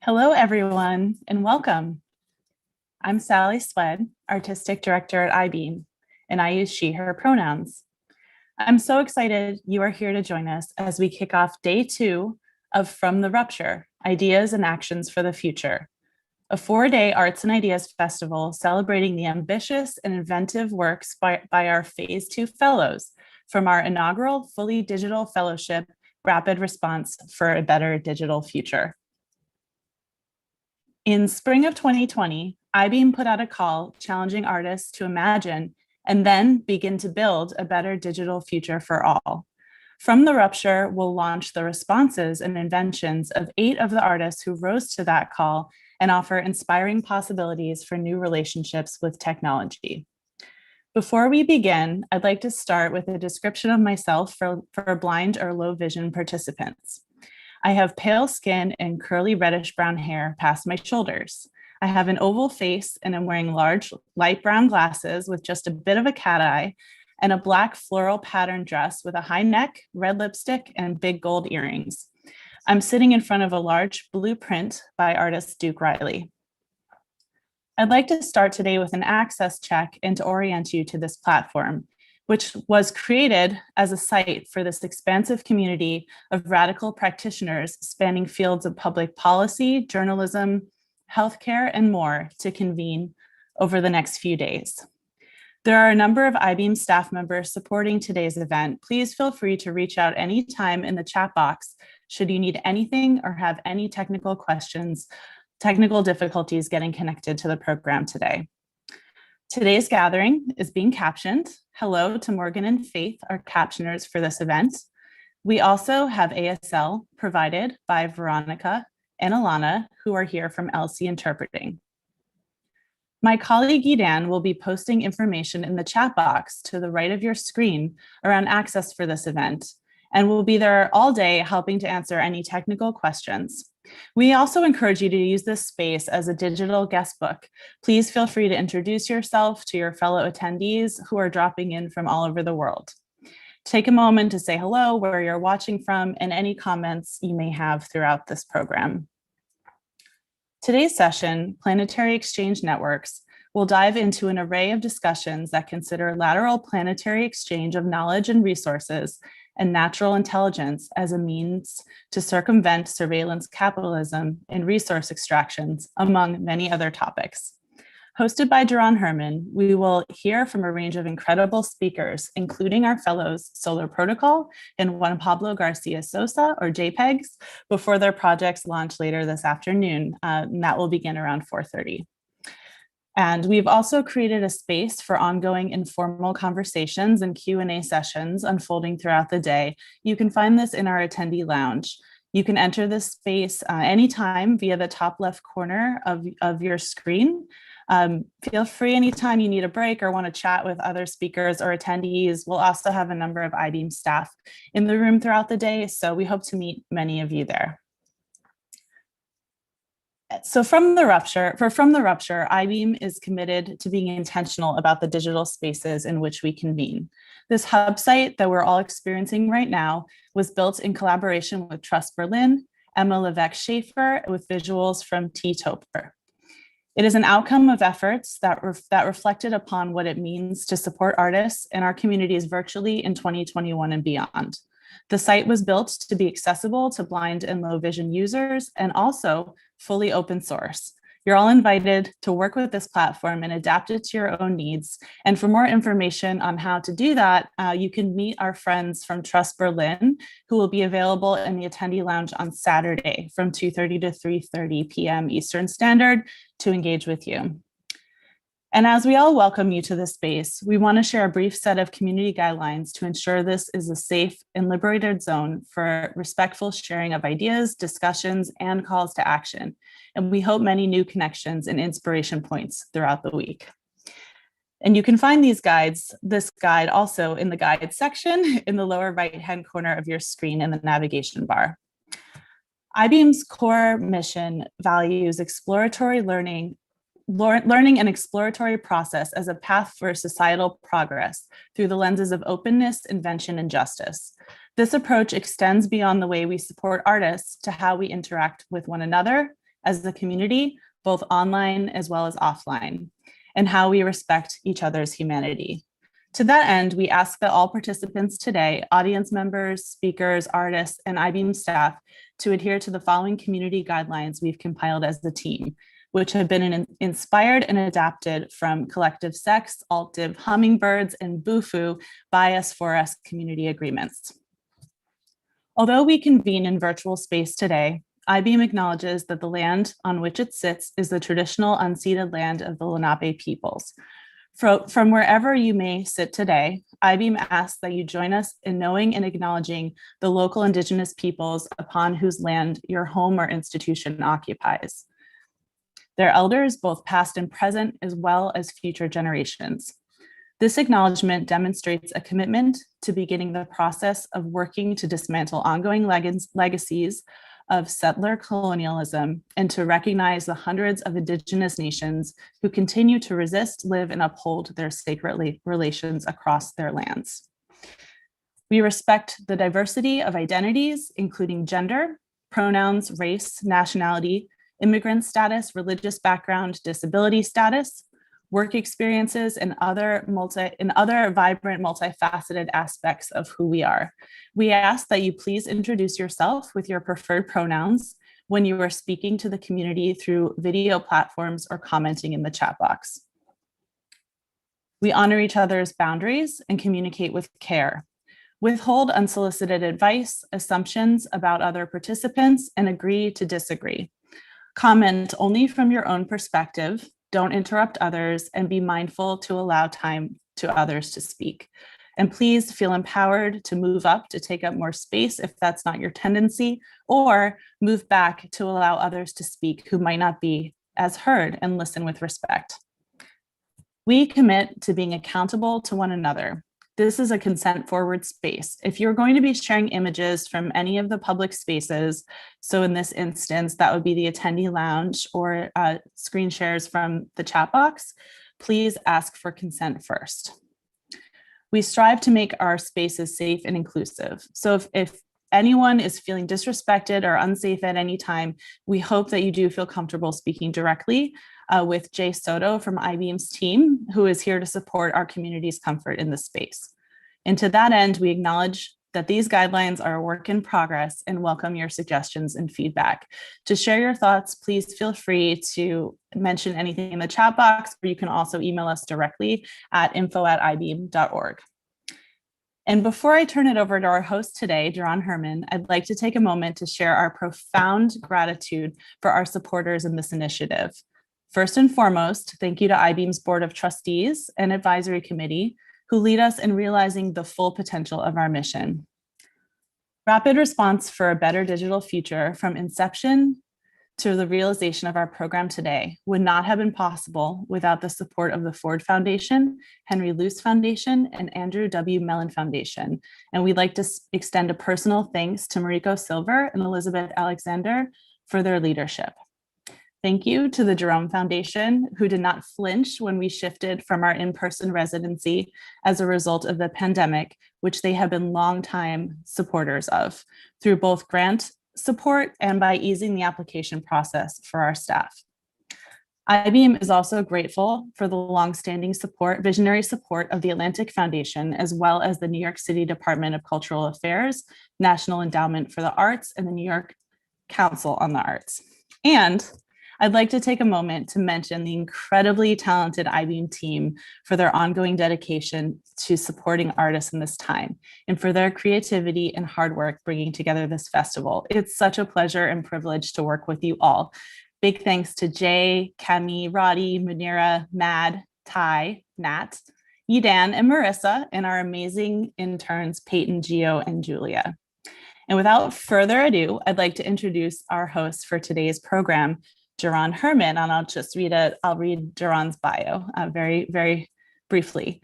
Hello, everyone, and welcome. I'm Sally Swed, Artistic Director at iBeam, and I use she, her pronouns. I'm so excited you are here to join us as we kick off day 2 of From the Rupture, Ideas and Actions for the Future, a 4-day arts and ideas festival celebrating the ambitious and inventive works by our Phase 2 fellows from our inaugural fully digital fellowship, Rapid Response for a Better Digital Future. In spring of 2020, iBeam put out a call challenging artists to imagine and then begin to build a better digital future for all. From the Rupture, we'll launch the responses and inventions of 8 of the artists who rose to that call and offer inspiring possibilities for new relationships with technology. Before we begin, I'd like to start with a description of myself for blind or low vision participants. I have pale skin and curly reddish brown hair past my shoulders. I have an oval face and I'm wearing large light brown glasses with just a bit of a cat eye and a black floral pattern dress with a high neck, red lipstick, and big gold earrings. I'm sitting in front of a large blue print by artist Duke Riley. I'd like to start today with an access check and to orient you to this platform, which was created as a site for this expansive community of radical practitioners spanning fields of public policy, journalism, healthcare, and more to convene over the next few days. There are a number of iBeam staff members supporting today's event. Please feel free to reach out anytime in the chat box should you need anything or have any technical questions, technical difficulties getting connected to the program today. Today's gathering is being captioned. Hello to Morgan and Faith, our captioners for this event. We also have ASL provided by Veronica and Alana, who are here from LC Interpreting. My colleague Yidan will be posting information in the chat box to the right of your screen around access for this event, and will be there all day helping to answer any technical questions. We also encourage you to use this space as a digital guest book. Please feel free to introduce yourself to your fellow attendees who are dropping in from all over the world. Take a moment to say hello, where you're watching from, and any comments you may have throughout this program. Today's session, Planetary Exchange Networks, will dive into an array of discussions that consider lateral planetary exchange of knowledge and resources and natural intelligence as a means to circumvent surveillance capitalism and resource extractions, among many other topics. Hosted by Duran Herman, we will hear from a range of incredible speakers, including our fellows Solar Protocol and Juan Pablo Garcia Sosa, or JPEGs, before their projects launch later this afternoon, and that will begin around 4:30. And we've also created a space for ongoing informal conversations and Q&A sessions unfolding throughout the day. You can find this in our attendee lounge. You can enter this space anytime via the top left corner of your screen. Feel free anytime you need a break or want to chat with other speakers or attendees. We'll also have a number of iBeam staff in the room throughout the day, so we hope to meet many of you there. So from the Rupture, iBeam is committed to being intentional about the digital spaces in which we convene. This hub site that we're all experiencing right now was built in collaboration with Trust Berlin, Emma Levesque Schaefer, with visuals from T. Topper. It is an outcome of efforts that reflected upon what it means to support artists in our communities virtually in 2021 and beyond. The site was built to be accessible to blind and low vision users and also fully open source. You're all invited to work with this platform and adapt it to your own needs. And for more information on how to do that, you can meet our friends from Trust Berlin, who will be available in the attendee lounge on Saturday from 2:30 to 3:30 p.m. Eastern Standard to engage with you. And as we all welcome you to this space, we want to share a brief set of community guidelines to ensure this is a safe and liberated zone for respectful sharing of ideas, discussions, and calls to action. And we hope many new connections and inspiration points throughout the week. And you can find this guide also in the guide section in the lower right-hand corner of your screen in the navigation bar. iBeam's core mission values exploratory learning and exploratory process as a path for societal progress through the lenses of openness, invention, and justice. This approach extends beyond the way we support artists to how we interact with one another as a community, both online as well as offline, and how we respect each other's humanity. To that end, we ask that all participants today, audience members, speakers, artists, and IBEAM staff, to adhere to the following community guidelines we've compiled as a team, which have been inspired and adapted from Collective Sex, Alt-Div Hummingbirds, and Bufu by Us For Us community agreements. Although we convene in virtual space today, IBEAM acknowledges that the land on which it sits is the traditional unceded land of the Lenape peoples. From wherever you may sit today, IBEAM asks that you join us in knowing and acknowledging the local Indigenous peoples upon whose land your home or institution occupies. Their elders, both past and present, as well as future generations. This acknowledgement demonstrates a commitment to beginning the process of working to dismantle ongoing legacies of settler colonialism and to recognize the hundreds of Indigenous nations who continue to resist, live, and uphold their sacred relations across their lands. We respect the diversity of identities, including gender, pronouns, race, nationality, immigrant status, religious background, disability status, work experiences, and other vibrant, multifaceted aspects of who we are. We ask that you please introduce yourself with your preferred pronouns when you are speaking to the community through video platforms or commenting in the chat box. We honor each other's boundaries and communicate with care. Withhold unsolicited advice, assumptions about other participants, and agree to disagree. Comment only from your own perspective. Don't interrupt others, and be mindful to allow time to others to speak. And please feel empowered to move up to take up more space if that's not your tendency, or move back to allow others to speak who might not be as heard, and listen with respect. We commit to being accountable to one another. This is a consent-forward space. If you're going to be sharing images from any of the public spaces, so in this instance, that would be the attendee lounge or screen shares from the chat box, please ask for consent first. We strive to make our spaces safe and inclusive. So if anyone is feeling disrespected or unsafe at any time, we hope that you do feel comfortable speaking directly with Jay Soto from IBEAM's team, who is here to support our community's comfort in this space. And to that end, we acknowledge that these guidelines are a work in progress and welcome your suggestions and feedback. To share your thoughts, please feel free to mention anything in the chat box, or you can also email us directly at info@ibeam.org. And before I turn it over to our host today, Jaron Herman, I'd like to take a moment to share our profound gratitude for our supporters in this initiative. First and foremost, thank you to IBEAM's Board of Trustees and Advisory Committee, who lead us in realizing the full potential of our mission. Rapid response for a better digital future from inception to the realization of our program today would not have been possible without the support of the Ford Foundation, Henry Luce Foundation, and Andrew W. Mellon Foundation. And we'd like to extend a personal thanks to Mariko Silver and Elizabeth Alexander for their leadership. Thank you to the Jerome Foundation, who did not flinch when we shifted from our in-person residency as a result of the pandemic, which they have been longtime supporters of, through both grant support and by easing the application process for our staff. IBEAM is also grateful for the longstanding visionary support of the Atlantic Foundation, as well as the New York City Department of Cultural Affairs, National Endowment for the Arts, and the New York Council on the Arts. And I'd like to take a moment to mention the incredibly talented IBEAM team for their ongoing dedication to supporting artists in this time and for their creativity and hard work bringing together this festival. It's such a pleasure and privilege to work with you all. Big thanks to Jay, Kemi, Roddy, Munira, Mad, Ty, Nat, Yidan, and Marissa, and our amazing interns, Peyton, Gio, and Julia. And without further ado, I'd like to introduce our host for today's program, Jaron Herman, and I'll read Jaron's bio very, very briefly.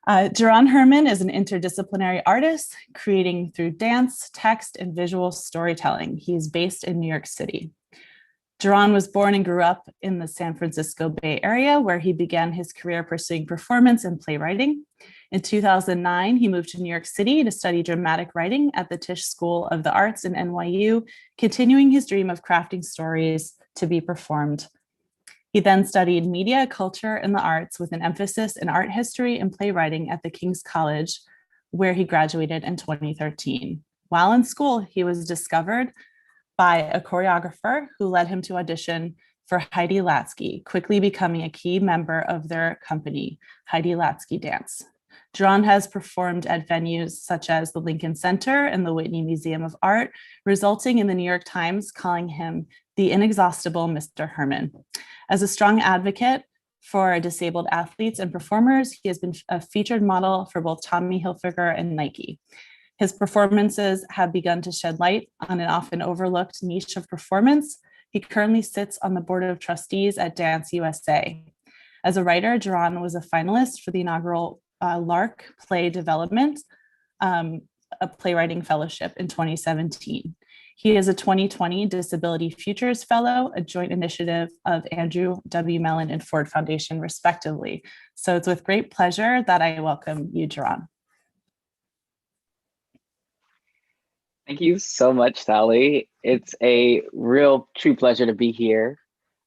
Jaron Herman is an interdisciplinary artist creating through dance, text, and visual storytelling. He's based in New York City. Jaron was born and grew up in the San Francisco Bay Area, where he began his career pursuing performance and playwriting. In 2009, he moved to New York City to study dramatic writing at the Tisch School of the Arts in NYU, continuing his dream of crafting stories to be performed. He then studied media, culture, and the arts with an emphasis in art history and playwriting at the King's College, where he graduated in 2013. While in school, he was discovered by a choreographer who led him to audition for Heidi Latsky, quickly becoming a key member of their company, Heidi Latsky Dance. Duran has performed at venues such as the Lincoln Center and the Whitney Museum of Art, resulting in the New York Times calling him the inexhaustible Mr. Herman. As a strong advocate for disabled athletes and performers, he has been a featured model for both Tommy Hilfiger and Nike. His performances have begun to shed light on an often overlooked niche of performance. He currently sits on the board of trustees at Dance USA. As a writer, Duran was a finalist for the inaugural Lark Play Development, a playwriting fellowship in 2017. He is a 2020 Disability Futures Fellow, a joint initiative of Andrew W. Mellon and Ford Foundation, respectively. So it's with great pleasure that I welcome you, Duran. Thank you so much, Sally. It's a real true pleasure to be here.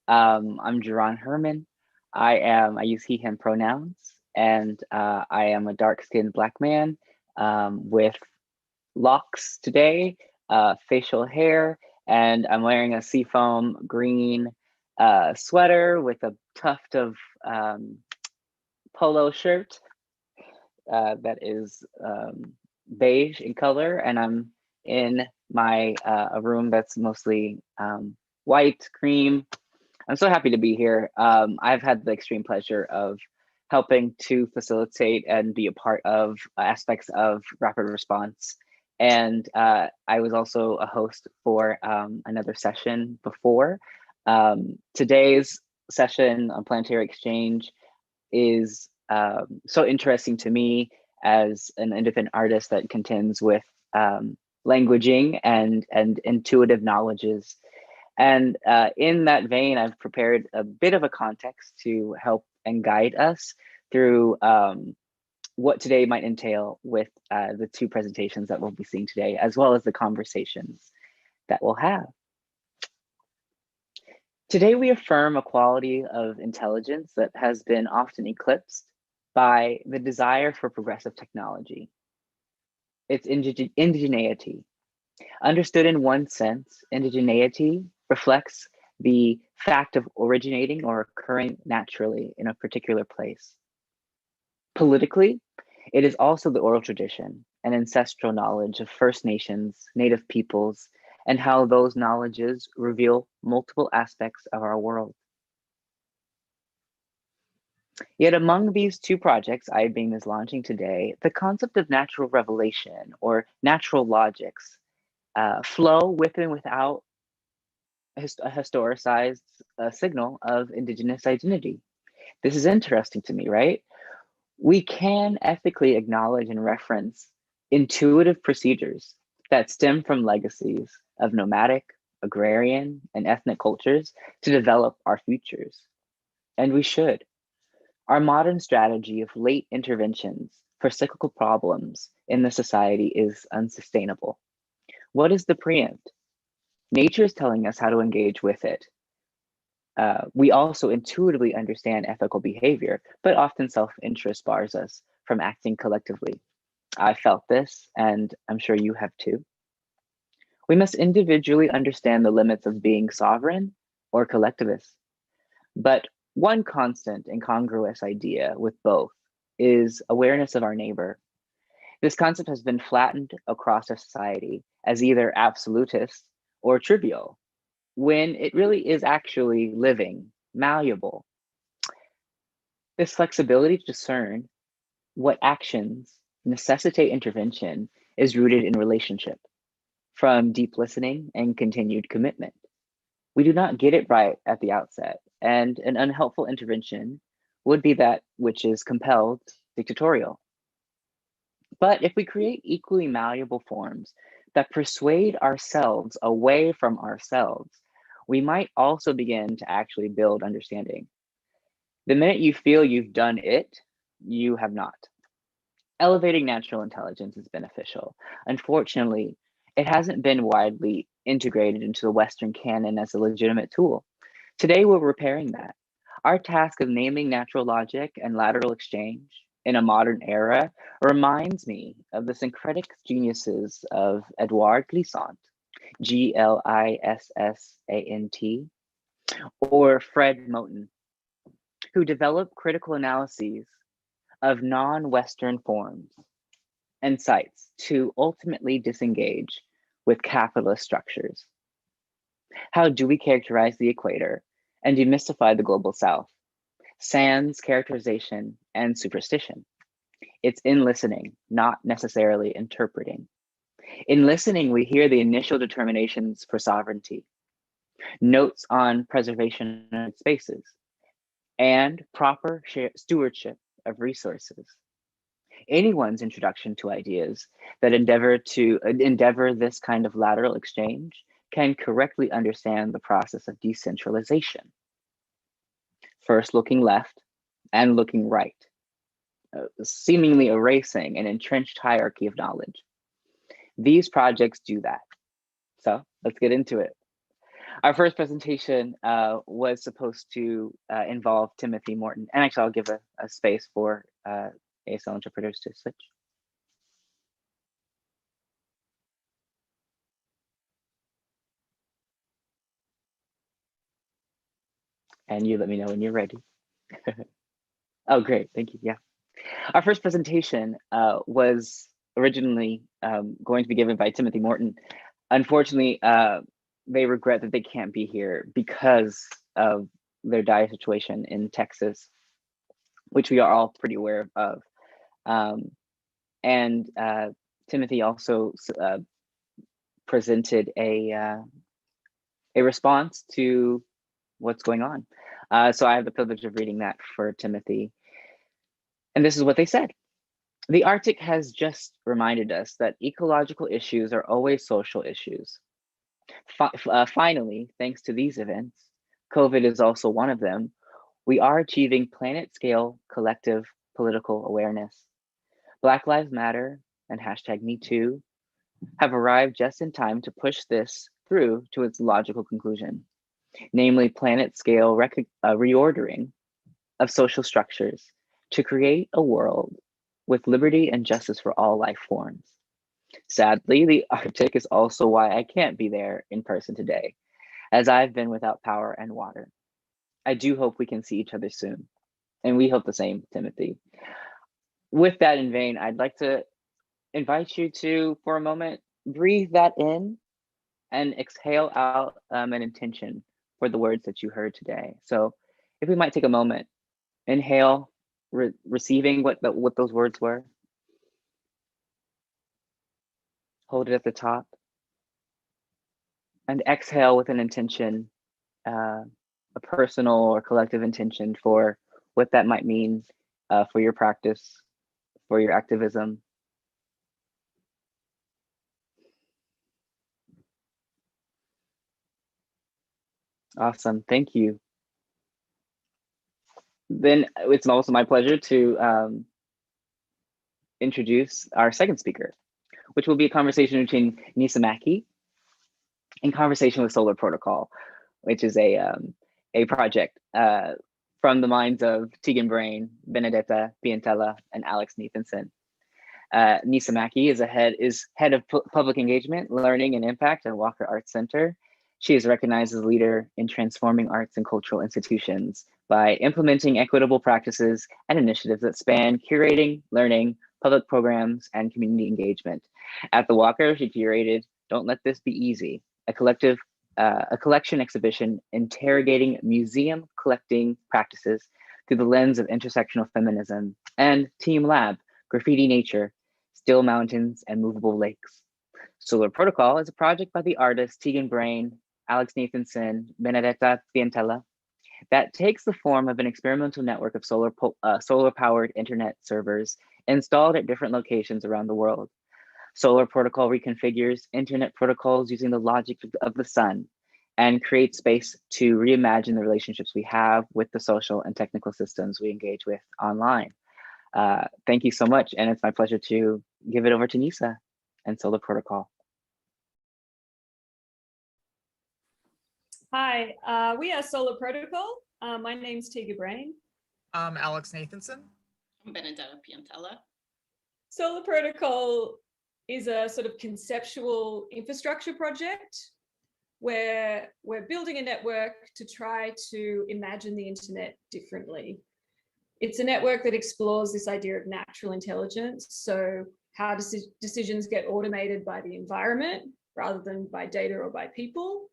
I'm Duran Herman. I use he, him pronouns, and I am a dark-skinned Black man with locks today, facial hair, and I'm wearing a seafoam green sweater with a tuft of polo shirt that is beige in color, and I'm in my a room that's mostly white, cream. I'm so happy to be here. I've had the extreme pleasure of helping to facilitate and be a part of aspects of rapid response. And I was also a host for another session before. Today's session on planetary exchange is so interesting to me as an independent artist that contends with languaging and intuitive knowledges. And in that vein, I've prepared a bit of a context to help and guide us through what today might entail with the two presentations that we'll be seeing today, as well as the conversations that we'll have. Today, we affirm a quality of intelligence that has been often eclipsed by the desire for progressive technology. It's indigeneity. Understood in one sense, indigeneity reflects the fact of originating or occurring naturally in a particular place. Politically, it is also the oral tradition and ancestral knowledge of First Nations, Native peoples, and how those knowledges reveal multiple aspects of our world. Yet among these two projects iBeam is launching today, the concept of natural revelation or natural logics flow with and without a historicized signal of Indigenous identity. This is interesting to me, right? We can ethically acknowledge and reference intuitive procedures that stem from legacies of nomadic, agrarian, and ethnic cultures to develop our futures. And we should. Our modern strategy of late interventions for cyclical problems in the society is unsustainable. What is the preempt? Nature is telling us how to engage with it. We also intuitively understand ethical behavior, but often self-interest bars us from acting collectively. I felt this, and I'm sure you have too. We must individually understand the limits of being sovereign or collectivist. But one constant and congruous idea with both is awareness of our neighbor. This concept has been flattened across our society as either absolutist or trivial, when it really is actually living, malleable. This flexibility to discern what actions necessitate intervention is rooted in relationship, from deep listening and continued commitment. We do not get it right at the outset, and an unhelpful intervention would be that which is compelled, dictatorial. But if we create equally malleable forms that persuade ourselves away from ourselves, we might also begin to actually build understanding. The minute you feel you've done it, you have not. Elevating natural intelligence is beneficial. Unfortunately, it hasn't been widely integrated into the Western canon as a legitimate tool. Today, we're repairing that. Our task of naming natural logic and lateral exchange in a modern era reminds me of the syncretic geniuses of Edouard Glissant, Glissant, or Fred Moten, who developed critical analyses of non-Western forms and sites to ultimately disengage with capitalist structures. How do we characterize the equator and demystify the global South? Sans characterization and superstition. It's in listening, not necessarily interpreting. In listening, we hear the initial determinations for sovereignty, notes on preservation of spaces, and proper stewardship of resources. Anyone's introduction to ideas that endeavor this kind of lateral exchange can correctly understand the process of decentralization. First looking left and looking right, seemingly erasing an entrenched hierarchy of knowledge. These projects do that. So let's get into it. Our first presentation was supposed to involve Timothy Morton. And actually, I'll give a space for ASL interpreters to switch. And you let me know when you're ready. Oh, great. Thank you. Yeah. Our first presentation was originally going to be given by Timothy Morton. Unfortunately, they regret that they can't be here because of their dire situation in Texas, which we are all pretty aware of. And Timothy also presented a response to what's going on. So I have the privilege of reading that for Timothy. And this is what they said. The Arctic has just reminded us that ecological issues are always social issues. Finally, thanks to these events, COVID is also one of them, we are achieving planet-scale collective political awareness. Black Lives Matter and #MeToo have arrived just in time to push this through to its logical conclusion, namely planet-scale reordering of social structures to create a world with liberty and justice for all life forms. Sadly, the Arctic is also why I can't be there in person today, as I've been without power and water. I do hope we can see each other soon, and we hope the same, Timothy. With that in vain, I'd like to invite you to, for a moment, breathe that in and exhale out an intention for the words that you heard today. So if we might take a moment, inhale, receiving what those words were. Hold it at the top. And exhale with an intention, a personal or collective intention for what that might mean for your practice, for your activism. Awesome, thank you. Then it's also my pleasure to introduce our second speaker, which will be a conversation between Nisa Mackey in conversation with Solar Protocol, which is a project from the minds of Tegan Brain, Benedetta Piantella, and Alex Nathanson. Nisa Mackey is head of public engagement, learning, and impact at Walker Arts Center. She is recognized as a leader in transforming arts and cultural institutions by implementing equitable practices and initiatives that span curating, learning, public programs, and community engagement. At the Walker, she curated Don't Let This Be Easy, a collection exhibition interrogating museum collecting practices through the lens of intersectional feminism, and Team Lab, Graffiti Nature, Still Mountains and Movable Lakes. Solar Protocol is a project by the artists Tegan Brain, Alex Nathanson, Benedetta Piantella, that takes the form of an experimental network of solar-powered internet servers installed at different locations around the world. Solar Protocol reconfigures internet protocols using the logic of the sun and creates space to reimagine the relationships we have with the social and technical systems we engage with online. Thank you so much, and it's my pleasure to give it over to Nisa and Solar Protocol. Hi, we are Solar Protocol. My name's Tiga Brain. I'm Alex Nathanson. I'm Benedetta Piantella. Solar Protocol is a sort of conceptual infrastructure project where we're building a network to try to imagine the internet differently. It's a network that explores this idea of natural intelligence. So how decisions get automated by the environment rather than by data or by people.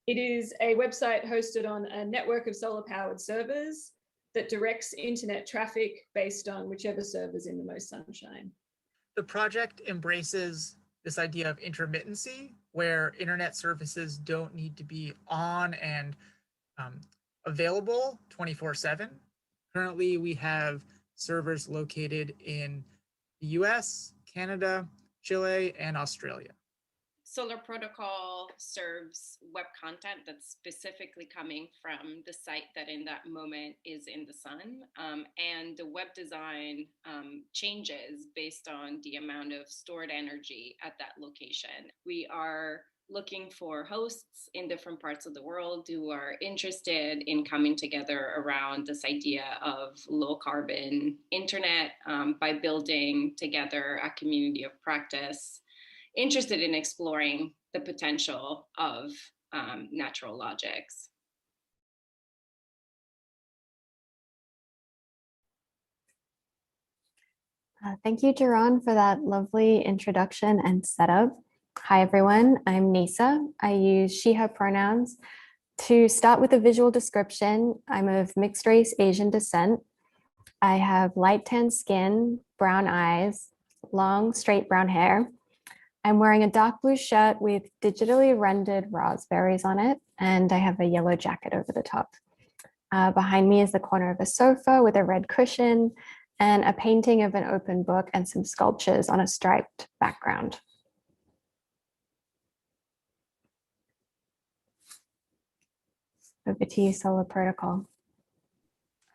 It is a website hosted on a network of solar powered servers that directs internet traffic based on whichever server's in the most sunshine. The project embraces this idea of intermittency, where internet services don't need to be on and available 24/7. Currently, we have servers located in the US, Canada, Chile, and Australia. Solar Protocol serves web content that's specifically coming from the site that in that moment is in the sun. And the web design changes based on the amount of stored energy at that location. We are looking for hosts in different parts of the world who are interested in coming together around this idea of low carbon internet by building together a community of practice interested in exploring the potential of natural logics. Thank you, Jaron, for that lovely introduction and setup. Hi, everyone. I'm Nisa. I use she, her pronouns. To start with a visual description, I'm of mixed race Asian descent. I have light tan skin, brown eyes, long, straight brown hair. I'm wearing a dark blue shirt with digitally rendered raspberries on it, and I have a yellow jacket over the top. Behind me is the corner of a sofa with a red cushion and a painting of an open book and some sculptures on a striped background. Over to you, Solar Protocol.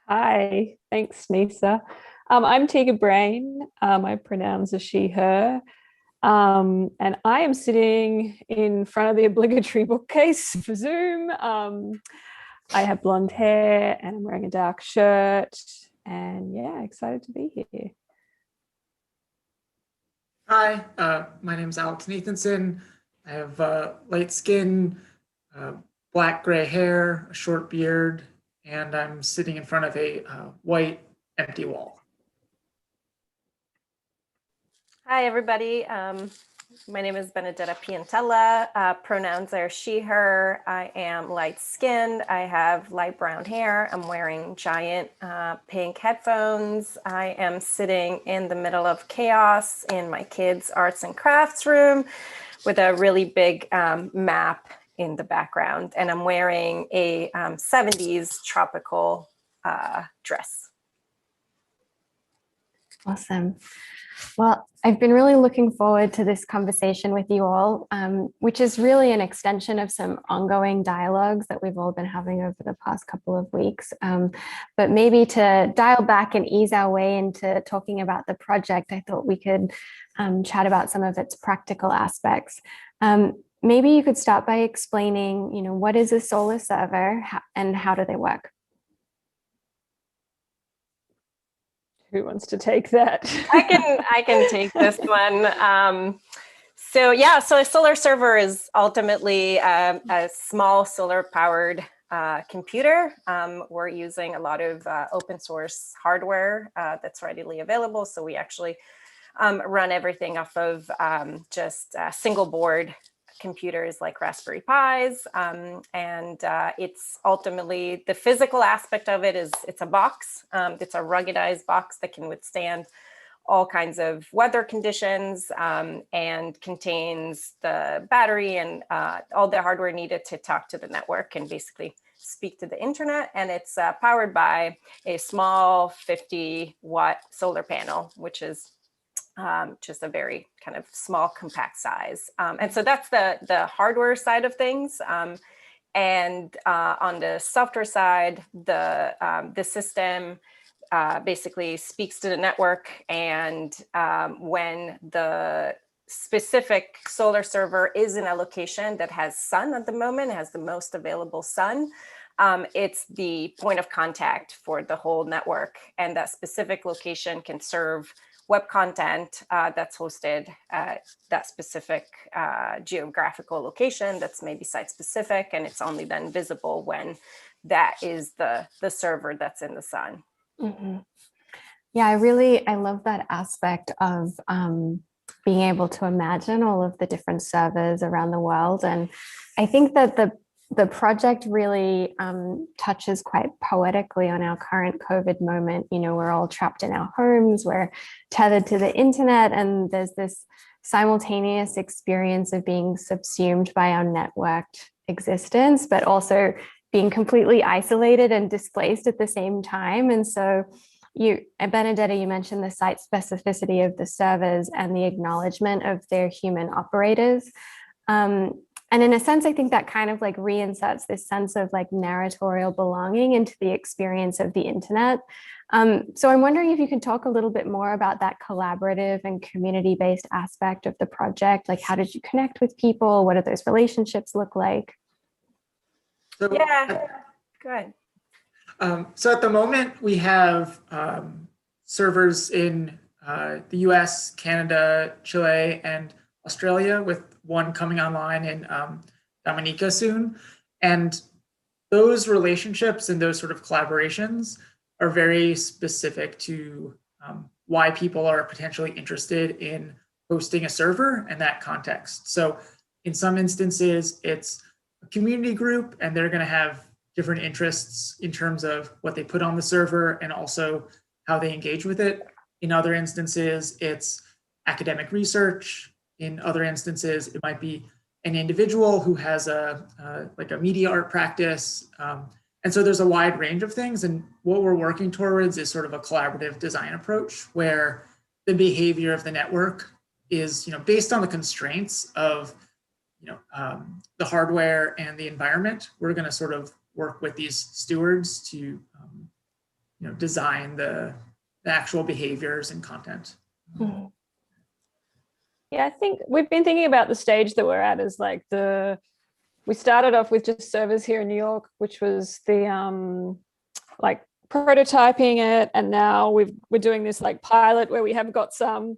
Hi, thanks, Nisa. I'm Tiga Brain. My pronouns are she, her. And I am sitting in front of the obligatory bookcase for Zoom. I have blonde hair and I'm wearing a dark shirt. And yeah, excited to be here. Hi, my name is Alex Nathanson. I have light skin, black gray hair, a short beard, and I'm sitting in front of a white empty wall. Hi, everybody. My name is Benedetta Piantella. Pronouns are she, her. I am light skinned. I have light brown hair. I'm wearing giant pink headphones. I am sitting in the middle of chaos in my kids' arts and crafts room with a really big map in the background. And I'm wearing a 70s tropical dress. Awesome. Well, I've been really looking forward to this conversation with you all, which is really an extension of some ongoing dialogues that we've all been having over the past couple of weeks. But maybe to dial back and ease our way into talking about the project, I thought we could chat about some of its practical aspects. Maybe you could start by explaining, what is a solar server and how do they work? Who wants to take that? I can take this one. So a solar server is ultimately a small solar powered computer. We're using a lot of open source hardware that's readily available. So we actually run everything off of just single board computers like Raspberry Pis. It's ultimately the physical aspect of it is it's a box. It's a ruggedized box that can withstand all kinds of weather conditions and contains the battery and all the hardware needed to talk to the network and basically speak to the internet. And it's powered by a small 50-watt solar panel, which is just a very kind of small, compact size. And so that's the hardware side of things. And on the software side, the system basically speaks to the network. And when the specific solar server is in a location that has sun at the moment, has the most available sun, it's the point of contact for the whole network. And that specific location can serve web content that's hosted at that specific geographical location that's maybe site specific, and it's only then visible when that is the server that's in the sun. Mm-hmm. Yeah, I love that aspect of being able to imagine all of the different servers around the world. And I think that the project really touches quite poetically on our current COVID moment. You know, we're all trapped in our homes, we're tethered to the internet, and there's this simultaneous experience of being subsumed by our networked existence, but also being completely isolated and displaced at the same time. And so Benedetta, you mentioned the site specificity of the servers and the acknowledgement of their human operators. And in a sense, I think that kind of like reinserts this sense of like narratorial belonging into the experience of the internet. So I'm wondering if you can talk a little bit more about that collaborative and community-based aspect of the project. Like, how did you connect with people? What do those relationships look like? So, Yeah, good. So at the moment, we have servers in the US, Canada, Chile, and Australia, with one coming online in Dominica soon. And those relationships and those sort of collaborations are very specific to why people are potentially interested in hosting a server in that context. So in some instances, it's a community group, and they're going to have different interests in terms of what they put on the server and also how they engage with it. In other instances, it's academic research. In other instances, it might be an individual who has like a media art practice. And so there's a wide range of things. And what we're working towards is sort of a collaborative design approach where the behavior of the network is, based on the constraints of, the hardware and the environment. We're going to sort of work with these stewards to, design the actual behaviors and content. Mm-hmm. Yeah, I think we've been thinking about the stage that we're at as like we started off with just servers here in New York, which was the like prototyping it, and now we're doing this like pilot where we have got some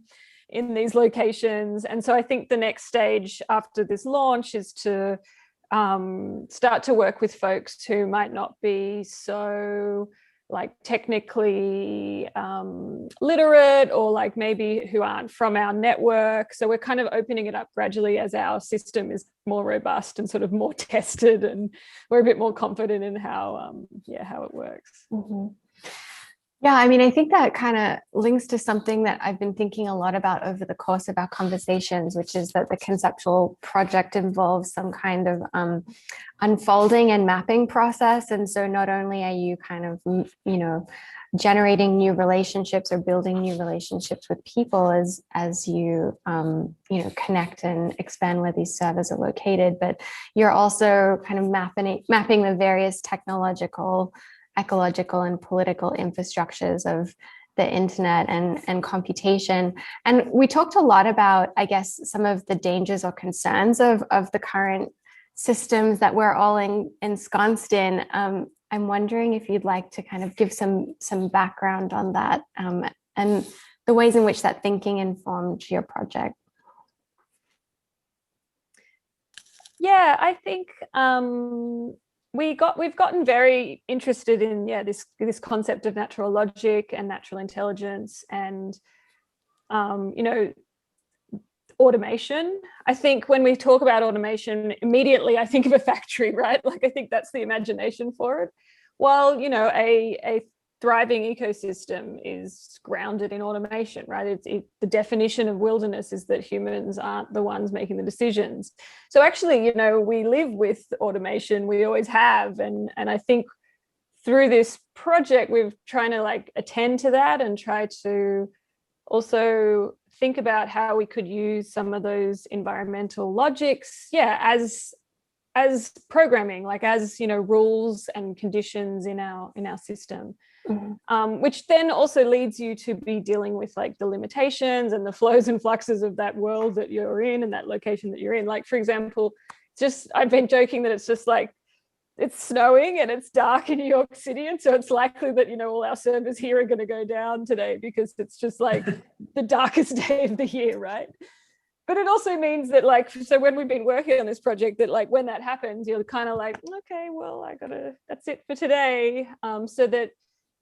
in these locations. And so I think the next stage after this launch is to start to work with folks who might not be so like technically literate, or like maybe who aren't from our network. So we're kind of opening it up gradually as our system is more robust and sort of more tested, and we're a bit more confident in how it works. Mm-hmm. Yeah, I mean, I think that kind of links to something that I've been thinking a lot about over the course of our conversations, which is that the conceptual project involves some kind of unfolding and mapping process. And so not only are you kind of, generating new relationships or building new relationships with people as you, connect and expand where these servers are located, but you're also kind of mapping the various technological, ecological, and political infrastructures of the internet and computation. And we talked a lot about, I guess, some of the dangers or concerns of the current systems that we're all ensconced in. I'm wondering if you'd like to kind of give some background on that and the ways in which that thinking informed your project. Yeah, I think we've gotten very interested in this concept of natural logic and natural intelligence and automation. I think when we talk about automation, immediately I think of a factory, right? Like I think that's the imagination for it. While a thriving ecosystem is grounded in automation, right? The definition of wilderness is that humans aren't the ones making the decisions. So actually, we live with automation, we always have. And I think through this project, we've trying to like attend to that and try to also think about how we could use some of those environmental logics, as programming, like as rules and conditions in our system. which then also leads you to be dealing with like the limitations and the flows and fluxes of that world that you're in and that location that you're in. Like, for example, I've been joking that it's just like, it's snowing and it's dark in New York City. And so it's likely that, all our servers here are going to go down today because it's just like the darkest day of the year, right? But it also means that like, so when we've been working on this project, that like when that happens, you're kind of like, okay, well, that's it for today. So that,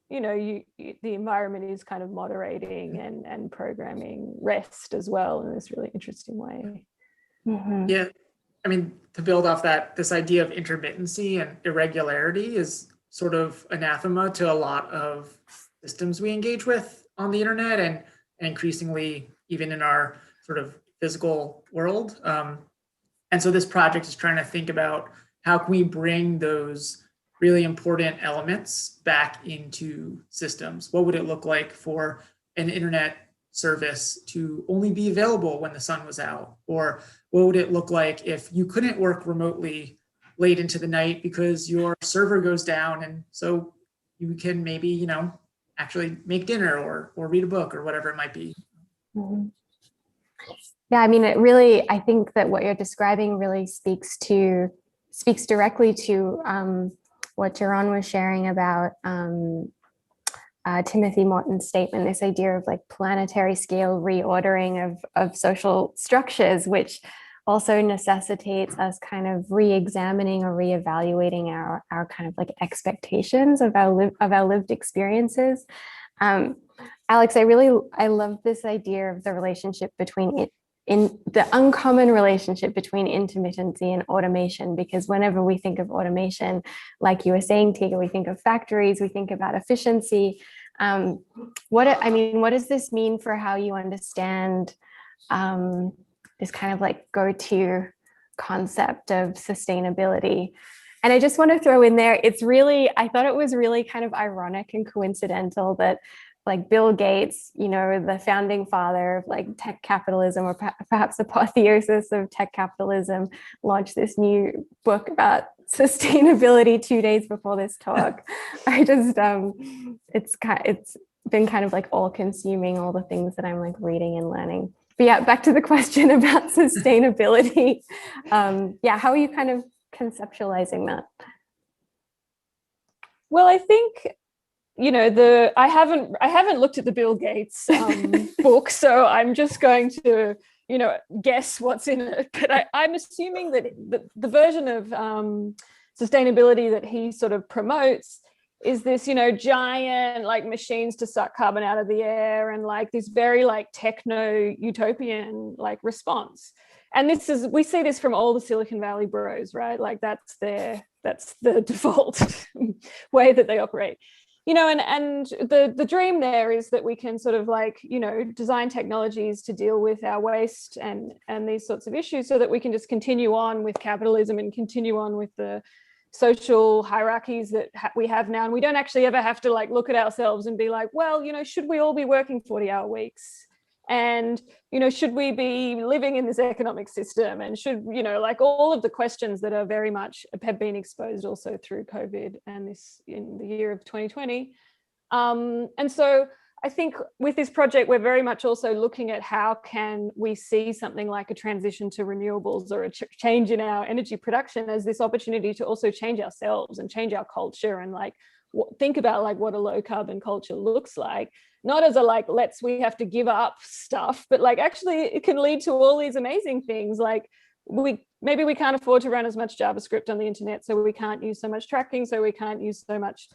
the environment is kind of moderating and programming rest as well in this really interesting way. Mm-hmm. Yeah. I mean, to build off that, this idea of intermittency and irregularity is sort of anathema to a lot of systems we engage with on the internet and increasingly even in our sort of physical world. And so this project is trying to think about how can we bring those really important elements back into systems? What would it look like for an internet service to only be available when the sun was out? Or what would it look like if you couldn't work remotely late into the night because your server goes down and so you can maybe, actually make dinner or read a book or whatever it might be. Mm-hmm. Yeah, I mean, I think that what you're describing really speaks directly to what Jaron was sharing about Timothy Morton's statement, this idea of like planetary scale reordering of social structures, which also necessitates us kind of re-examining or re-evaluating our kind of like expectations of our lived experiences. Alex, I love this idea of the relationship between in the uncommon relationship between intermittency and automation, because whenever we think of automation, like you were saying, Tiga, we think of factories, we think about efficiency. What does this mean for how you understand this kind of like go-to concept of sustainability? And I just want to throw in there, I thought it was really kind of ironic and coincidental that like Bill Gates, the founding father of like tech capitalism, or perhaps apotheosis of tech capitalism, launched this new book about sustainability 2 days before this talk. I just, it's been kind of like all consuming, all the things that I'm like reading and learning. But yeah, back to the question about sustainability. How are you kind of conceptualizing that? Well, I think, I haven't looked at the Bill Gates book, so I'm just going to, guess what's in it. But I'm assuming that the version of sustainability that he sort of promotes is this, giant like machines to suck carbon out of the air and like this very like techno utopian like response. And we see this from all the Silicon Valley bros, right? Like that's the default way that they operate. And the dream there is that we can sort of like, design technologies to deal with our waste and these sorts of issues so that we can just continue on with capitalism and continue on with the social hierarchies that we have now. And we don't actually ever have to like look at ourselves and be like, well, should we all be working 40-hour weeks? And, should we be living in this economic system? And should, like all of the questions that are very much have been exposed also through COVID and this in the year of 2020. And so I think with this project, we're very much also looking at how can we see something like a transition to renewables or a change in our energy production as this opportunity to also change ourselves and change our culture and like think about like what a low carbon culture looks like. Not as a like, we have to give up stuff, but like actually it can lead to all these amazing things. Like maybe we can't afford to run as much JavaScript on the internet, so we can't use so much tracking, so we can't use so much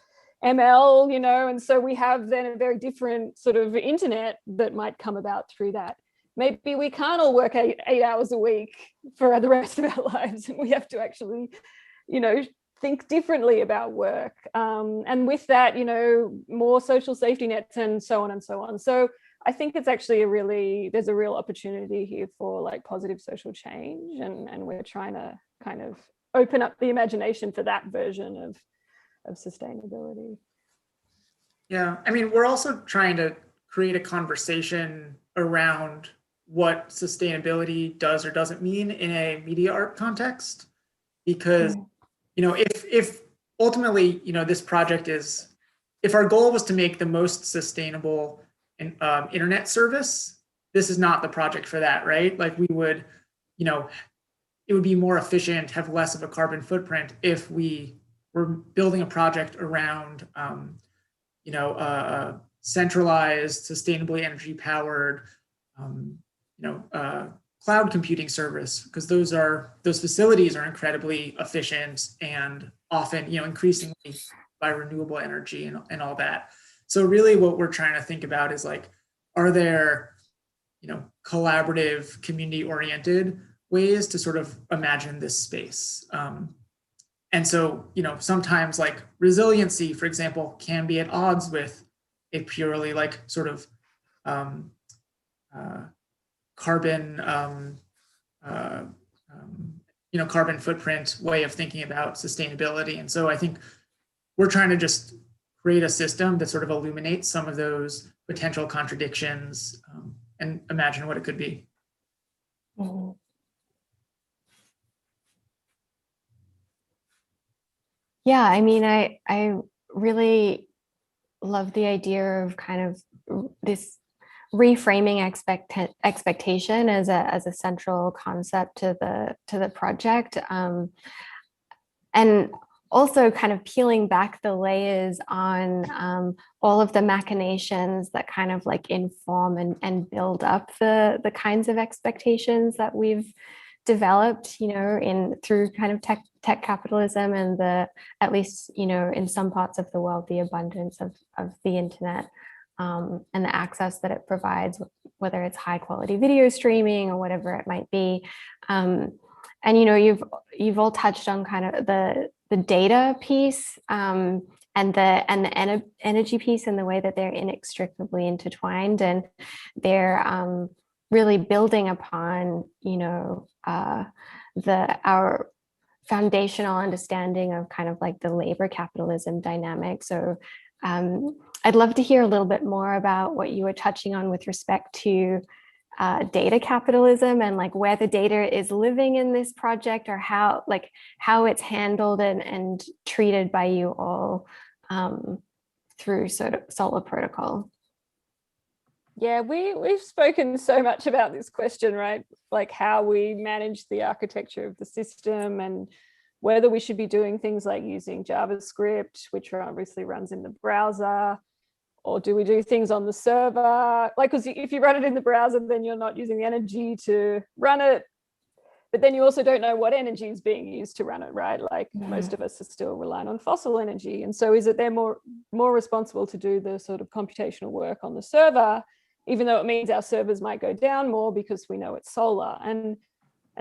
ML, and so we have then a very different sort of internet that might come about through that. Maybe we can't all work eight hours a week for the rest of our lives, and we have to actually, think differently about work. And with that, more social safety nets and so on and so on. So I think it's actually there's a real opportunity here for like positive social change. And we're trying to kind of open up the imagination for that version of sustainability. Yeah, I mean, we're also trying to create a conversation around what sustainability does or doesn't mean in a media art context, because if ultimately this project is if our goal was to make the most sustainable internet service, this is not the project for that, right? Like we would, you know, it would be more efficient, have less of a carbon footprint if we were building a project around, you know, centralized, sustainably energy powered, you know, cloud computing service, because those facilities are incredibly efficient and often, you know, increasingly by renewable energy and all that. So really what we're trying to think about is like, are there, you know, collaborative, community oriented ways to sort of imagine this space? And so, you know, sometimes like resiliency, for example, can be at odds with a purely like sort of carbon, you know, carbon footprint way of thinking about sustainability. And so I think we're trying to just create a system that sort of illuminates some of those potential contradictions and imagine what it could be. Mhm. Yeah, I mean, I really love the idea of kind of this reframing expectation as a central concept to the project, and also kind of peeling back the layers on all of the machinations that kind of like inform and build up the kinds of expectations that we've developed, you know, through kind of tech capitalism and at least, you know, in some parts of the world, the abundance of the internet, and the access that it provides, whether it's high quality video streaming or whatever it might be. And, you know, you've all touched on kind of the data piece, and the energy piece, and the way that they're inextricably intertwined, and they're really building upon, you know, our foundational understanding of kind of like the labor capitalism dynamic. So I'd love to hear a little bit more about what you were touching on with respect to data capitalism and like where the data is living in this project, or how it's handled and treated by you all through sort of Solar Protocol. Yeah, we've spoken so much about this question, right? Like how we manage the architecture of the system, and whether we should be doing things like using JavaScript, which obviously runs in the browser, or do we do things on the server? Like, because if you run it in the browser, then you're not using the energy to run it, but then you also don't know what energy is being used to run it, right? Like most of us are still relying on fossil energy. And so is it they're more responsible to do the sort of computational work on the server, even though it means our servers might go down more because we know it's solar. And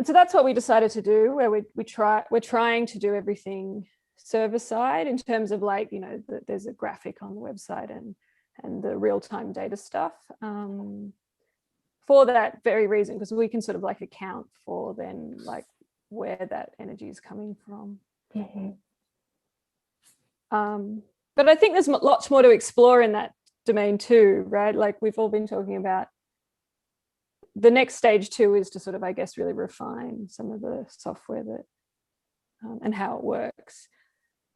so that's what we decided to do, where we're trying to do everything server side in terms of like, you know, there's a graphic on the website and the real-time data stuff, for that very reason, because we can sort of like account for then like where that energy is coming from. Mm-hmm. But I think there's lots more to explore in that domain too, right? Like we've all been talking about, the next stage too is to sort of, I guess, really refine some of the software that and how it works,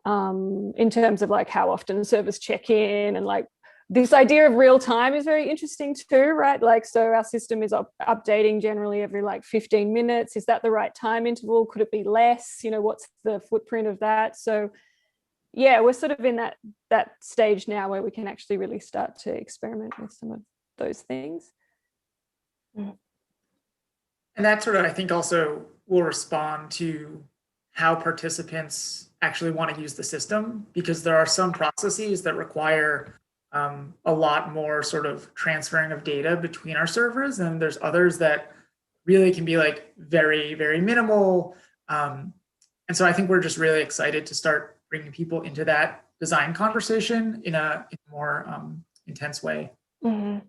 in terms of like how often servers check in, and like this idea of real time is very interesting too, right? Like, so our system is updating generally every like 15 minutes. Is that the right time interval? Could it be less? You know, what's the footprint of that? So yeah, we're sort of in that stage now where we can actually really start to experiment with some of those things. And that sort of, I think, also will respond to how participants actually want to use the system, because there are some processes that require a lot more sort of transferring of data between our servers, and there's others that really can be like very, very minimal. And so I think we're just really excited to start bringing people into that design conversation in a more intense way. Mm-hmm.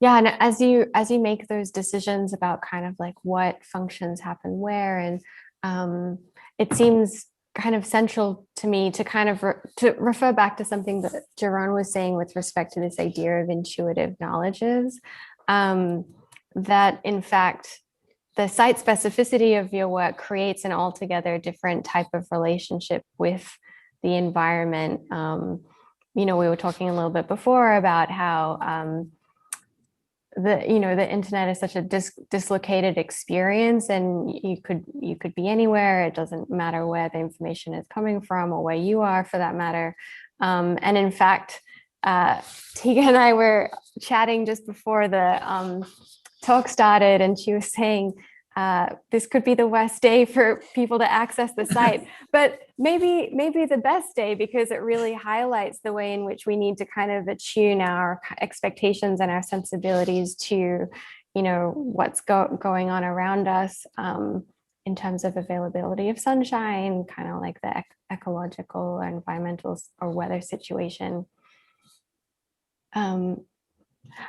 Yeah, and as you make those decisions about kind of like what functions happen where, and it seems kind of central to me to kind of to refer back to something that Jaron was saying with respect to this idea of intuitive knowledges, that in fact the site specificity of your work creates an altogether different type of relationship with the environment, we were talking a little bit before about how the internet is such a dislocated experience, and you could be anywhere. It doesn't matter where the information is coming from or where you are, for that matter. And in fact, Tiga and I were chatting just before the talk started, and she was saying this could be the worst day for people to access the site, but maybe the best day, because it really highlights the way in which we need to kind of attune our expectations and our sensibilities to, what's going on around us, in terms of availability of sunshine, kind of like the ecological or environmental or weather situation. I'm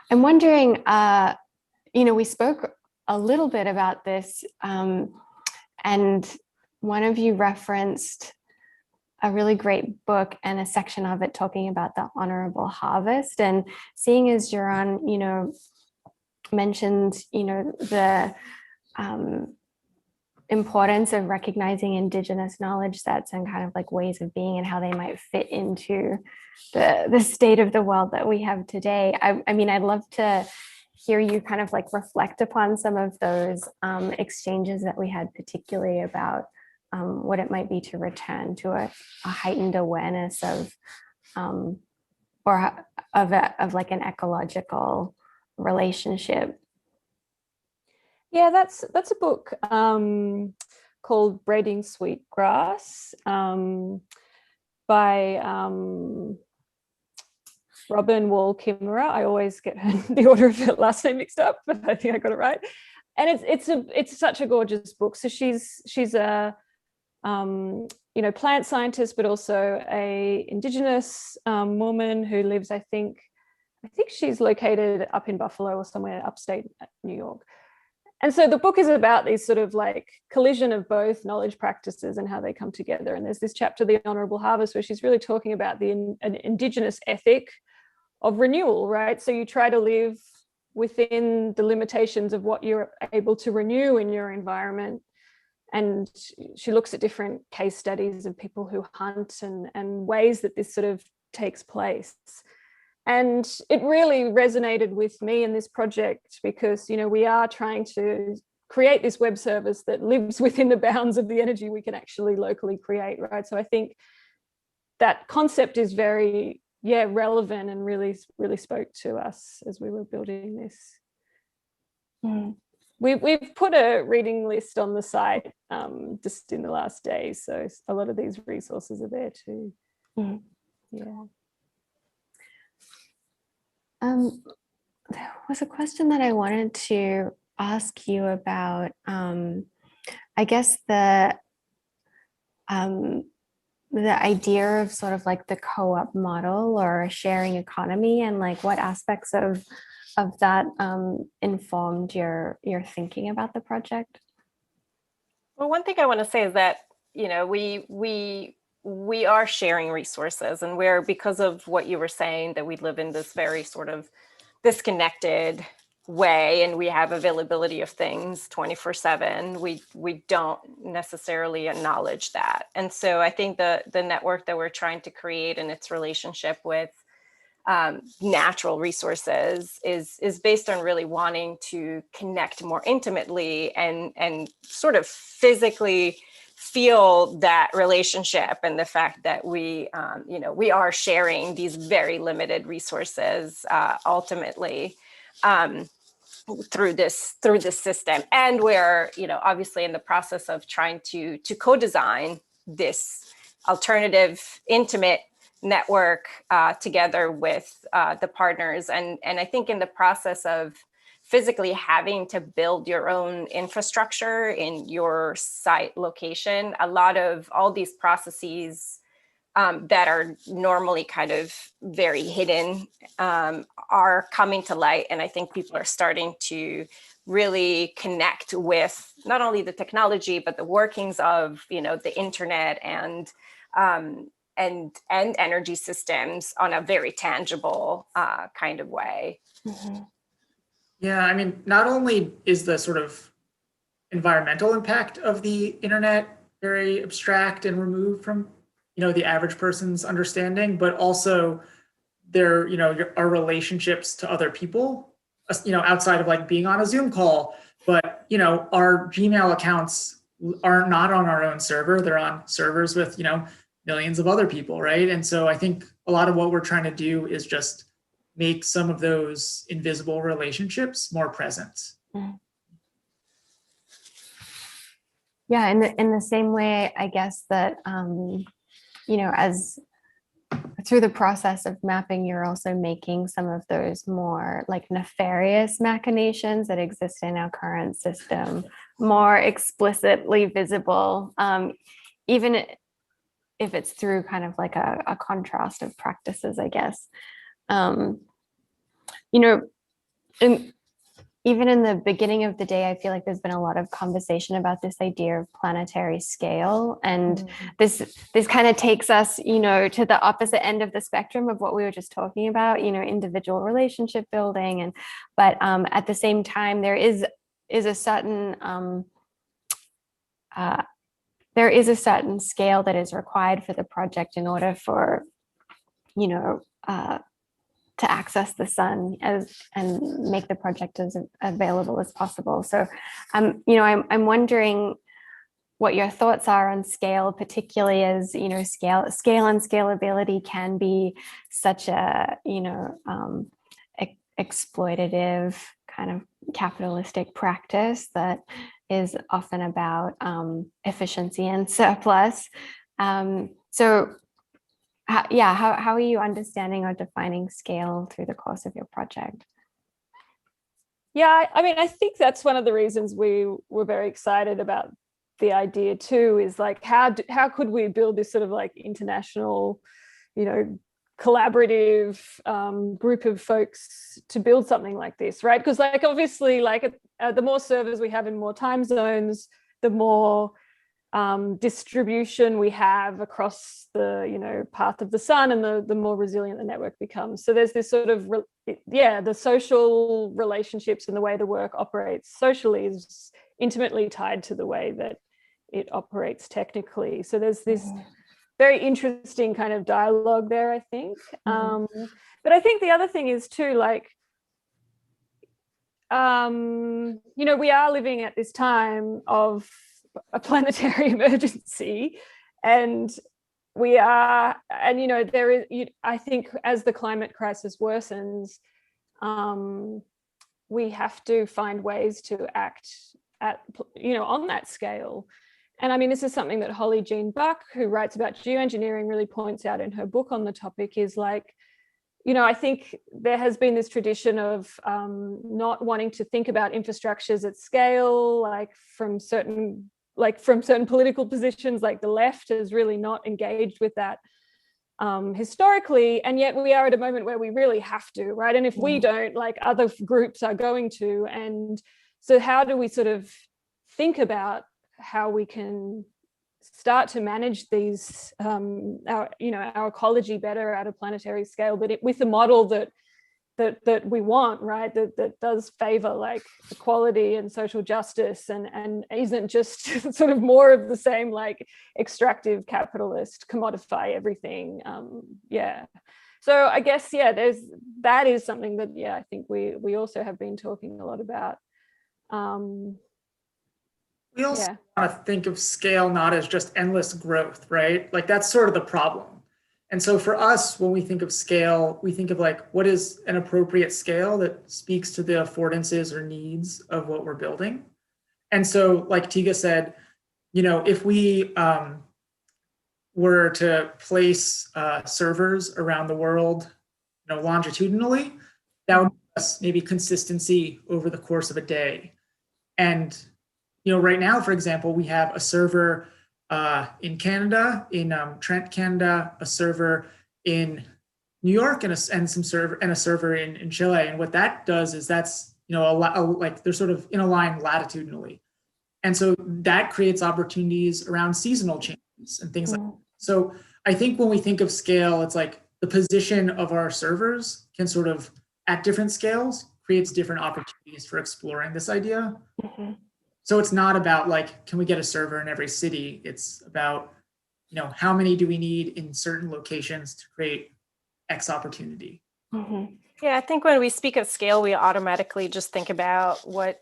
wondering, we spoke a little bit about this, and one of you referenced a really great book and a section of it talking about the honorable harvest. And seeing as Jaron, mentioned, the importance of recognizing Indigenous knowledge sets and kind of like ways of being and how they might fit into the state of the world that we have today. I mean, I'd love to hear you kind of like reflect upon some of those exchanges that we had, particularly about what it might be to return to a heightened awareness of like an ecological relationship. Yeah, that's a book called Braiding Sweetgrass by Robin Wall Kimmerer. I always get the order of her last name mixed up, but I think I got it right. And it's such a gorgeous book. So she's a plant scientist, but also a Indigenous woman who lives, I think she's located up in Buffalo or somewhere upstate New York. And so the book is about these sort of like collision of both knowledge practices and how they come together. And there's this chapter, The Honorable Harvest, where she's really talking about an Indigenous ethic of renewal, right? So you try to live within the limitations of what you're able to renew in your environment. And she looks at different case studies of people who hunt and ways that this sort of takes place. And it really resonated with me in this project because, we are trying to create this web service that lives within the bounds of the energy we can actually locally create, right? So I think that concept is very, relevant and really, really spoke to us as we were building this. Mm. We've put a reading list on the site just in the last day, so a lot of these resources are there too. Mm. Yeah. There was a question that I wanted to ask you about, I guess the idea of sort of like the co-op model or sharing economy, and like what aspects of that informed your thinking about the project. Well, one thing I want to say is that, we are sharing resources, and because of what you were saying, that we live in this very sort of disconnected way, and we have availability of things 24/7. We don't necessarily acknowledge that. And so I think the network that we're trying to create and its relationship with natural resources is based on really wanting to connect more intimately and sort of physically feel that relationship, and the fact that we are sharing these very limited resources ultimately through this system. And we're obviously in the process of trying to co-design this alternative intimate network together with the partners, and I think in the process of physically having to build your own infrastructure in your site location, a lot of all these processes that are normally kind of very hidden are coming to light. And I think people are starting to really connect with not only the technology, but the workings of, the internet and energy systems on a very tangible kind of way. Mm-hmm. Yeah, I mean, not only is the sort of environmental impact of the internet very abstract and removed from the average person's understanding, but also their, our relationships to other people, outside of like being on a Zoom call. But, our Gmail accounts are not on our own server. They're on servers with, millions of other people, right? And so I think a lot of what we're trying to do is just make some of those invisible relationships more present. Yeah, in the same way, I guess that, as through the process of mapping, you're also making some of those more like nefarious machinations that exist in our current system more explicitly visible, even if it's through kind of like a contrast of practices, I guess. Even in the beginning of the day, I feel like there's been a lot of conversation about this idea of planetary scale. And this kind of takes us, to the opposite end of the spectrum of what we were just talking about, individual relationship building. But at the same time, there is a certain scale that is required for the project in order for, to access the sun and make the project as available as possible. So, I'm wondering what your thoughts are on scale, particularly as scale and scalability can be such a exploitative kind of capitalistic practice that is often about efficiency and surplus. So how are you understanding or defining scale through the course of your project? Yeah, I mean, I think that's one of the reasons we were very excited about the idea too, is like, how could we build this sort of like international, collaborative group of folks to build something like this, right? Because like, obviously, like the more servers we have in more time zones, the more distribution we have across the path of the sun, and the more resilient the network becomes. So there's this sort of the social relationships and the way the work operates socially is intimately tied to the way that it operates technically. So there's this very interesting kind of dialogue there, I think. But I think the other thing is too, like, we are living at this time of a planetary emergency, and there is, I think, as the climate crisis worsens, we have to find ways to act on that scale. And I mean, this is something that Holly Jean Buck, who writes about geoengineering, really points out in her book on the topic, is like, I think there has been this tradition of not wanting to think about infrastructures at scale, like from certain political positions. Like the left has really not engaged with that historically, and yet we are at a moment where we really have to, right? And if we don't, like, other groups are going to. And so how do we sort of think about how we can start to manage these our ecology better at a planetary scale, but with a model that we want, right? That does favor like equality and social justice, and isn't just sort of more of the same, like extractive capitalist, commodify everything. So I guess that is something that I think we also have been talking a lot about. We also want to think of scale not as just endless growth, right? Like that's sort of the problem. And so for us, when we think of scale, we think of like, what is an appropriate scale that speaks to the affordances or needs of what we're building? And so like Tiga said, if we were to place servers around the world, longitudinally, that would give us maybe consistency over the course of a day. And right now, for example, we have a server in Canada, in Trent, Canada, a server in New York, and a server in Chile. And what that does is that's like they're sort of in a line latitudinally, and so that creates opportunities around seasonal changes and things like that. So I think when we think of scale, it's like the position of our servers can sort of at different scales creates different opportunities for exploring this idea. So it's not about like, can we get a server in every city? It's about, how many do we need in certain locations to create X opportunity? Mhm. Yeah, I think when we speak of scale, we automatically just think about what,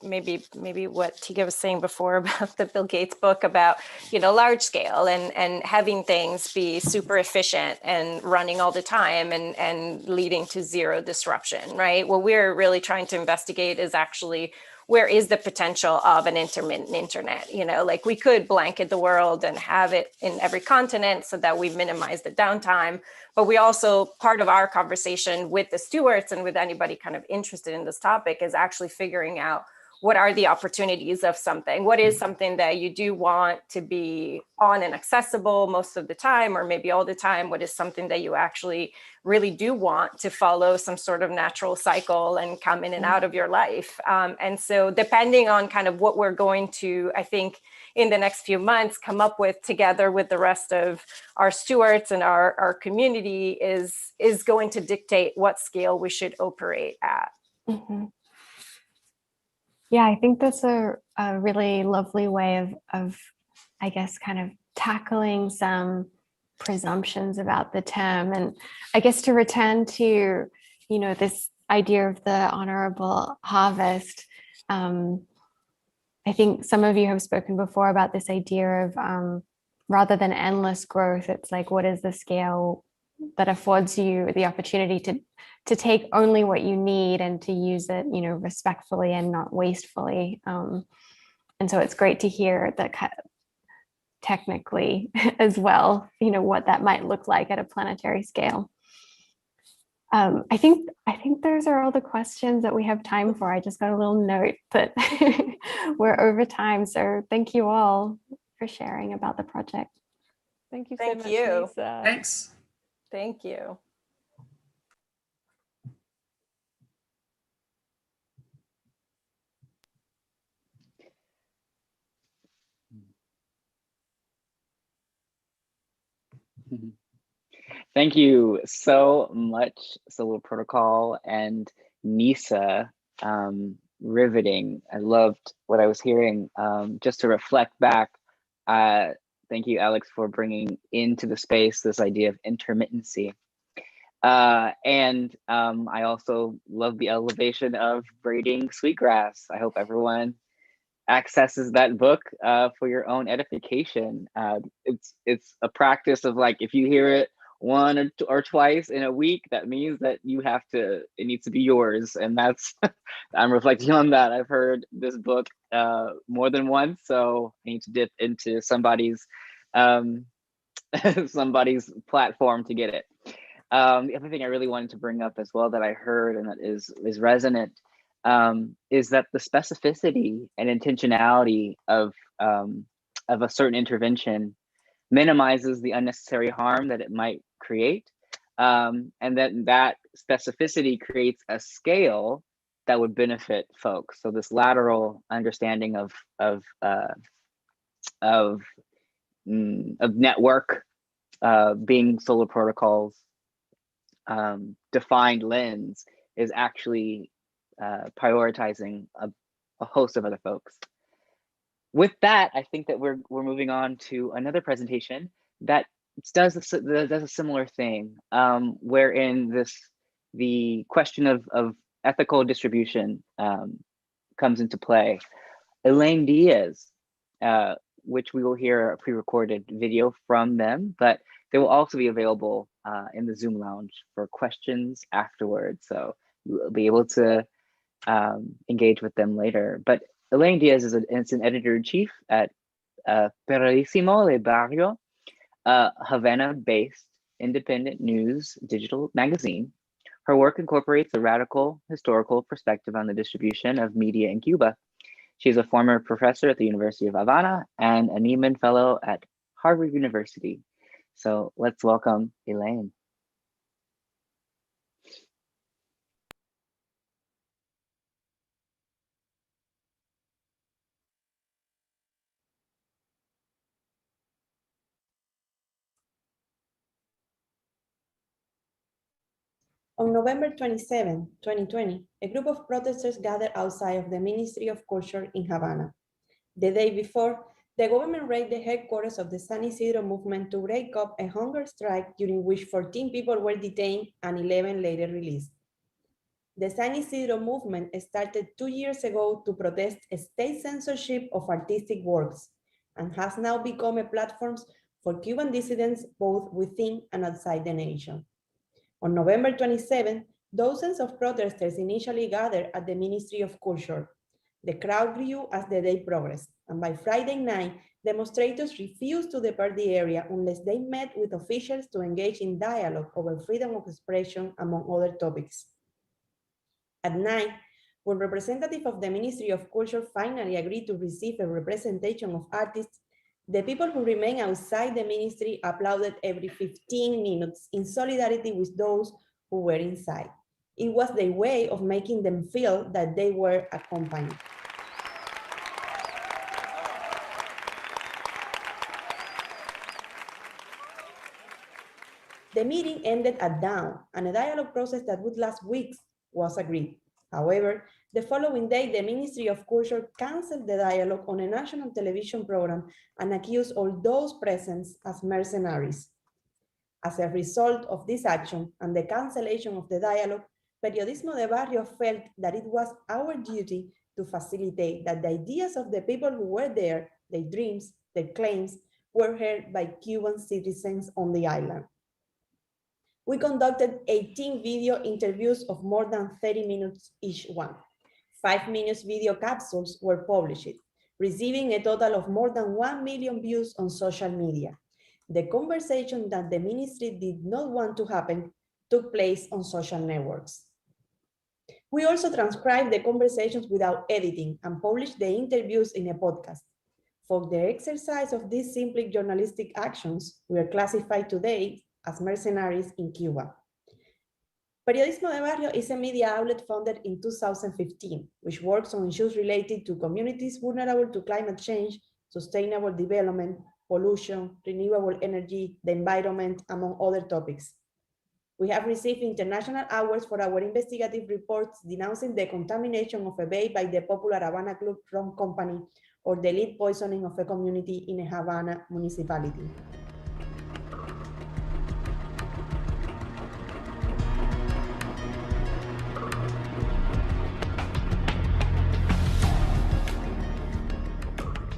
maybe what Tika was saying before about the Bill Gates book about, large scale and having things be super efficient and running all the time and leading to zero disruption, right? What we're really trying to investigate is actually where is the potential of an intermittent internet? Like we could blanket the world and have it in every continent so that we minimize the downtime. But we also, part of our conversation with the stewards and with anybody kind of interested in this topic is actually figuring out what are the opportunities of something? What is something that you do want to be on and accessible most of the time, or maybe all the time? What is something that you actually really do want to follow some sort of natural cycle and come in and out of your life? And so depending on kind of what we're going to, I think, in the next few months, come up with together with the rest of our stewards and our community is going to dictate what scale we should operate at. Mm-hmm. Yeah, I think that's a really lovely way of, I guess, kind of tackling some presumptions about the term. And I guess to return to, this idea of the honorable harvest, I think some of you have spoken before about this idea of rather than endless growth, it's like, what is the scale that affords you the opportunity to take only what you need and to use it, respectfully and not wastefully. And so it's great to hear that technically as well, what that might look like at a planetary scale. I think those are all the questions that we have time for. I just got a little note that we're over time. So thank you all for sharing about the project. Thank you Thank so much, you. Lisa. Thanks. Thank you. Thank you so much, Solar Protocol and Nisa. Riveting. I loved what I was hearing. Just to reflect back, thank you, Alex, for bringing into the space this idea of intermittency. And I also love the elevation of braiding sweetgrass. I hope everyone accesses that book for your own edification. It's a practice of, like, if you hear it one or twice in a week, that means that it needs to be yours. And that's, I'm reflecting on that. I've heard this book more than once, so I need to dip into somebody's somebody's platform to get it. The other thing I really wanted to bring up as well that I heard and that is resonant is that the specificity and intentionality of a certain intervention minimizes the unnecessary harm that it might create, and that specificity creates a scale that would benefit folks. So this lateral understanding of network being Solar Protocol's defined lens is actually prioritizing a host of other folks. With that, I think that we're moving on to another presentation that does a similar thing, wherein the question of ethical distribution comes into play. Elaine Diaz, which we will hear a pre-recorded video from them, but they will also be available in the Zoom lounge for questions afterwards. So you'll be able to engage with them later. But Elaine Diaz is an editor-in-chief at Periodismo de Barrio, Havana-based independent news digital magazine. Her work incorporates a radical historical perspective on the distribution of media in Cuba. She is a former professor at the University of Havana and a Nieman Fellow at Harvard University. So let's welcome Elaine. On November 27, 2020, a group of protesters gathered outside of the Ministry of Culture in Havana. The day before, The government raided the headquarters of the San Isidro movement to break up a hunger strike during which 14 people were detained and 11 later released. The San Isidro movement started 2 years ago to protest state censorship of artistic works and has now become a platform for Cuban dissidents both within and outside the nation. On November 27, dozens of protesters initially gathered at the Ministry of Culture. The crowd grew as the day progressed, and by Friday night, demonstrators refused to depart the area unless they met with officials to engage in dialogue over freedom of expression, among other topics. At night, when representatives of the Ministry of Culture finally agreed to receive a representation of artists, the people who remained outside the ministry applauded every 15 minutes in solidarity with those who were inside. It was their way of making them feel that they were accompanied. The meeting ended at dawn, and a dialogue process that would last weeks was agreed. However, the following day, the Ministry of Culture canceled the dialogue on a national television program and accused all those present as mercenaries. As a result of this action and the cancellation of the dialogue, Periodismo de Barrio felt that it was our duty to facilitate that the ideas of the people who were there, their dreams, their claims, were heard by Cuban citizens on the island. We conducted 18 video interviews of more than 30 minutes each one. 5 minutes video capsules were published, receiving a total of more than 1 million views on social media. The conversation that the ministry did not want to happen took place on social networks. We also transcribed the conversations without editing and published the interviews in a podcast. For the exercise of these simply journalistic actions, we are classified today as mercenaries in Cuba. Periodismo de Barrio is a media outlet founded in 2015, which works on issues related to communities vulnerable to climate change, sustainable development, pollution, renewable energy, the environment, among other topics. We have received international awards for our investigative reports denouncing the contamination of a bay by the popular Havana Club rum company or the lead poisoning of a community in a Havana municipality.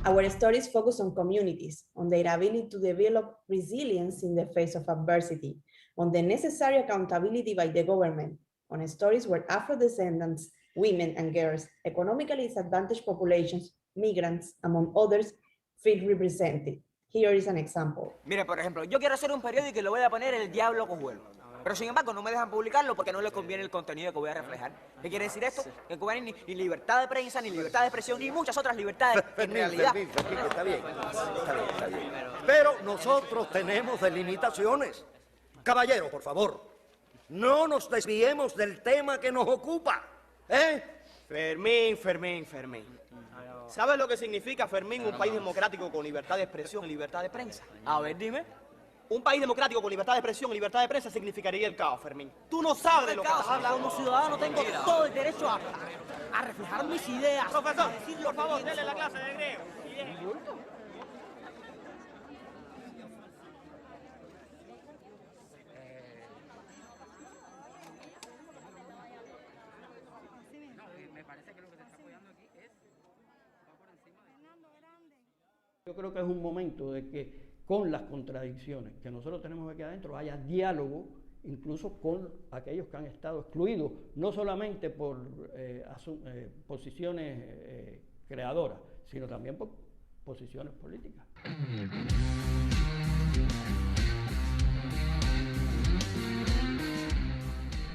Our stories focus on communities, on their ability to develop resilience in the face of adversity, on the necessary accountability by the government, on stories where Afro-descendants, women and girls, economically disadvantaged populations, migrants, among others, feel represented. Here is an example. Mire, por ejemplo, yo quiero hacer un periódico y le voy a poner El Diablo Cojuelo. Pero sin embargo no me dejan publicarlo porque no les conviene el contenido que voy a reflejar. ¿Qué quiere decir esto? Que en Cuba ni libertad de prensa, ni libertad de expresión, ni muchas otras libertades en realidad. Está bien. Pero nosotros tenemos delimitaciones. Caballero, por favor, no nos desviemos del tema que nos ocupa. Fermín. ¿Sabes lo que significa, Fermín, un país democrático con libertad de expresión y libertad de prensa? A ver, dime. Un país democrático con libertad de expresión y libertad de prensa significaría el caos, Fermín. Tú no sabes de lo que estás hablando. Como ciudadano tengo todo el derecho a reflejar mis ideas. Profesor, por favor, denle la clase de griego. Yo creo que es un momento de que con las contradicciones que nosotros tenemos aquí adentro haya diálogo incluso con aquellos que han estado excluidos, no solamente por posiciones creadoras, sino también por posiciones políticas.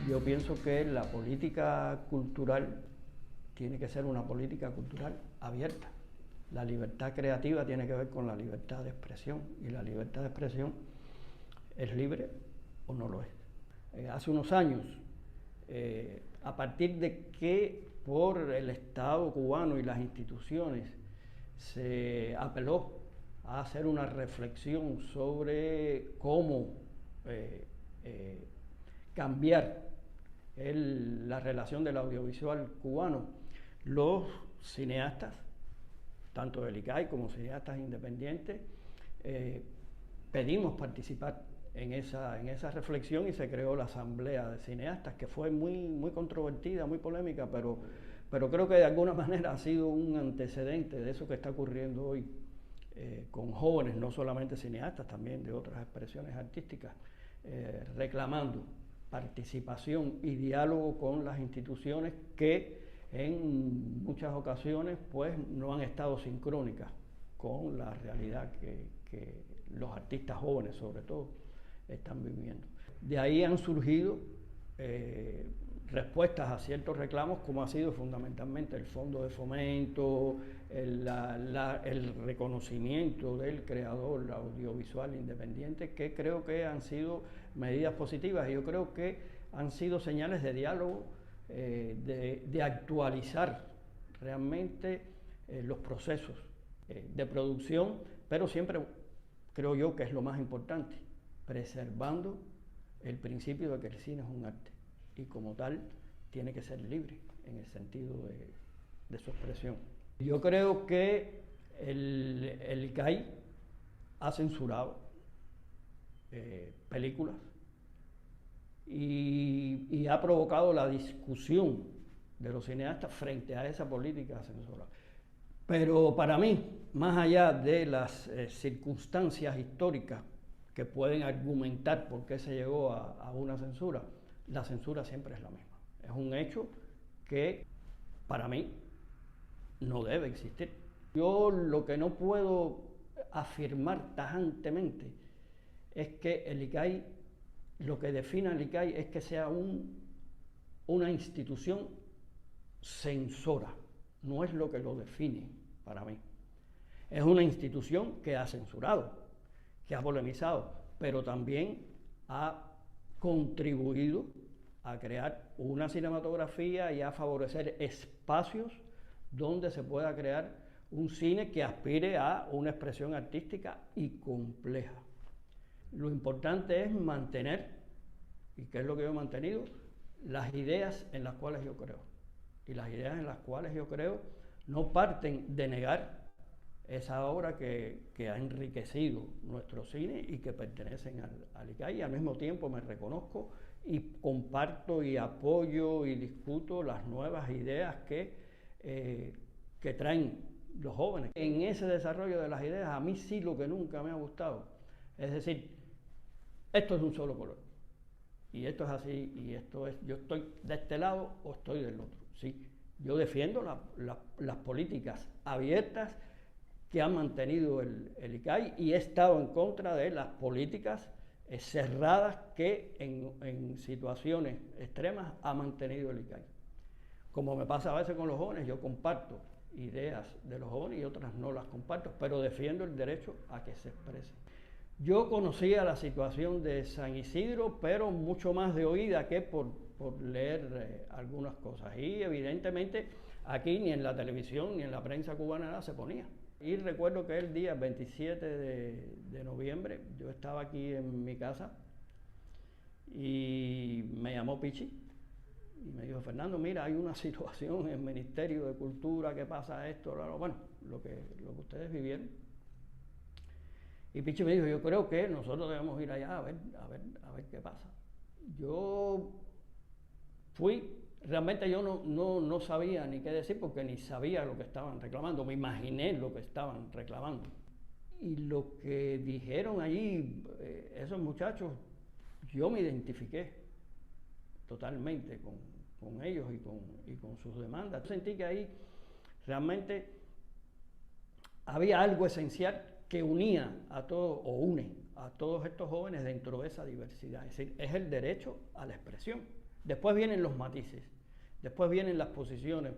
Yo pienso que la política cultural tiene que ser una política cultural abierta. La libertad creativa tiene que ver con la libertad de expresión, y la libertad de expresión es libre o no lo es. Hace unos años, a partir de que por el Estado cubano y las instituciones se apeló a hacer una reflexión sobre cómo cambiar la relación del audiovisual cubano, los cineastas, tanto del ICAI como cineastas independientes, pedimos participar en esa reflexión y se creó la Asamblea de Cineastas, que fue muy controvertida, muy polémica, pero creo que de alguna manera ha sido un antecedente de eso que está ocurriendo hoy con jóvenes, no solamente cineastas, también de otras expresiones artísticas, reclamando participación y diálogo con las instituciones que en muchas ocasiones pues no han estado sincrónicas con la realidad que los artistas jóvenes sobre todo están viviendo. De ahí han surgido respuestas a ciertos reclamos, como ha sido fundamentalmente el fondo de fomento, el reconocimiento del creador audiovisual independiente, que creo que han sido medidas positivas y yo creo que han sido señales de diálogo, de actualizar realmente los procesos de producción, pero siempre creo yo que es lo más importante, preservando el principio de que el cine es un arte y como tal tiene que ser libre en el sentido de su expresión. Yo creo que el ICAI ha censurado películas y ha provocado la discusión de los cineastas frente a esa política censura. Pero para mí, más allá de las circunstancias históricas que pueden argumentar por qué se llegó a una censura, la censura siempre es la misma. Es un hecho que para mí no debe existir. Yo lo que no puedo afirmar tajantemente es que el ICAI, lo que define al ICAI es que sea una institución censora. No es lo que lo define para mí. Es una institución que ha censurado, que ha polemizado, pero también ha contribuido a crear una cinematografía y a favorecer espacios donde se pueda crear un cine que aspire a una expresión artística y compleja. Lo importante es mantener, y que es lo que yo he mantenido, las ideas en las cuales yo creo. Y las ideas en las cuales yo creo no parten de negar esa obra que ha enriquecido nuestro cine y que pertenecen al ICAI. Y al mismo tiempo me reconozco y comparto y apoyo y discuto las nuevas ideas que traen los jóvenes. En ese desarrollo de las ideas, a mí sí lo que nunca me ha gustado, es decir, esto es un solo color, y esto es así, y esto es, yo estoy de este lado o estoy del otro. Sí, yo defiendo las políticas abiertas que ha mantenido el ICAI y he estado en contra de las políticas cerradas que en situaciones extremas ha mantenido el ICAI. Como me pasa a veces con los jóvenes, yo comparto ideas de los jóvenes y otras no las comparto, pero defiendo el derecho a que se expresen. Yo conocía la situación de San Isidro, pero mucho más de oída que por leer algunas cosas. Y evidentemente aquí ni en la televisión ni en la prensa cubana nada se ponía. Y recuerdo que el día 27 de noviembre yo estaba aquí en mi casa y me llamó Pichi y me dijo: Fernando, mira, hay una situación en el Ministerio de Cultura, ¿qué pasa esto? Bueno, lo que ustedes vivieron. Y Pichi me dijo: yo creo que nosotros debemos ir allá a ver qué pasa. Yo fui, realmente yo no sabía ni qué decir porque ni sabía lo que estaban reclamando, me imaginé lo que estaban reclamando. Y lo que dijeron allí esos muchachos, yo me identifiqué totalmente con ellos y con sus demandas. Sentí que ahí realmente había algo esencial que unía a todos, o une a todos estos jóvenes dentro de esa diversidad. Es decir, es el derecho a la expresión. Después vienen los matices, después vienen las posiciones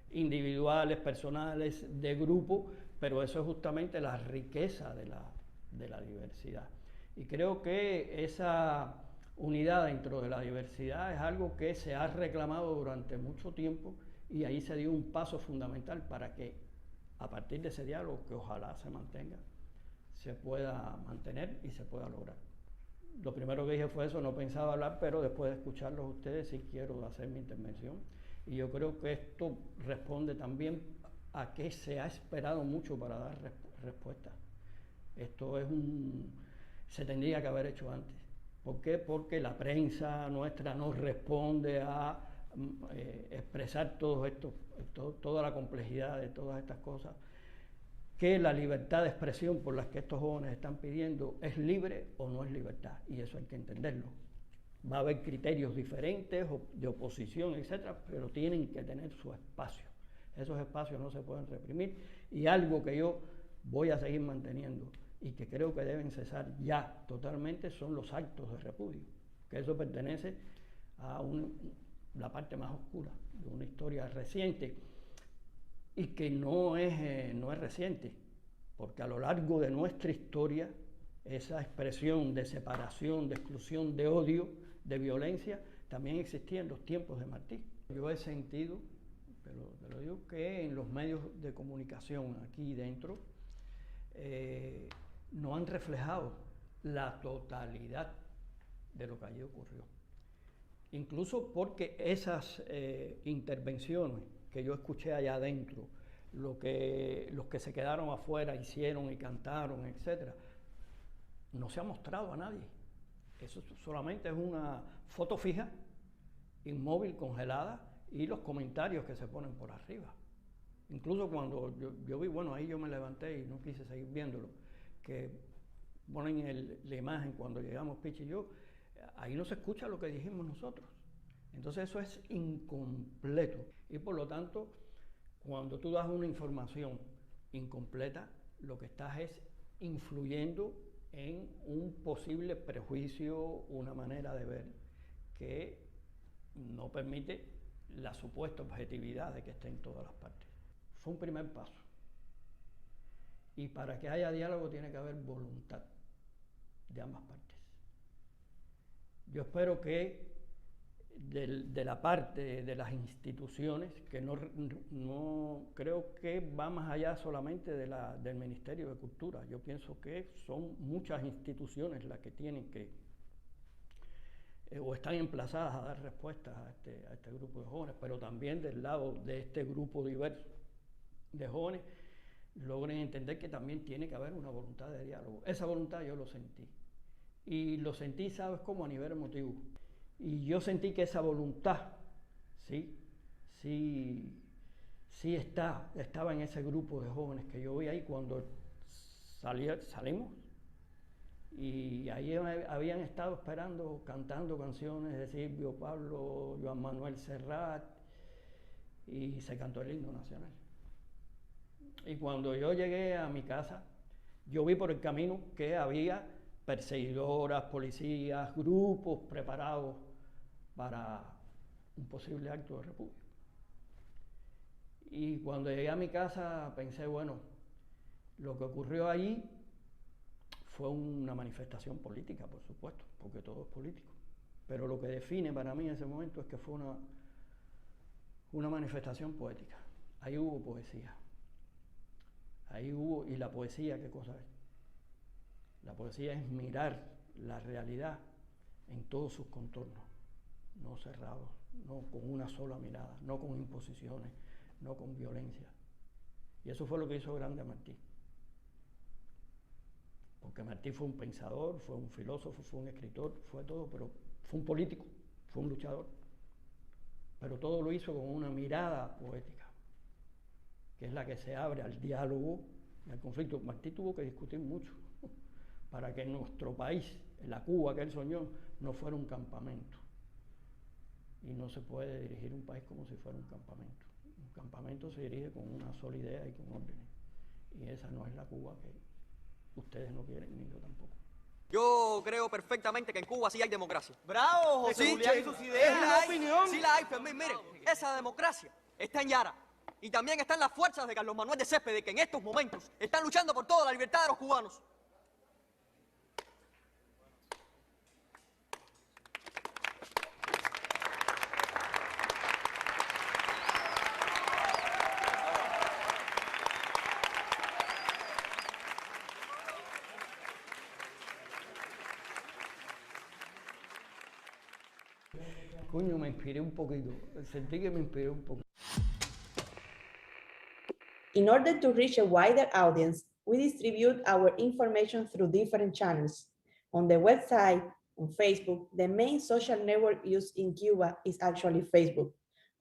individuales, personales, de grupo, pero eso es justamente la riqueza de la diversidad. Y creo que esa unidad dentro de la diversidad es algo que se ha reclamado durante mucho tiempo y ahí se dio un paso fundamental para que a partir de ese diálogo, que ojalá se mantenga, se pueda mantener y se pueda lograr. Lo primero que dije fue eso, no pensaba hablar, pero después de escucharlos a ustedes sí quiero hacer mi intervención. Y yo creo que esto responde también a que se ha esperado mucho para dar respuesta. Esto es se tendría que haber hecho antes. ¿Por qué? Porque la prensa nuestra no responde a expresar toda la complejidad de todas estas cosas, que la libertad de expresión por las que estos jóvenes están pidiendo es libre o no es libertad, y eso hay que entenderlo. Va a haber criterios diferentes de oposición, etcétera, pero tienen que tener su espacio. Esos espacios no se pueden reprimir, y algo que yo voy a seguir manteniendo y que creo que deben cesar ya totalmente son los actos de repudio, que eso pertenece a la parte más oscura de una historia reciente, y que no es reciente, porque a lo largo de nuestra historia esa expresión de separación, de exclusión, de odio, de violencia, también existía en los tiempos de Martí. Yo he sentido, pero te lo digo, que en los medios de comunicación aquí dentro no han reflejado la totalidad de lo que allí ocurrió. Incluso porque esas intervenciones que yo escuché allá adentro, los que se quedaron afuera hicieron y cantaron, etcétera, no se ha mostrado a nadie. Eso solamente es una foto fija, inmóvil, congelada, y los comentarios que se ponen por arriba. Incluso cuando yo vi, bueno, ahí yo me levanté y no quise seguir viéndolo, que ponen la imagen cuando llegamos Pichi y yo, ahí no se escucha lo que dijimos nosotros. Entonces eso es incompleto, y por lo tanto, cuando tú das una información incompleta, lo que estás es influyendo en un posible prejuicio, una manera de ver que no permite la supuesta objetividad de que esté en todas las partes. Fue un primer paso, y para que haya diálogo tiene que haber voluntad de ambas partes. Yo espero que de la parte de las instituciones, que no creo que va más allá solamente del Ministerio de Cultura. Yo pienso que son muchas instituciones las que tienen que o están emplazadas a dar respuestas a este grupo de jóvenes, pero también del lado de este grupo diverso de jóvenes logren entender que también tiene que haber una voluntad de diálogo. Esa voluntad yo lo sentí, y lo sentí, ¿sabes cómo? A nivel emotivo. Y yo sentí que esa voluntad, sí estaba en ese grupo de jóvenes que yo vi ahí cuando salimos. Y ahí habían estado esperando, cantando canciones de Silvio Pablo, Joan Manuel Serrat, y se cantó el himno nacional. Y cuando yo llegué a mi casa, yo vi por el camino que había perseguidoras, policías, grupos preparados para un posible acto de repudio. Y cuando llegué a mi casa pensé, bueno, lo que ocurrió allí fue una manifestación política, por supuesto, porque todo es político. Pero lo que define para mí en ese momento es que fue una manifestación poética. Ahí hubo poesía. Y la poesía, ¿qué cosa es? La poesía es mirar la realidad en todos sus contornos, no cerrados, no con una sola mirada, no con imposiciones, no con violencia. Y eso fue lo que hizo grande a Martí. Porque Martí fue un pensador, fue un filósofo, fue un escritor, fue todo, pero fue un político, fue un luchador. Pero todo lo hizo con una mirada poética, que es la que se abre al diálogo y al conflicto. Martí tuvo que discutir mucho para que nuestro país, la Cuba que él soñó, no fuera un campamento. Y no se puede dirigir un país como si fuera un campamento. Un campamento se dirige con una sola idea y con órdenes. Y esa no es la Cuba que ustedes no quieren, ni yo tampoco. Yo creo perfectamente que en Cuba sí hay democracia. ¡Bravo, José Julián y sus ideas! Sí la hay, opinión. sí la hay, Fermín. Miren, esa democracia está en Yara. Y también están las fuerzas de Carlos Manuel de Céspedes, que en estos momentos están luchando por toda la libertad de los cubanos. Coño, me inspiré un poquito, sentí que me inspiré un poco. In order to reach a wider audience, we distribute our information through different channels. On the website, on Facebook, the main social network used in Cuba is actually Facebook.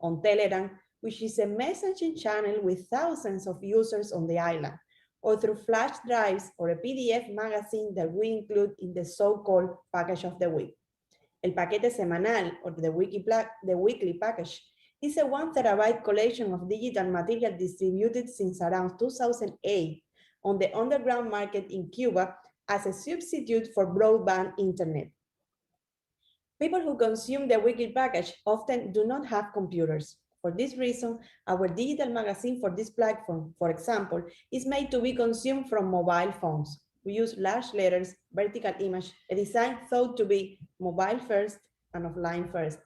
On Telegram, which is a messaging channel with thousands of users on the island, or through flash drives or a PDF magazine that we include in the so-called package of the week. El paquete semanal, or the weekly package, is a 1 terabyte collection of digital material distributed since around 2008 on the underground market in Cuba as a substitute for broadband internet. People who consume the weekly package often do not have computers. For this reason, our digital magazine for this platform, for example, is made to be consumed from mobile phones. We use large letters, vertical image, a design thought to be mobile first and offline first.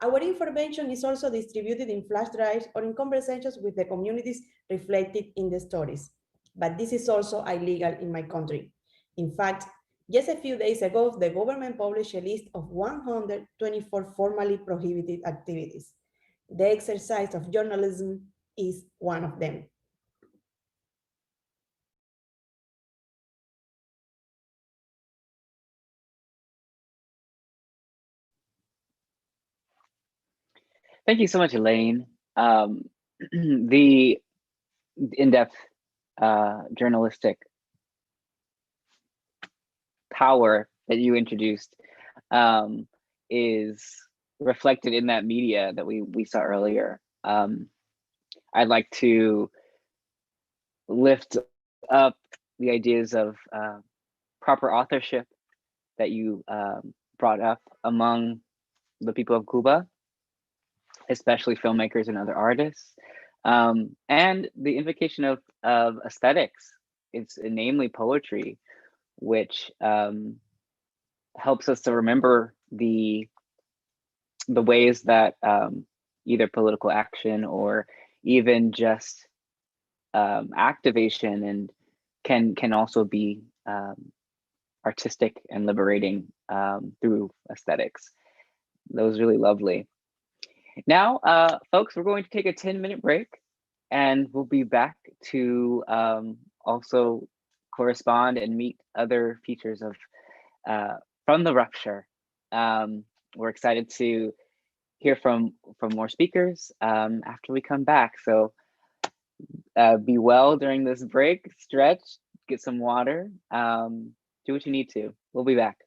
Our information is also distributed in flash drives or in conversations with the communities reflected in the stories. But this is also illegal in my country. In fact, just a few days ago, the government published a list of 124 formally prohibited activities. The exercise of journalism is one of them. Thank you so much, Elaine. The in-depth journalistic power that you introduced is reflected in that media that we saw earlier. I'd like to lift up the ideas of proper authorship that you brought up among the people of Cuba, especially filmmakers and other artists, and the invocation of aesthetics. It's namely poetry, which helps us to remember the ways that either political action or even just activation and can also be artistic and liberating through aesthetics. That was really lovely. Now, folks, we're going to take a 10-minute break, and we'll be back to also correspond and meet other features of from the Rupture. We're excited to hear from more speakers after we come back. So be well during this break, stretch, get some water, do what you need to. We'll be back.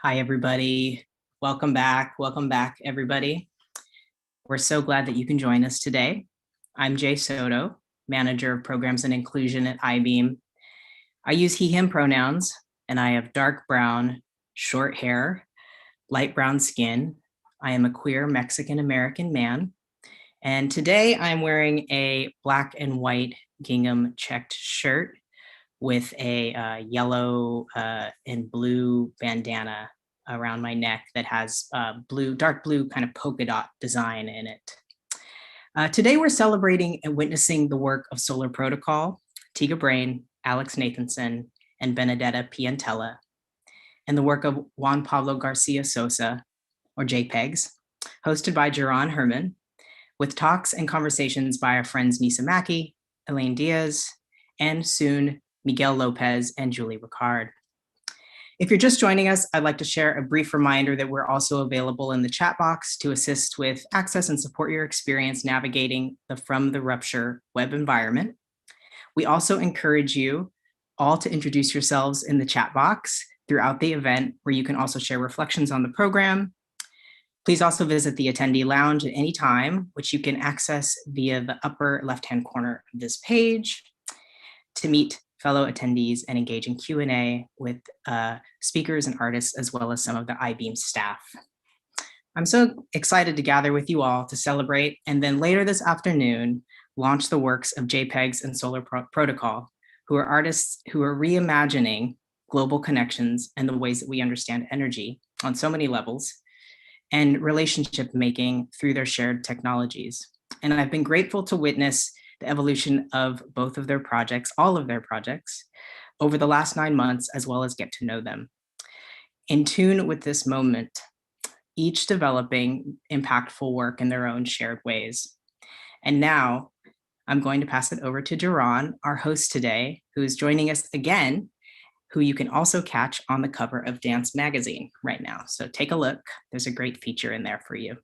Hi, everybody. Welcome back. Welcome back, everybody. We're so glad that you can join us today. I'm Jay Soto, Manager of Programs and Inclusion at iBeam. I use he, him pronouns, and I have dark brown, short hair, light brown skin. I am a queer Mexican-American man. And today I'm wearing a black and white gingham checked shirt with a yellow and blue bandana around my neck that has dark blue kind of polka dot design in it. Today we're celebrating and witnessing the work of Solar Protocol, Tiga Brain, Alex Nathanson, and Benedetta Piantella, and the work of Juan Pablo Garcia Sosa, or JPEGs, hosted by Jaron Herman, with talks and conversations by our friends Nisa Mackey, Elaine Diaz, and soon Miguel Lopez and Julie Ricard. If you're just joining us, I'd like to share a brief reminder that we're also available in the chat box to assist with access and support your experience navigating the From the Rupture web environment. We also encourage you all to introduce yourselves in the chat box throughout the event, where you can also share reflections on the program. Please also visit the attendee lounge at any time, which you can access via the upper left-hand corner of this page to meet fellow attendees and engage in Q&A with speakers and artists, as well as some of the iBeam staff. I'm so excited to gather with you all to celebrate, and then later this afternoon, launch the works of JPEGs and Solar Protocol, who are artists who are reimagining global connections and the ways that we understand energy on so many levels, and relationship making through their shared technologies. And I've been grateful to witness the evolution of both of their projects, all of their projects, over the last 9 months, as well as get to know them. In tune with this moment, each developing impactful work in their own shared ways. And now I'm going to pass it over to Jaron, our host today, who is joining us again, who you can also catch on the cover of Dance Magazine right now. So take a look. There's a great feature in there for you.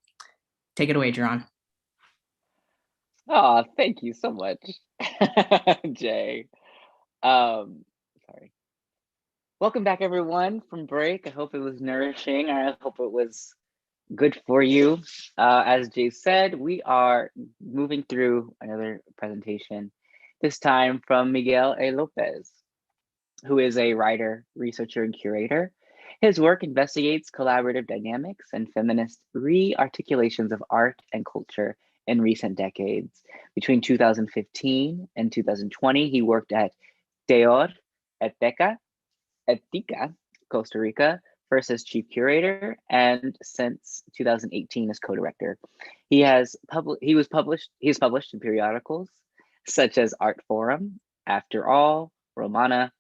Take it away, Jaron. Oh, thank you so much, Jay. Sorry. Welcome back, everyone, from break. I hope it was nourishing. I hope it was good for you. As Jay said, we are moving through another presentation, this time from Miguel A. Lopez, who is a writer, researcher, and curator. His work investigates collaborative dynamics and feminist re-articulations of art and culture in recent decades. Between 2015 and 2020, he worked at Teor Etica, Costa Rica, first as chief curator, and since 2018 as co-director. He is published in periodicals such as Art Forum, After All, Ramona,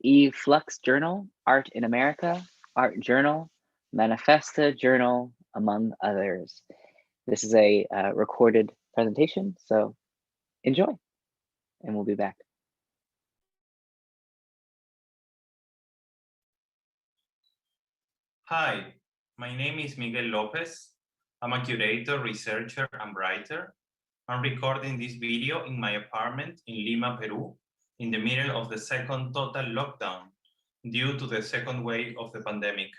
E-Flux Journal, Art in America, Art Journal, Manifesta Journal, among others. This is a recorded presentation, so enjoy, and we'll be back. Hi, my name is Miguel Lopez. I'm a curator, researcher, and writer. I'm recording this video in my apartment in Lima, Peru, in the middle of the second total lockdown due to the second wave of the pandemic.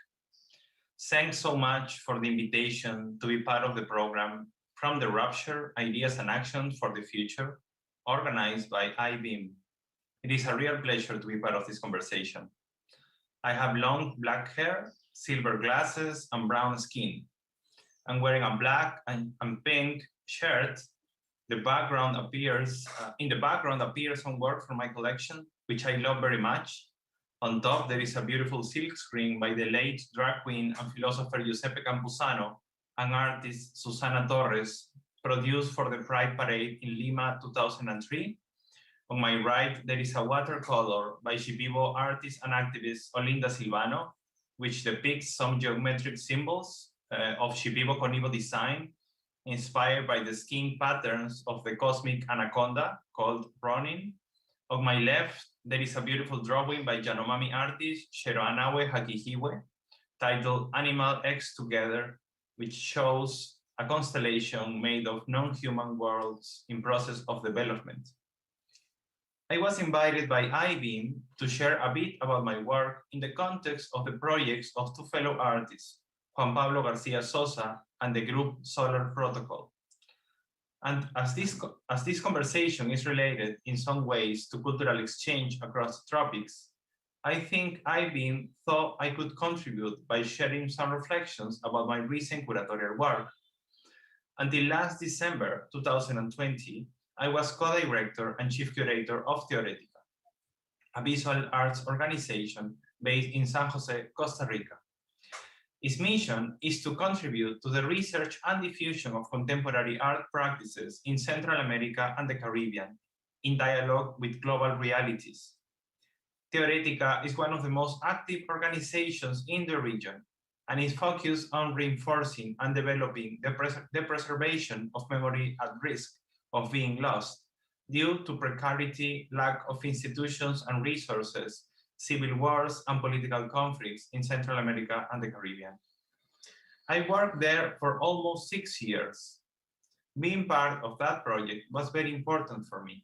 Thanks so much for the invitation to be part of the program From the Rupture, Ideas and Actions for the Future, organized by iBeam. It is a real pleasure to be part of this conversation. I have long black hair, silver glasses, and brown skin. I'm wearing a black and pink shirt. In the background appears some work from my collection, which I love very much. On top, there is a beautiful silk screen by the late drag queen and philosopher Giuseppe Campuzano and artist Susana Torres, produced for the Pride Parade in Lima 2003. On my right, there is a watercolor by Shipibo artist and activist Olinda Silvano, which depicts some geometric symbols of Shipibo Conibo design, inspired by the skin patterns of the cosmic anaconda called Ronin. On my left, there is a beautiful drawing by Yanomami artist Sheroanawe Hakihiwe, titled Animal X Together, which shows a constellation made of non-human worlds in process of development. I was invited by IBEAM to share a bit about my work in the context of the projects of two fellow artists, Juan Pablo Garcia Sosa and the group Solar Protocol. And as this conversation is related in some ways to cultural exchange across the tropics, I think IBEAM thought I could contribute by sharing some reflections about my recent curatorial work. Until last December 2020, I was co-director and chief curator of Teoretica, a visual arts organization based in San Jose, Costa Rica. Its mission is to contribute to the research and diffusion of contemporary art practices in Central America and the Caribbean, in dialogue with global realities. Teoretica is one of the most active organizations in the region, and is focused on reinforcing and developing the preservation of memory at risk of being lost due to precarity, lack of institutions and resources, civil wars, and political conflicts in Central America and the Caribbean. I worked there for almost 6 years. Being part of that project was very important for me,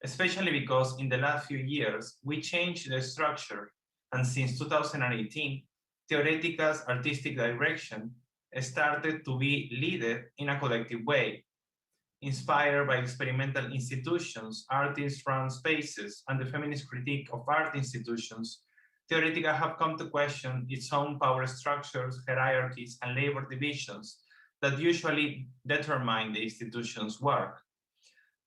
especially because in the last few years, we changed the structure, and since 2018, Teoretica's artistic direction started to be led in a collective way, inspired by experimental institutions, artist-run spaces, and the feminist critique of art institutions. Teoretica have come to question its own power structures, hierarchies, and labor divisions that usually determine the institution's work.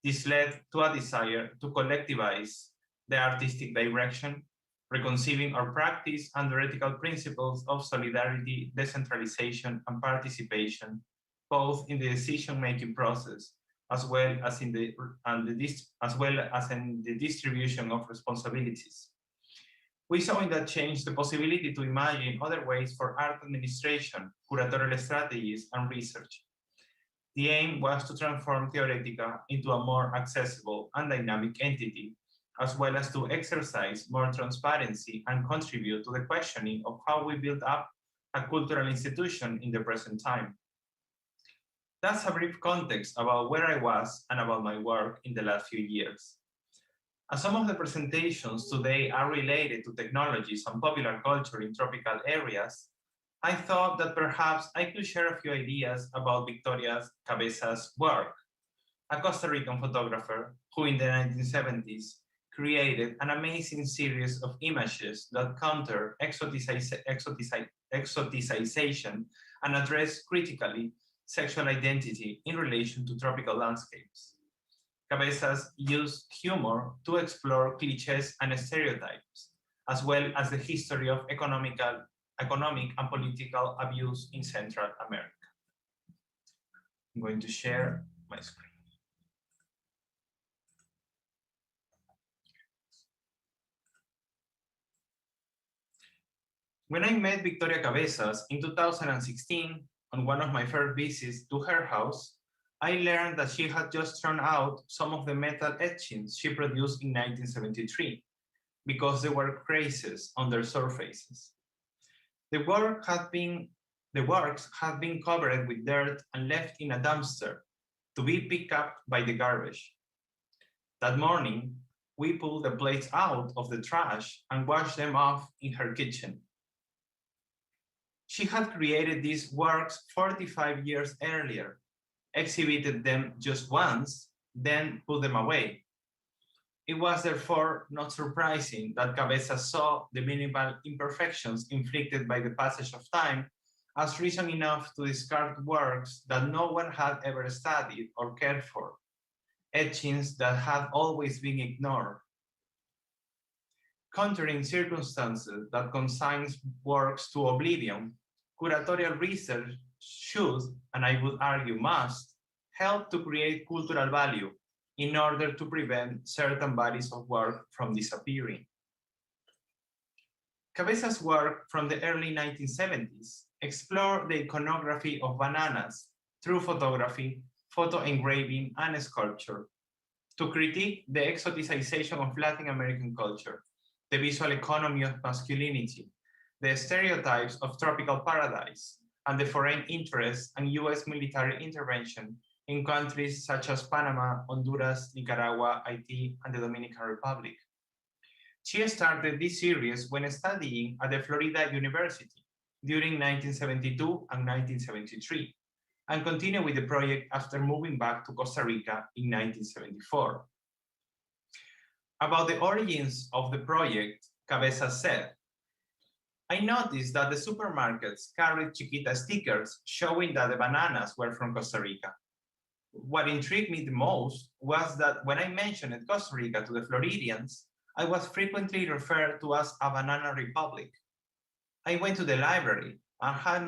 This led to a desire to collectivize the artistic direction, reconceiving our practice under ethical principles of solidarity, decentralization, and participation, both in the decision-making process as well as in the distribution of responsibilities. We saw in that change the possibility to imagine other ways for art administration, curatorial strategies, and research. The aim was to transform Teoretica into a more accessible and dynamic entity, as well as to exercise more transparency and contribute to the questioning of how we build up a cultural institution in the present time. That's a brief context about where I was and about my work in the last few years. As some of the presentations today are related to technologies and popular culture in tropical areas, I thought that perhaps I could share a few ideas about Victoria Cabezas' work, a Costa Rican photographer who in the 1970s created an amazing series of images that counter exoticization and address critically sexual identity in relation to tropical landscapes. Cabezas used humor to explore cliches and stereotypes, as well as the history of economic and political abuse in Central America. I'm going to share my screen. When I met Victoria Cabezas in 2016, on one of my first visits to her house, I learned that she had just thrown out some of the metal etchings she produced in 1973 because there were creases on their surfaces. The works had been covered with dirt and left in a dumpster to be picked up by the garbage. That morning, we pulled the plates out of the trash and washed them off in her kitchen. She had created these works 45 years earlier, exhibited them just once, then put them away. It was therefore not surprising that Cabezas saw the minimal imperfections inflicted by the passage of time as reason enough to discard works that no one had ever studied or cared for, etchings that had always been ignored. Countering circumstances that consigns works to oblivion, curatorial research should, and I would argue must, help to create cultural value in order to prevent certain bodies of work from disappearing. Cabezas' work from the early 1970s explored the iconography of bananas through photography, photo engraving, and sculpture to critique the exoticization of Latin American culture, the visual economy of masculinity, the stereotypes of tropical paradise, and the foreign interest and US military intervention in countries such as Panama, Honduras, Nicaragua, Haiti, and the Dominican Republic. She started this series when studying at the Florida University during 1972 and 1973, and continued with the project after moving back to Costa Rica in 1974. About the origins of the project, Cabeza said, I noticed that the supermarkets carried Chiquita stickers showing that the bananas were from Costa Rica. What intrigued me the most was that when I mentioned Costa Rica to the Floridians, I was frequently referred to as a banana republic. I went to the library and had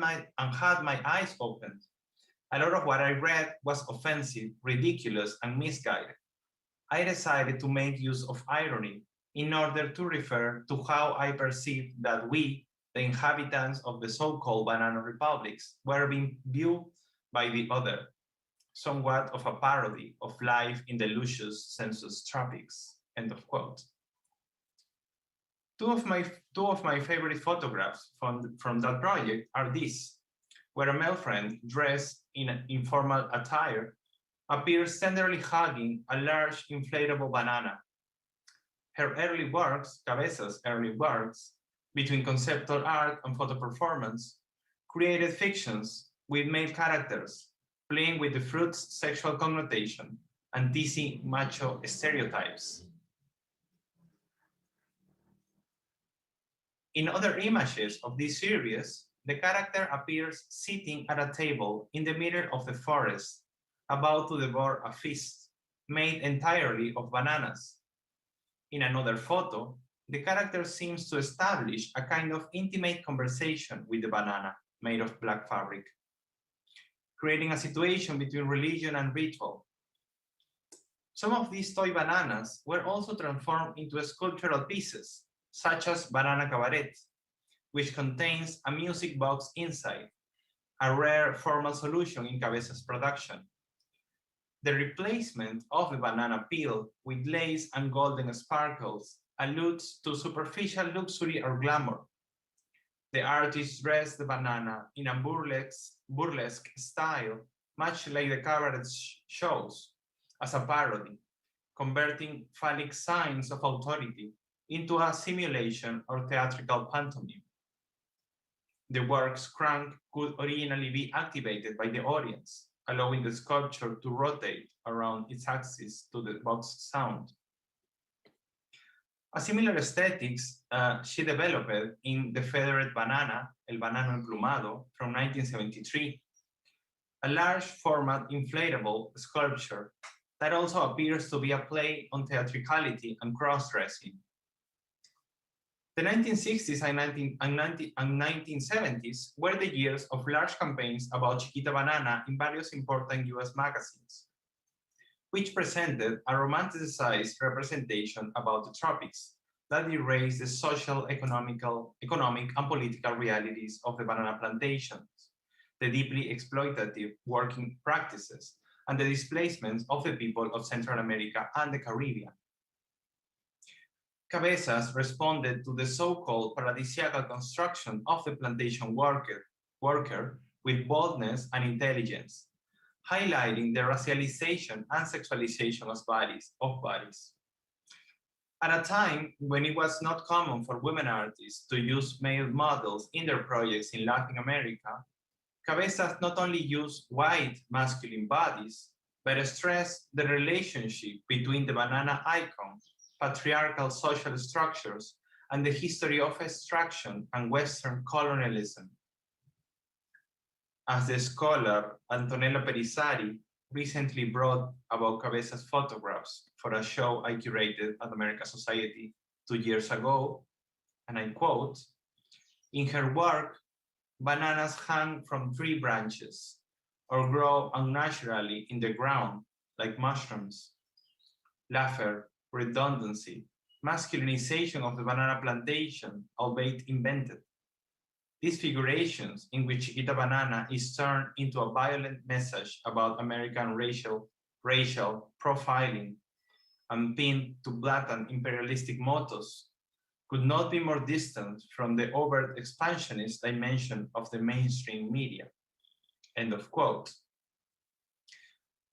my eyes opened. A lot of what I read was offensive, ridiculous, and misguided. I decided to make use of irony in order to refer to how I perceived that we, the inhabitants of the so-called banana republics, were being viewed by the other, somewhat of a parody of life in the luscious census tropics, end of quote. Two of my favorite photographs from that project are these, where a male friend dressed in an informal attire appears tenderly hugging a large inflatable banana. Her early works, Cabeza's early works, between conceptual art and photo performance, created fictions with male characters, playing with the fruit's sexual connotation and teasing macho stereotypes. In other images of this series, the character appears sitting at a table in the middle of the forest, about to devour a feast made entirely of bananas. In another photo, the character seems to establish a kind of intimate conversation with the banana made of black fabric, creating a situation between religion and ritual. Some of these toy bananas were also transformed into sculptural pieces, such as Banana Cabaret, which contains a music box inside, a rare formal solution in Cabeza's production. The replacement of the banana peel with lace and golden sparkles alludes to superficial luxury or glamour. The artist dressed the banana in a burlesque style, much like the cabaret shows, as a parody, converting phallic signs of authority into a simulation or theatrical pantomime. The work's crank could originally be activated by the audience, allowing the sculpture to rotate around its axis to the box sound. A similar aesthetics she developed in The Feathered Banana, El Banano Emplumado, from 1973, a large format inflatable sculpture that also appears to be a play on theatricality and cross-dressing. The 1960s and 1970s were the years of large campaigns about Chiquita Banana in various important US magazines, which presented a romanticized representation about the tropics that erased the social, economic, and political realities of the banana plantations, the deeply exploitative working practices, and the displacement of the people of Central America and the Caribbean. Cabezas responded to the so-called paradisiacal construction of the plantation worker with boldness and intelligence, highlighting the racialization and sexualization of bodies. At a time when it was not common for women artists to use male models in their projects in Latin America, Cabezas not only used white masculine bodies, but stressed the relationship between the banana icon, patriarchal social structures, and the history of extraction and Western colonialism. As the scholar Antonella Perisari recently brought about Cabezas' photographs for a show I curated at American Society 2 years ago, and I quote, "In her work, bananas hang from tree branches or grow unnaturally in the ground like mushrooms. Laughter, redundancy, masculinization of the banana plantation, albeit invented. These figurations in which Chiquita Banana is turned into a violent message about American racial profiling and pinned to blatant imperialistic mottos could not be more distant from the overt expansionist dimension of the mainstream media." End of quote.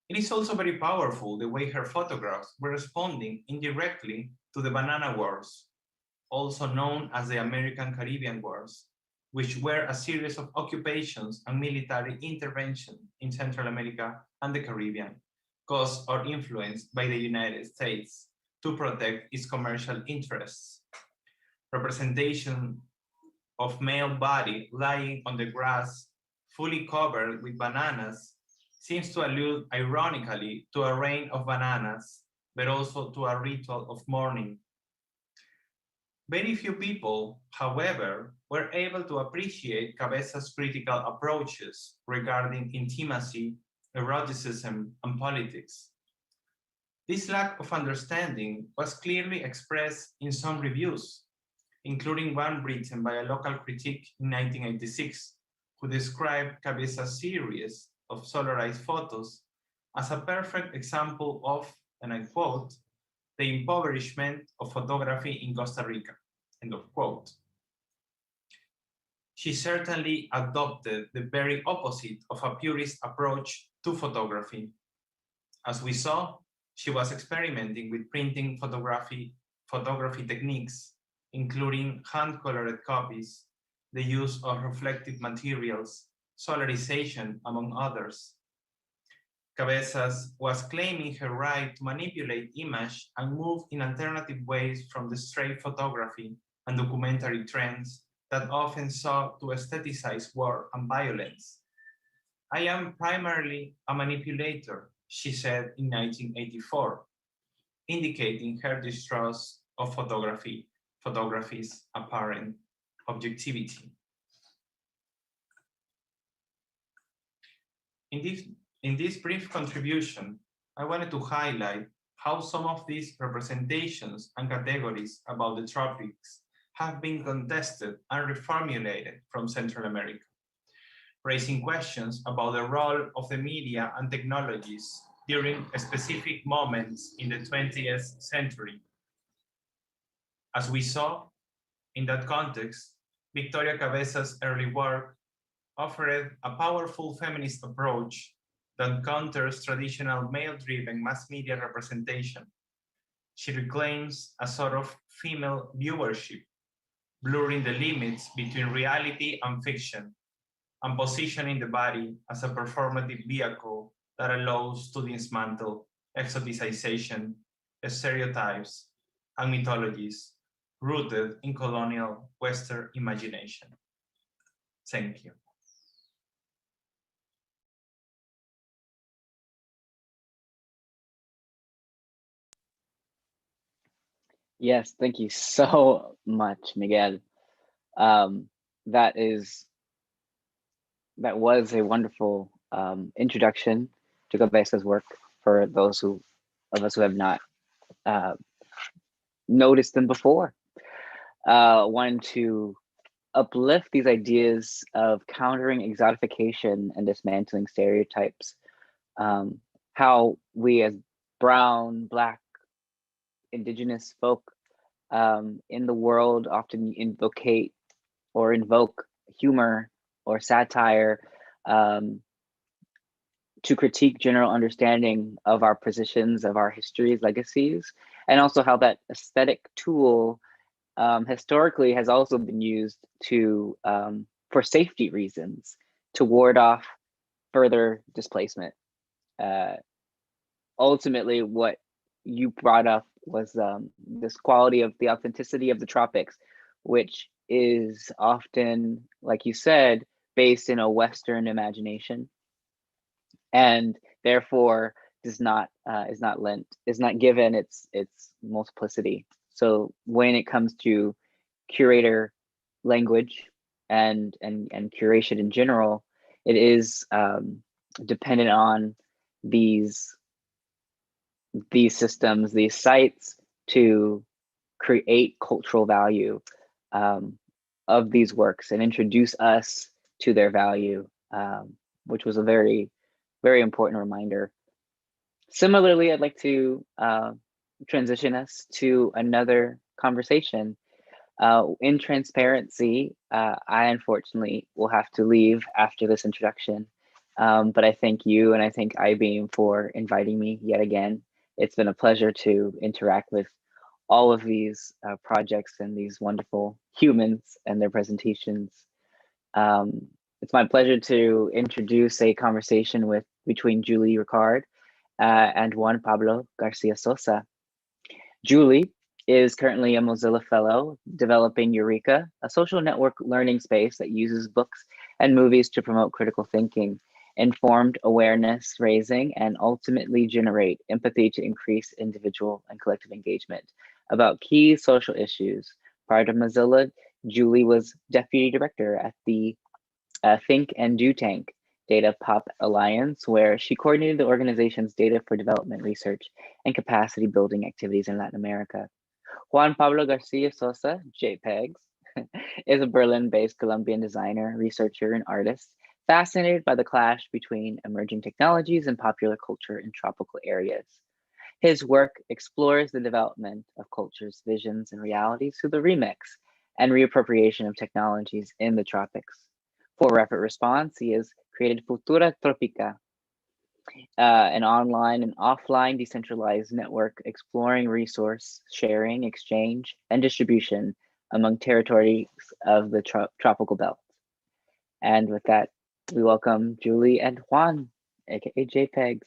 It is also very powerful the way her photographs were responding indirectly to the Banana Wars, also known as the American Caribbean Wars, which were a series of occupations and military intervention in Central America and the Caribbean, caused or influenced by the United States to protect its commercial interests. Representation of male body lying on the grass, fully covered with bananas, seems to allude ironically to a rain of bananas, but also to a ritual of mourning. Very few people, however, were able to appreciate Cabeza's critical approaches regarding intimacy, eroticism, and politics. This lack of understanding was clearly expressed in some reviews, including one written by a local critic in 1986, who described Cabeza's series of solarized photos as a perfect example of, and I quote, the impoverishment of photography in Costa Rica, end of quote. She certainly adopted the very opposite of a purist approach to photography. As we saw, she was experimenting with printing photography techniques, including hand-colored copies, the use of reflective materials, solarization, among others. Cabezas was claiming her right to manipulate image and move in alternative ways from the straight photography and documentary trends that often sought to aestheticize war and violence. I am primarily a manipulator, she said in 1984, indicating her distrust of photography's apparent objectivity. In this brief contribution, I wanted to highlight how some of these representations and categories about the tropics have been contested and reformulated from Central America, raising questions about the role of the media and technologies during specific moments in the 20th century. As we saw, in that context, Victoria Cabeza's early work offered a powerful feminist approach that counters traditional male-driven mass media representation. She reclaims a sort of female viewership, blurring the limits between reality and fiction, and positioning the body as a performative vehicle that allows to dismantle exoticization, stereotypes, and mythologies rooted in colonial Western imagination. Thank you. Yes, thank you so much, Miguel. That was a wonderful introduction to Cabeza's work for those of us who have not noticed them before. Wanted to uplift these ideas of countering exotification and dismantling stereotypes. How we as brown, Black, Indigenous folk in the world often invoke humor or satire to critique general understanding of our positions, of our histories, legacies, and also how that aesthetic tool historically has also been used to for safety reasons, to ward off further displacement. Ultimately, what you brought up was this quality of the authenticity of the tropics, which is often, like you said, based in a Western imagination, and therefore is not given its multiplicity. So when it comes to curator language and curation in general, it is dependent on these systems, these sites, to create cultural value of these works and introduce us to their value, which was a very, very important reminder. Similarly, I'd like to transition us to another conversation. In transparency, I unfortunately will have to leave after this introduction. But I thank you and I thank iBeam for inviting me yet again. It's been a pleasure to interact with all of these projects and these wonderful humans and their presentations. It's my pleasure to introduce a conversation between Julie Ricard and Juan Pablo Garcia Sosa. Julie is currently a Mozilla Fellow developing Eureka, a social network learning space that uses books and movies to promote critical thinking, informed awareness raising, and ultimately generate empathy to increase individual and collective engagement about key social issues. Prior to Mozilla, Julie was deputy director at the Think and Do Tank Data Pop Alliance, where she coordinated the organization's data for development research and capacity building activities in Latin America. Juan Pablo Garcia Sosa, JPEGs, is a Berlin-based Colombian designer, researcher, and artist, fascinated by the clash between emerging technologies and popular culture in tropical areas. His work explores the development of cultures, visions, and realities through the remix and reappropriation of technologies in the tropics. For Rapid Response, he has created Futura Tropica, an online and offline decentralized network exploring resource sharing, exchange, and distribution among territories of the tropical belt. And with that, we welcome Julie and Juan, aka JPEGs.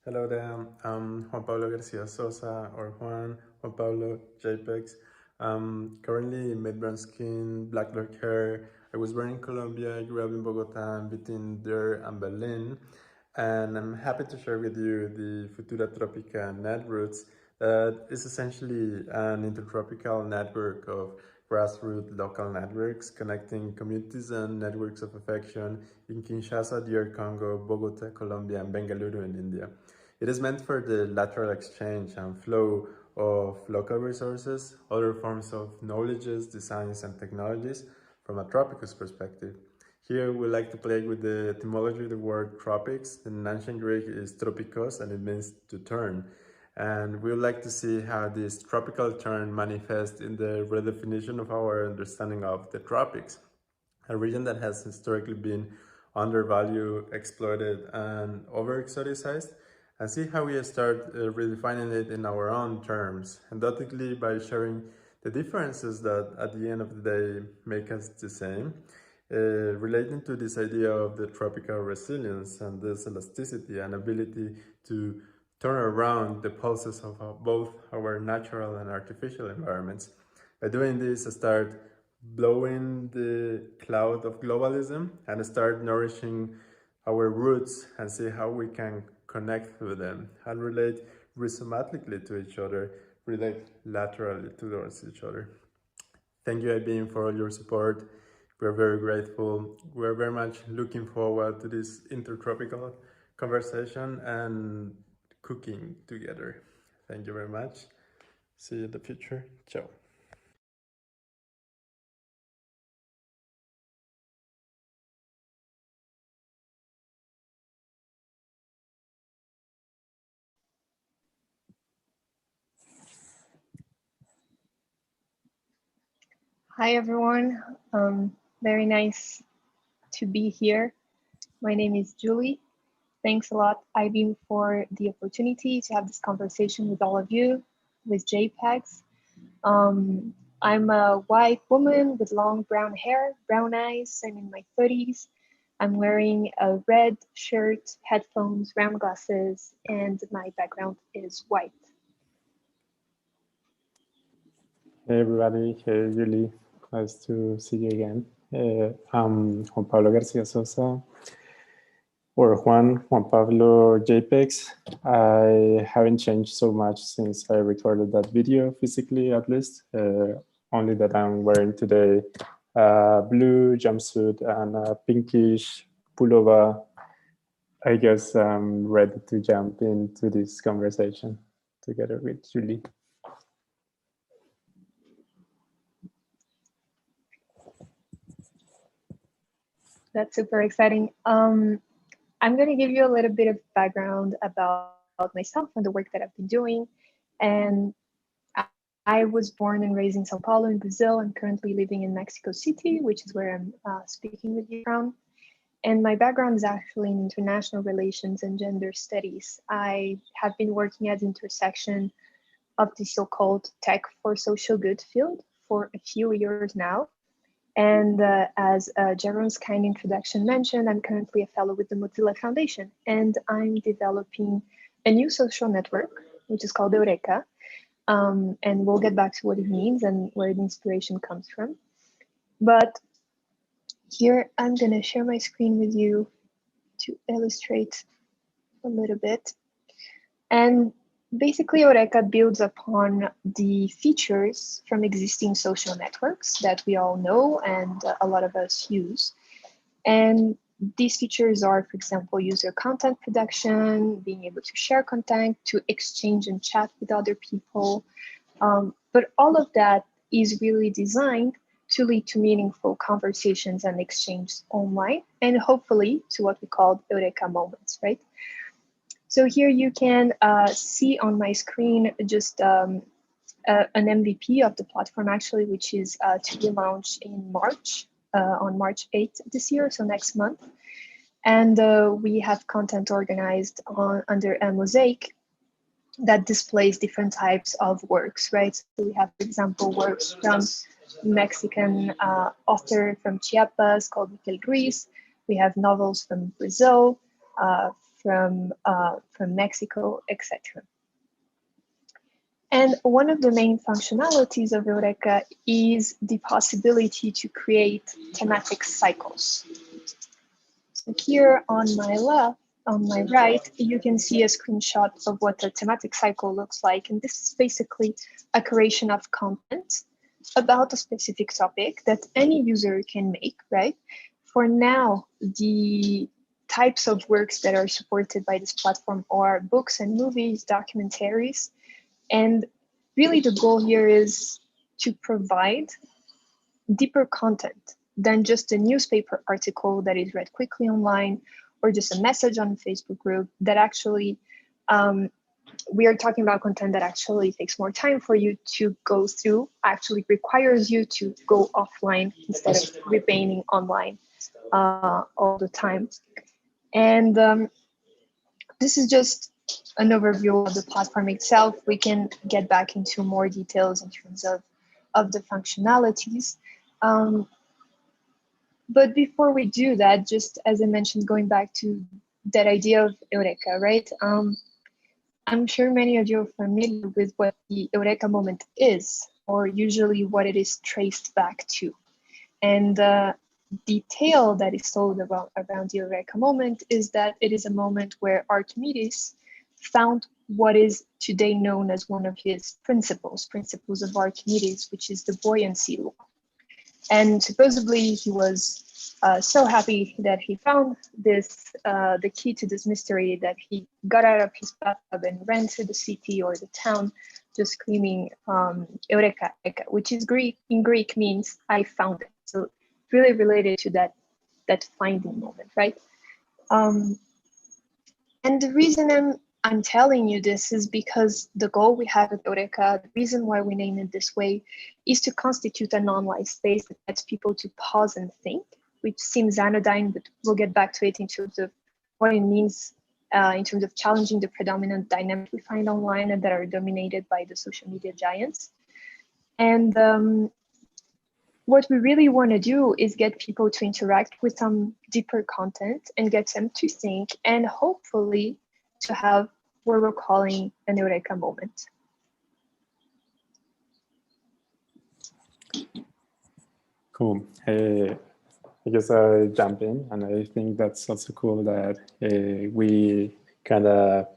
Hello there, I'm Juan Pablo Garcia Sosa, or Juan Pablo JPEGs. Currently mid-brown skin, black hair. I was born in Colombia, I grew up in Bogota, between there and Berlin. And I'm happy to share with you the Futura Tropica Netroots. That is essentially an intertropical network of grassroots local networks connecting communities and networks of affection in Kinshasa, DR Congo, Bogota, Colombia, and Bengaluru in India. It is meant for the lateral exchange and flow of local resources, other forms of knowledges, designs, and technologies from a tropicus perspective. Here we like to play with the etymology of the word tropics. In ancient Greek is tropikos and it means to turn. And we would like to see how this tropical turn manifests in the redefinition of our understanding of the tropics, a region that has historically been undervalued, exploited, and over-exoticized, and see how we start redefining it in our own terms, undoubtedly by sharing the differences that at the end of the day make us the same, relating to this idea of the tropical resilience and this elasticity and ability to turn around the pulses of both our natural and artificial environments. By doing this, I start blowing the cloud of globalism and start nourishing our roots and see how we can connect through them and relate rhizomatically to each other, relate laterally towards each other. Thank you, iBeam, for all your support. We're very grateful. We're very much looking forward to this intertropical conversation and cooking together. Thank you very much. See you in the future. Ciao. Hi, everyone. Very nice to be here. My name is Julie. Thanks a lot, iBeam, for the opportunity to have this conversation with all of you, with JPEGs. I'm a white woman with long brown hair, brown eyes. I'm in my 30s. I'm wearing a red shirt, headphones, round glasses, and my background is white. Hey everybody, hey Julie, nice to see you again. I'm Juan Pablo Garcia Sosa, or Juan Pablo JPEGs. I haven't changed so much since I recorded that video, physically at least, only that I'm wearing today a blue jumpsuit and a pinkish pullover. I guess I'm ready to jump into this conversation together with Julie. That's super exciting. I'm going to give you a little bit of background about myself and the work that I've been doing. And I was born and raised in Sao Paulo in Brazil. I'm currently living in Mexico City, which is where I'm speaking with you from. And my background is actually in international relations and gender studies. I have been working at the intersection of the so-called tech for social good field for a few years now. And as Jerome's kind introduction mentioned, I'm currently a fellow with the Mozilla Foundation, and I'm developing a new social network, which is called Eureka. And we'll get back to what it means and where the inspiration comes from. But here, I'm gonna share my screen with you to illustrate a little bit. And basically, Eureka builds upon the features from existing social networks that we all know and a lot of us use. And these features are, for example, user content production, being able to share content, to exchange and chat with other people. But all of that is really designed to lead to meaningful conversations and exchange online, and hopefully to what we call Eureka moments, right? So here you can see on my screen just an MVP of the platform, actually, which is to be launched in March, on March 8th this year, so next month. And we have content organized under a mosaic that displays different types of works, right? So we have, for example, works from Mexican author from Chiapas called Miquel Ruiz. We have novels from Brazil, from Mexico, etc. And one of the main functionalities of Eureka is the possibility to create thematic cycles. So here on my left, on my right, you can see a screenshot of what a thematic cycle looks like. And this is basically a creation of content about a specific topic that any user can make, right? For now, the types of works that are supported by this platform are books and movies, documentaries. And really the goal here is to provide deeper content than just a newspaper article that is read quickly online or just a message on a Facebook group that actually, we are talking about content that actually takes more time for you to go through, actually requires you to go offline instead of remaining online all the time. And this is just an overview of the platform itself. We can get back into more details in terms of the functionalities. But before we do that, just as I mentioned, going back to that idea of Eureka, right? I'm sure many of you are familiar with what the Eureka moment is, or usually what it is traced back to. And the tale that is told around the Eureka moment is that it is a moment where Archimedes found what is today known as one of his principles of Archimedes, which is the buoyancy law. And supposedly he was so happy that he found this, the key to this mystery, that he got out of his bathtub and ran to the city or the town, just screaming Eureka, which is in Greek means I found it. So really related to that finding moment, right? And the reason I'm telling you this is because the goal we have at Eureka, the reason why we name it this way, is to constitute an online space that gets people to pause and think, which seems anodyne, but we'll get back to it in terms of what it means in terms of challenging the predominant dynamics we find online and that are dominated by the social media giants. And what we really want to do is get people to interact with some deeper content and get them to think, and hopefully to have what we're calling an Eureka moment. Cool. I guess I'll jump in, and I think that's also cool that we kind of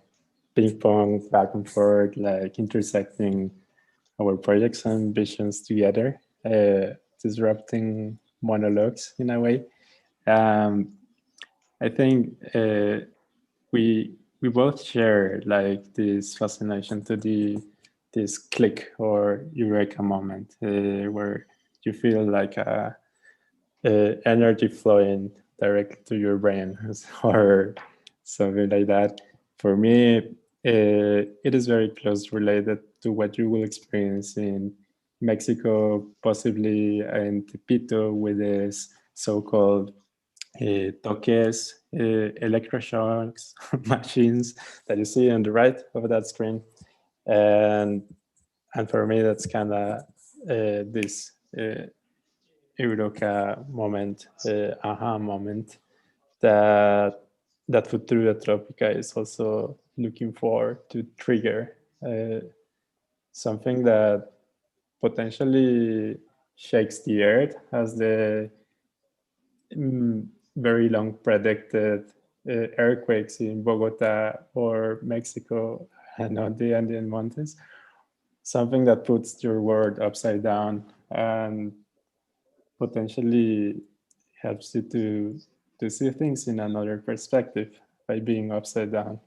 ping pong back and forth, like intersecting our projects and visions together, disrupting monologues in a way. I think we both share like this fascination to this click or Eureka moment where you feel like energy flowing directly to your brain or something like that. For me, it is very close related to what you will experience in Mexico, possibly in Tepito, with this so-called toques, electroshocks machines that you see on the right of that screen. And for me, that's kind of this Eureka moment, aha moment, that Futura Tropica is also looking for to trigger something that potentially shakes the earth, as the very long predicted earthquakes in Bogota or Mexico and on the Andean Mountains. Something that puts your world upside down and potentially helps you to see things in another perspective by being upside down.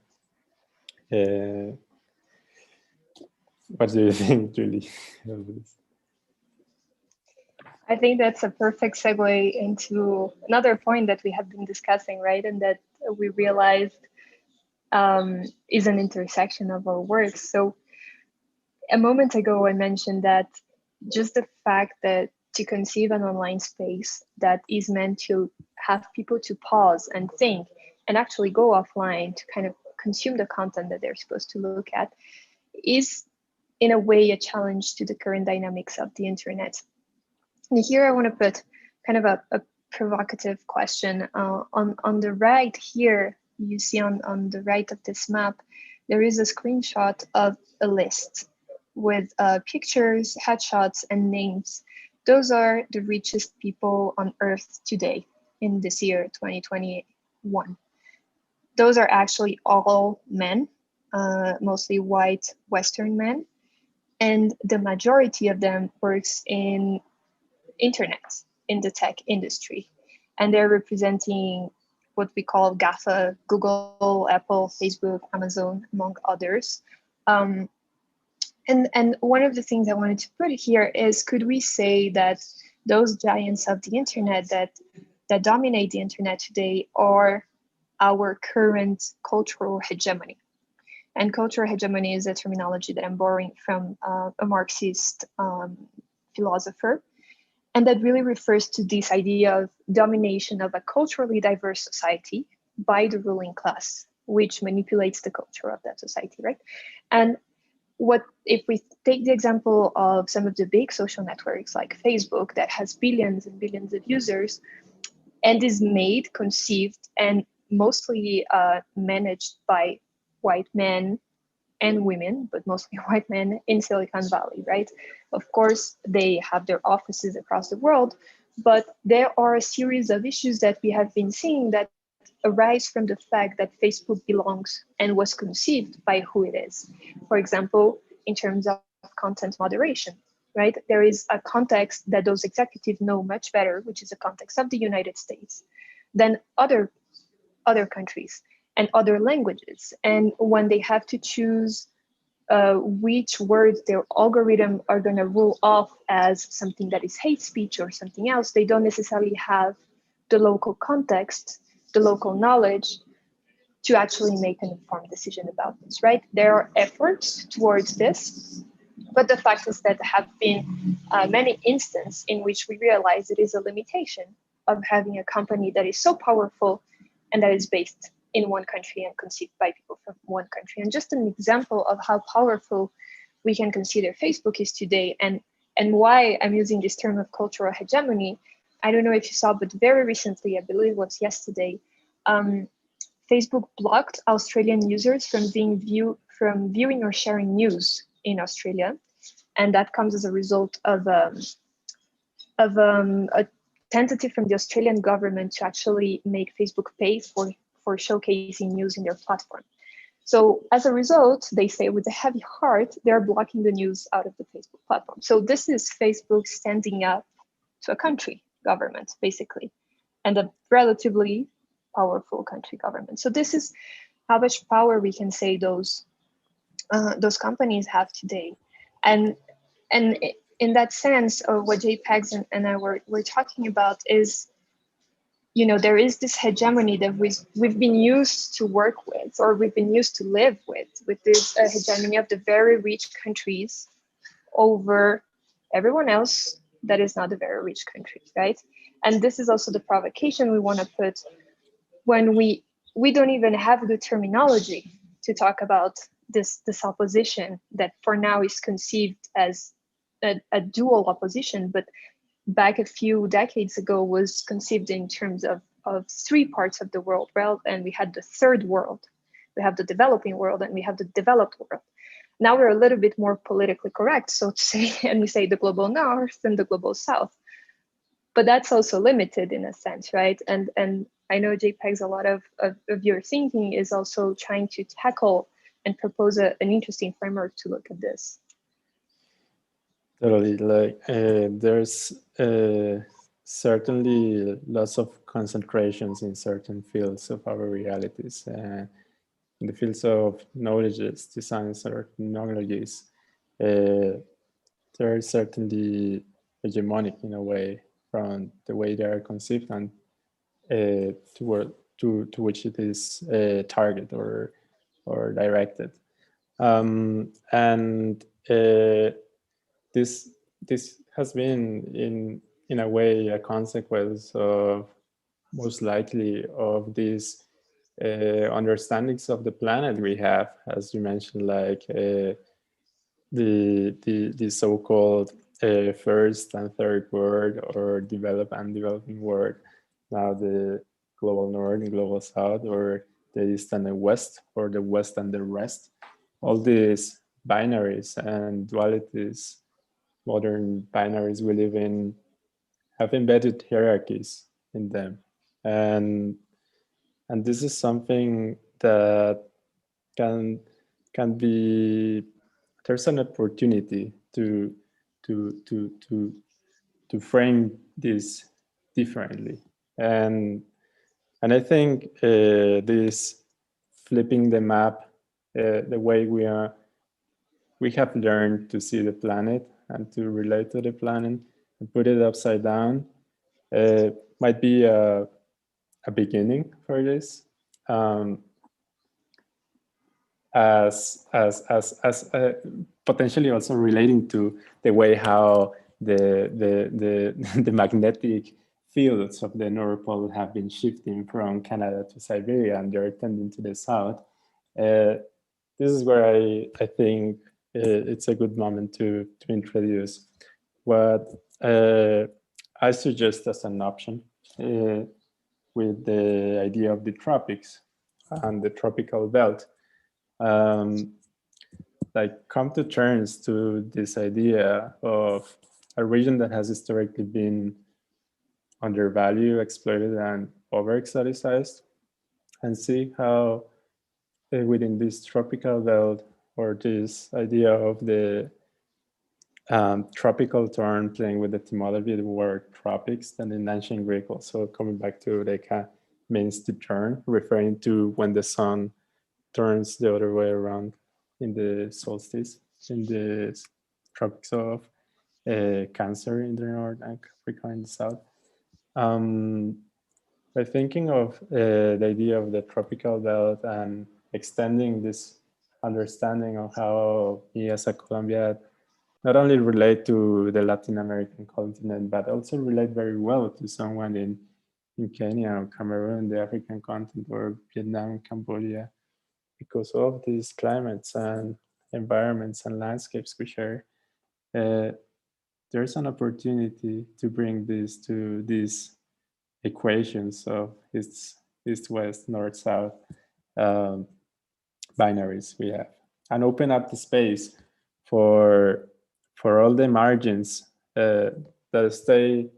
What do you think, Julie, of this? I think that's a perfect segue into another point that we have been discussing, right? And that we realized is an intersection of our works. So a moment ago, I mentioned that just the fact that to conceive an online space that is meant to have people to pause and think and actually go offline to kind of consume the content that they're supposed to look at is in a way a challenge to the current dynamics of the internet. And here I want to put kind of a provocative question. On the right here, you see on the right of this map, there is a screenshot of a list with pictures, headshots, and names. Those are the richest people on Earth today in this year, 2021. Those are actually all men, mostly white Western men. And the majority of them works in internet, in the tech industry. And they're representing what we call GAFA, Google, Apple, Facebook, Amazon, among others. And one of the things I wanted to put here is, could we say that those giants of the internet that dominate the internet today are our current cultural hegemony? And cultural hegemony is a terminology that I'm borrowing from a Marxist philosopher. And that really refers to this idea of domination of a culturally diverse society by the ruling class, which manipulates the culture of that society, right? And what if we take the example of some of the big social networks like Facebook that has billions and billions of users and is made, conceived, and mostly managed by white men and women, but mostly white men in Silicon Valley, right? Of course, they have their offices across the world, but there are a series of issues that we have been seeing that arise from the fact that Facebook belongs and was conceived by who it is. For example, in terms of content moderation, right? There is a context that those executives know much better, which is the context of the United States, than other countries and other languages. And when they have to choose which words their algorithm are going to rule off as something that is hate speech or something else, they don't necessarily have the local context, the local knowledge to actually make an informed decision about this, right? There are efforts towards this, but the fact is that there have been many instances in which we realize it is a limitation of having a company that is so powerful and that is based in one country and conceived by people from one country. And just an example of how powerful we can consider Facebook is today, and why I'm using this term of cultural hegemony. I don't know if you saw, but very recently, I believe it was yesterday, Facebook blocked Australian users from viewing or sharing news in Australia. And that comes as a result of a tentative from the Australian government to actually make Facebook pay for showcasing news in their platform. So as a result, they say with a heavy heart, they're blocking the news out of the Facebook platform. So this is Facebook standing up to a country government, basically, and a relatively powerful country government. So this is how much power we can say those companies have today. And in that sense, what JPEGs and I were talking about is you know, there is this hegemony that we've been used to work with, or we've been used to live with this hegemony of the very rich countries over everyone else that is not a very rich country, right? And this is also the provocation we want to put when we don't even have the terminology to talk about this opposition that for now is conceived as a dual opposition, but back a few decades ago was conceived in terms of three parts of the world, right? And we had the third world, we have the developing world, and we have the developed world. Now we're a little bit more politically correct, so to say, and we say the global north and the global south. But that's also limited in a sense, right? And I know JPEG's a lot of your thinking is also trying to tackle and propose an interesting framework to look at this. Totally, like there's certainly lots of concentrations in certain fields of our realities. In the fields of knowledges, designs, or technologies, they're certainly hegemonic in a way from the way they are conceived and to which it is targeted or directed. And this has been in a way a consequence of most likely of these understandings of the planet we have, as you mentioned, like the so-called first and third world, or developed and developing world, now the global north and global south, or the east and the west, or the west and the rest. All these binaries and dualities, modern binaries we live in, have embedded hierarchies in them. And this is something that can be, there's an opportunity to frame this differently. And I think this flipping the map, the way we have learned to see the planet and to relate to the planet and put it upside down, might be a beginning for this. As potentially also relating to the way how the magnetic fields of the North Pole have been shifting from Canada to Siberia, and they're tending to the south. This is where I think it's a good moment to introduce what I suggest as an option with the idea of the tropics and the tropical belt. Like come to terms to this idea of a region that has historically been undervalued, exploited, and over-exoticized, and see how within this tropical belt, or this idea of the tropical term playing with the etymology of the word tropics, then in ancient Greek also coming back to Eureka means to turn, referring to when the sun turns the other way around in the solstice, in the tropics of Cancer in the north and Capricorn in the south. By thinking of the idea of the tropical belt and extending this understanding of how we as a Colombian not only relate to the Latin American continent, but also relate very well to someone in Kenya or Cameroon, the African continent, or Vietnam, Cambodia, because of these climates and environments and landscapes we share. There's an opportunity to bring this to these equations of east, west, north, south binaries we have, and open up the space for all the margins that stay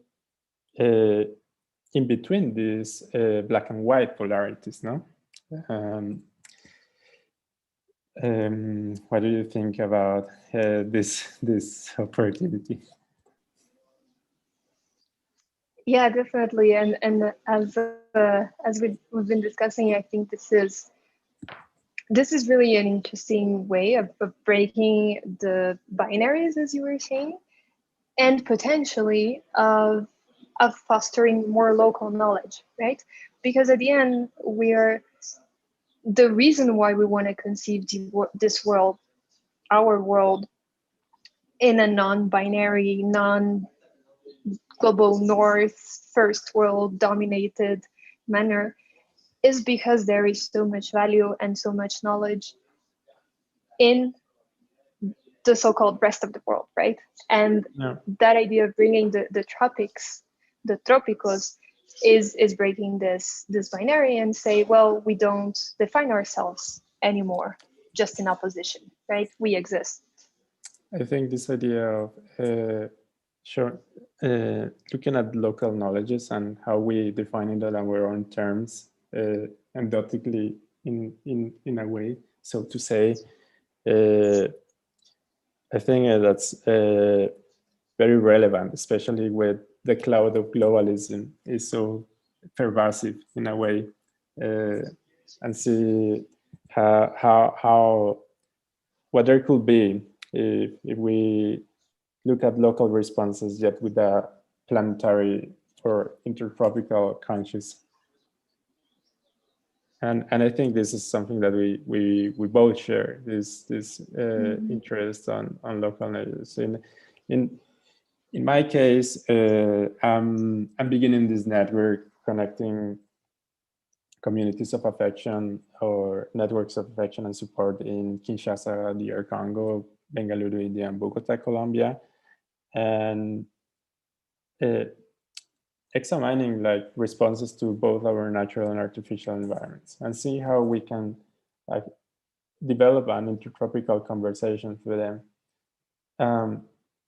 in between these black and white polarities, no? What do you think about this opportunity? Yeah, definitely. And as we've been discussing, I think this is really an interesting way of breaking the binaries, as you were saying, and potentially of of fostering more local knowledge, right? Because at the end, the reason why we want to conceive this world, our world, in a non-binary, non-global north, first world dominated manner is because there is so much value and so much knowledge in the so-called rest of the world, right? And that idea of bringing the tropics, the tropicos, is breaking this binary and say, well, we don't define ourselves anymore just in opposition, right? We exist. I think this idea of looking at local knowledges and how we define it on our own terms, endogically in a way, so to say, I think that's very relevant, especially with the cloud of globalism is so pervasive in a way, and see how what there could be if we look at local responses yet with a planetary or intertropical conscious. And I think this is something that we both share, this interest on local knowledge. In my case, I'm beginning this network connecting communities of affection or networks of affection and support in Kinshasa, DR Congo, Bengaluru, India, and Bogota, Colombia, and examining like responses to both our natural and artificial environments, and see how we can like develop an intertropical conversation with them.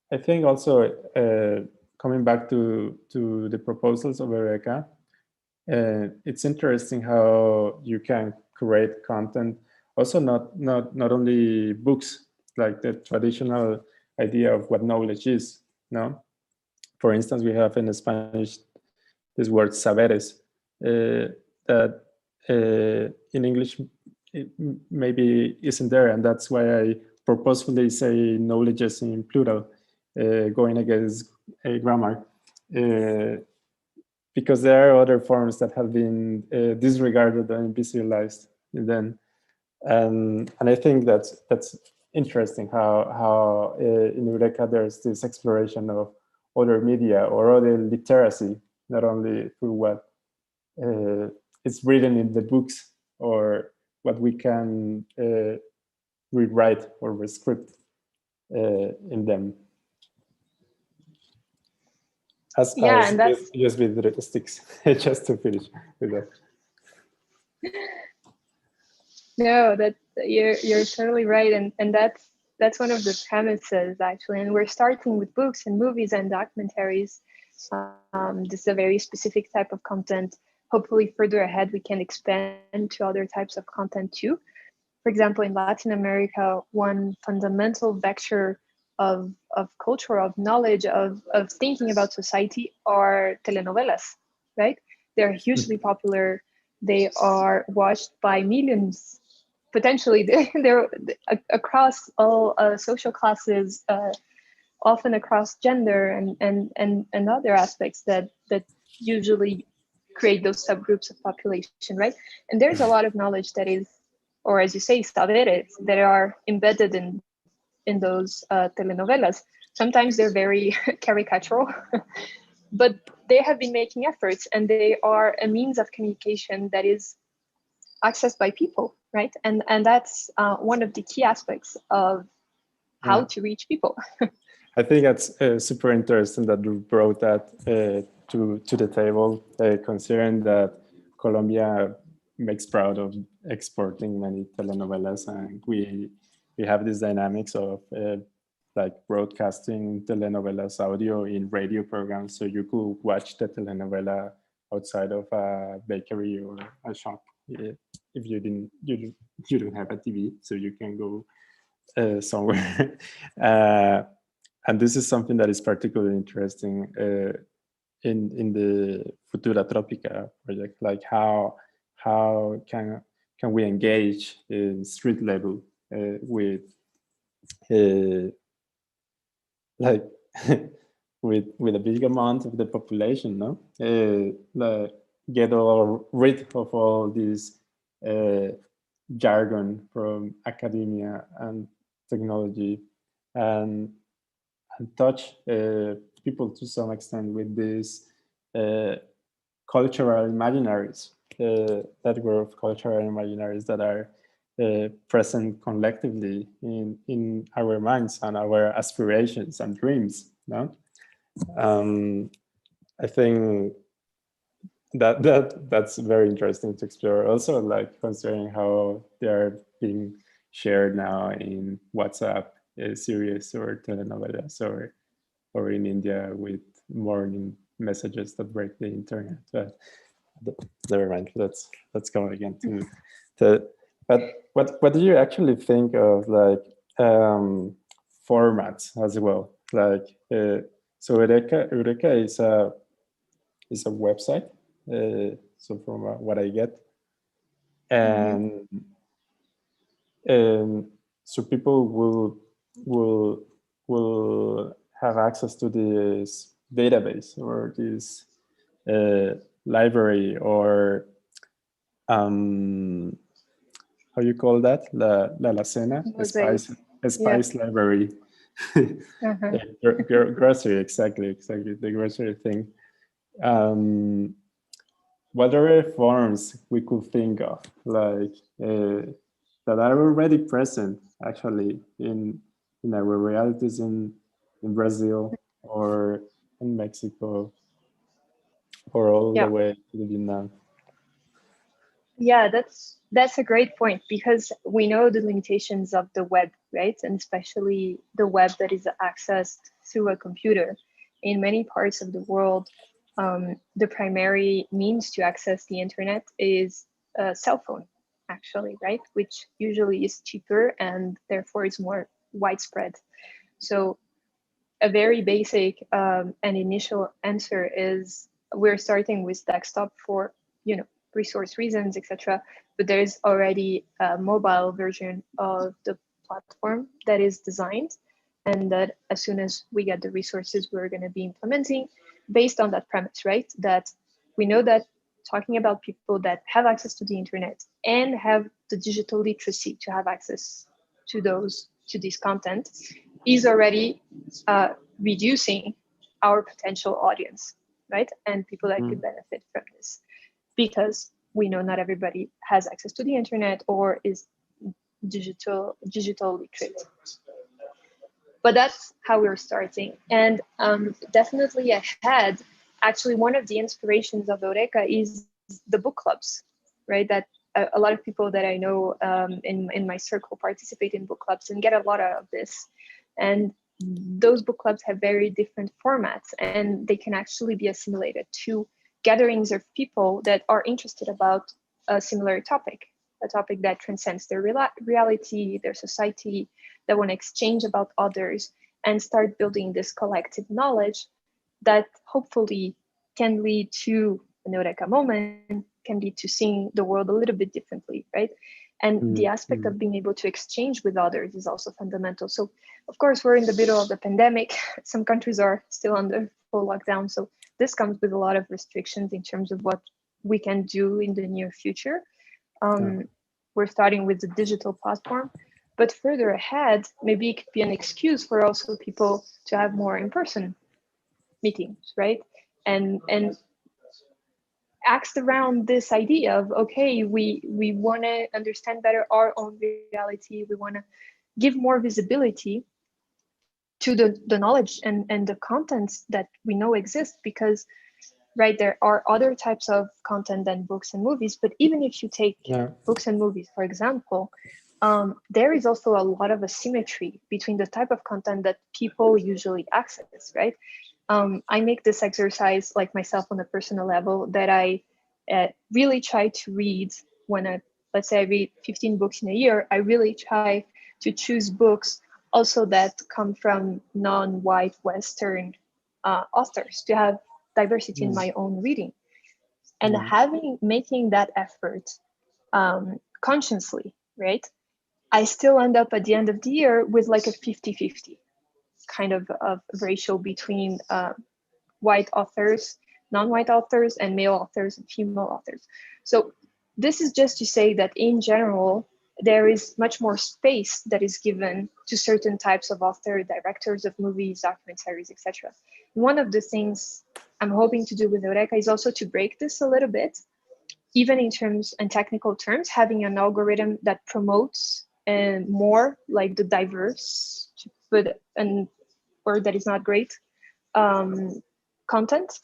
I think also coming back to the proposals of Eureka, it's interesting how you can create content, also not only books, like the traditional idea of what knowledge is. No, for instance, we have in Spanish this word saberes that in English it maybe isn't there, and that's why I purposefully say knowledges in plural, going against grammar. Because there are other forms that have been disregarded and invisibilized then, and I think that's interesting how in Eureka there's this exploration of other media or other literacy, not only through what is written in the books or what we can rewrite or rescript in them. As and that's USB sticks, just to finish with that. No, that you're totally right, and that's one of the premises actually. And we're starting with books and movies and documentaries. This is a very specific type of content. Hopefully, further ahead we can expand to other types of content too. For example, in Latin America, one fundamental vector of culture, of knowledge, of thinking about society are telenovelas, right? They're hugely popular. They are watched by millions. Potentially, they're across all social classes, often across gender and other aspects that usually create those subgroups of population, right? And there's a lot of knowledge that is, or as you say, saberes, that are embedded in those telenovelas. Sometimes they're very caricatural, but they have been making efforts, and they are a means of communication that is accessed by people, right? And that's one of the key aspects of how to reach people. I think that's super interesting that you brought that to the table, considering that Colombia makes proud of exporting many telenovelas, and we have these dynamics of like broadcasting telenovelas audio in radio programs, so you could watch the telenovela outside of a bakery or a shop if you don't have a TV, so you can go somewhere. And this is something that is particularly interesting in the Futura Tropica project, like how can we engage in street level with like with a big amount of the population, no? Like get rid of all this jargon from academia and technology, and touch people to some extent with these cultural imaginaries, that group of cultural imaginaries that are present collectively in our minds and our aspirations and dreams. No, I think that's very interesting to explore. Also, like considering how they are being shared now in WhatsApp series or telenovelas, or in India with morning messages that break the internet. But never mind. Let's go again to but what do you actually think of, like, formats as well? Like so Eureka is a website. So from what I get, and so people will have access to this database or this library, or how you call that, la alacena, a spice library. Grocery, exactly the grocery thing. What other forms we could think of, like that are already present actually in our realities in Brazil or in Mexico, or all the way to Vietnam? Yeah, that's a great point, because we know the limitations of the web, right? And especially the web that is accessed through a computer. In many parts of the world, the primary means to access the internet is a cell phone, actually, right? Which usually is cheaper and therefore is more widespread. So a very basic and initial answer is we're starting with desktop for, resource reasons, etc. But there's already a mobile version of the platform that is designed, and that as soon as we get the resources, we're going to be implementing based on that premise, right? That we know that talking about people that have access to the internet and have the digital literacy to have access to this content is already reducing our potential audience, right? And people that could benefit from this, because we know not everybody has access to the internet or is digital literate. But that's how we're starting. And definitely ahead, actually, one of the inspirations of Eureka is the book clubs, right? That a lot of people that I know in my circle participate in book clubs and get a lot out of this. And those book clubs have very different formats, and they can actually be assimilated to gatherings of people that are interested about a similar topic, a topic that transcends their reality, their society, that want to exchange about others and start building this collective knowledge that hopefully can lead to an Eureka moment, can lead to seeing the world a little bit differently, right? And the aspect of being able to exchange with others is also fundamental. So of course, we're in the middle of the pandemic. Some countries are still under full lockdown. So this comes with a lot of restrictions in terms of what we can do in the near future. We're starting with the digital platform, but further ahead, maybe it could be an excuse for also people to have more in-person meetings, right? And asked around this idea of, okay, we want to understand better our own reality. We want to give more visibility to the knowledge and the contents that we know exist, because right, there are other types of content than books and movies. But even if you take books and movies, for example, there is also a lot of asymmetry between the type of content that people usually access, right? I make this exercise, like myself, on a personal level, that I really try to read when let's say I read 15 books in a year. I really try to choose books also that come from non-white Western authors, to have diversity in my own reading. And making that effort consciously, right? I still end up at the end of the year with like a 50-50. kind of ratio between white authors, non-white authors, and male authors and female authors. So this is just to say that in general, there is much more space that is given to certain types of author, directors of movies, documentaries, etc. One of the things I'm hoping to do with Eureka is also to break this a little bit, even in terms and technical terms, having an algorithm that promotes more like the diverse, to put an word that is not great, content,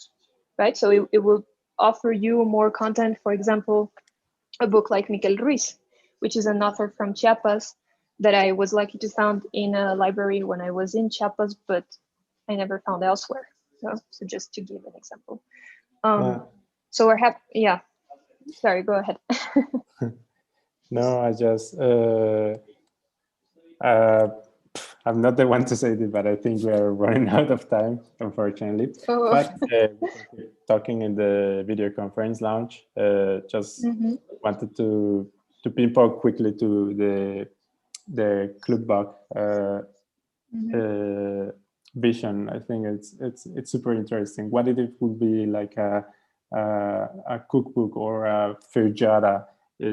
right? So it will offer you more content. For example, a book like Miquel Ruiz, which is an author from Chiapas that I was lucky to find in a library when I was in Chiapas, but I never found elsewhere. So just to give an example. So we're happy, yeah. Sorry, go ahead. No, I just, I'm not the one to say this, but I think we are running out of time, unfortunately. Oh. But we're talking in the video conference lounge, just wanted to pinpoint quickly to the Clubbook vision. I think it's super interesting. What if it would be like a cookbook or a feijoada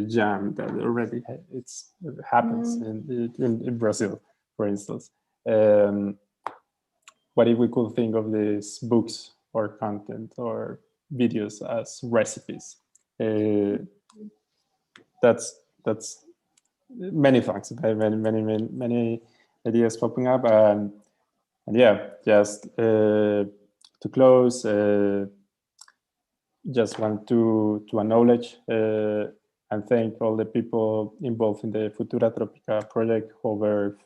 jam that already it happens in Brazil, for instance. What if we could think of these books or content or videos as recipes? That's many thoughts, many ideas popping up, and yeah, just to close, just want to acknowledge and thank all the people involved in the Futura Tropica project, over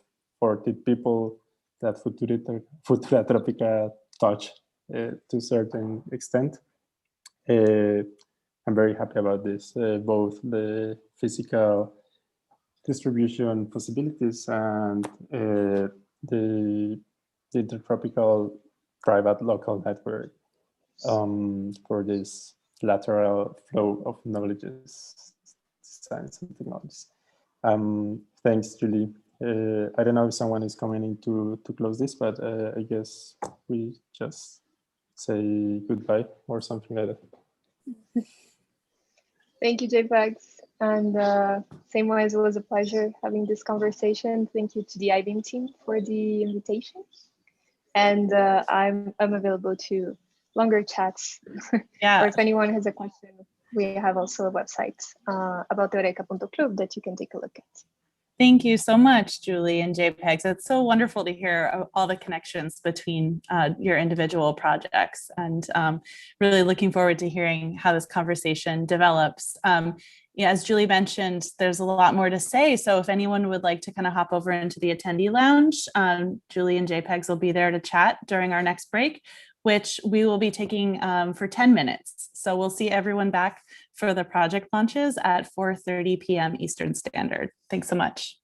40 people that Futura Tropica touched to a certain extent. I'm very happy about this, both the physical distribution possibilities and the intertropical private local network for this lateral flow of knowledges, science and technologies. Thanks, Julie. I don't know if someone is coming in to close this, but I guess we just say goodbye or something like that. Thank you, JPEGs. And same way, as it was a pleasure having this conversation. Thank you to the IBEAM team for the invitation. And I'm available to longer chats. Yeah. Or if anyone has a question, we have also a website about eureka.club that you can take a look at. Thank you so much, Julie and JPEGs. It's so wonderful to hear all the connections between your individual projects, and really looking forward to hearing how this conversation develops. Yeah, as Julie mentioned, there's a lot more to say. So if anyone would like to kind of hop over into the attendee lounge, Julie and JPEGs will be there to chat during our next break, which we will be taking for 10 minutes. So we'll see everyone back for the project launches at 4:30 p.m. Eastern Standard. Thanks so much.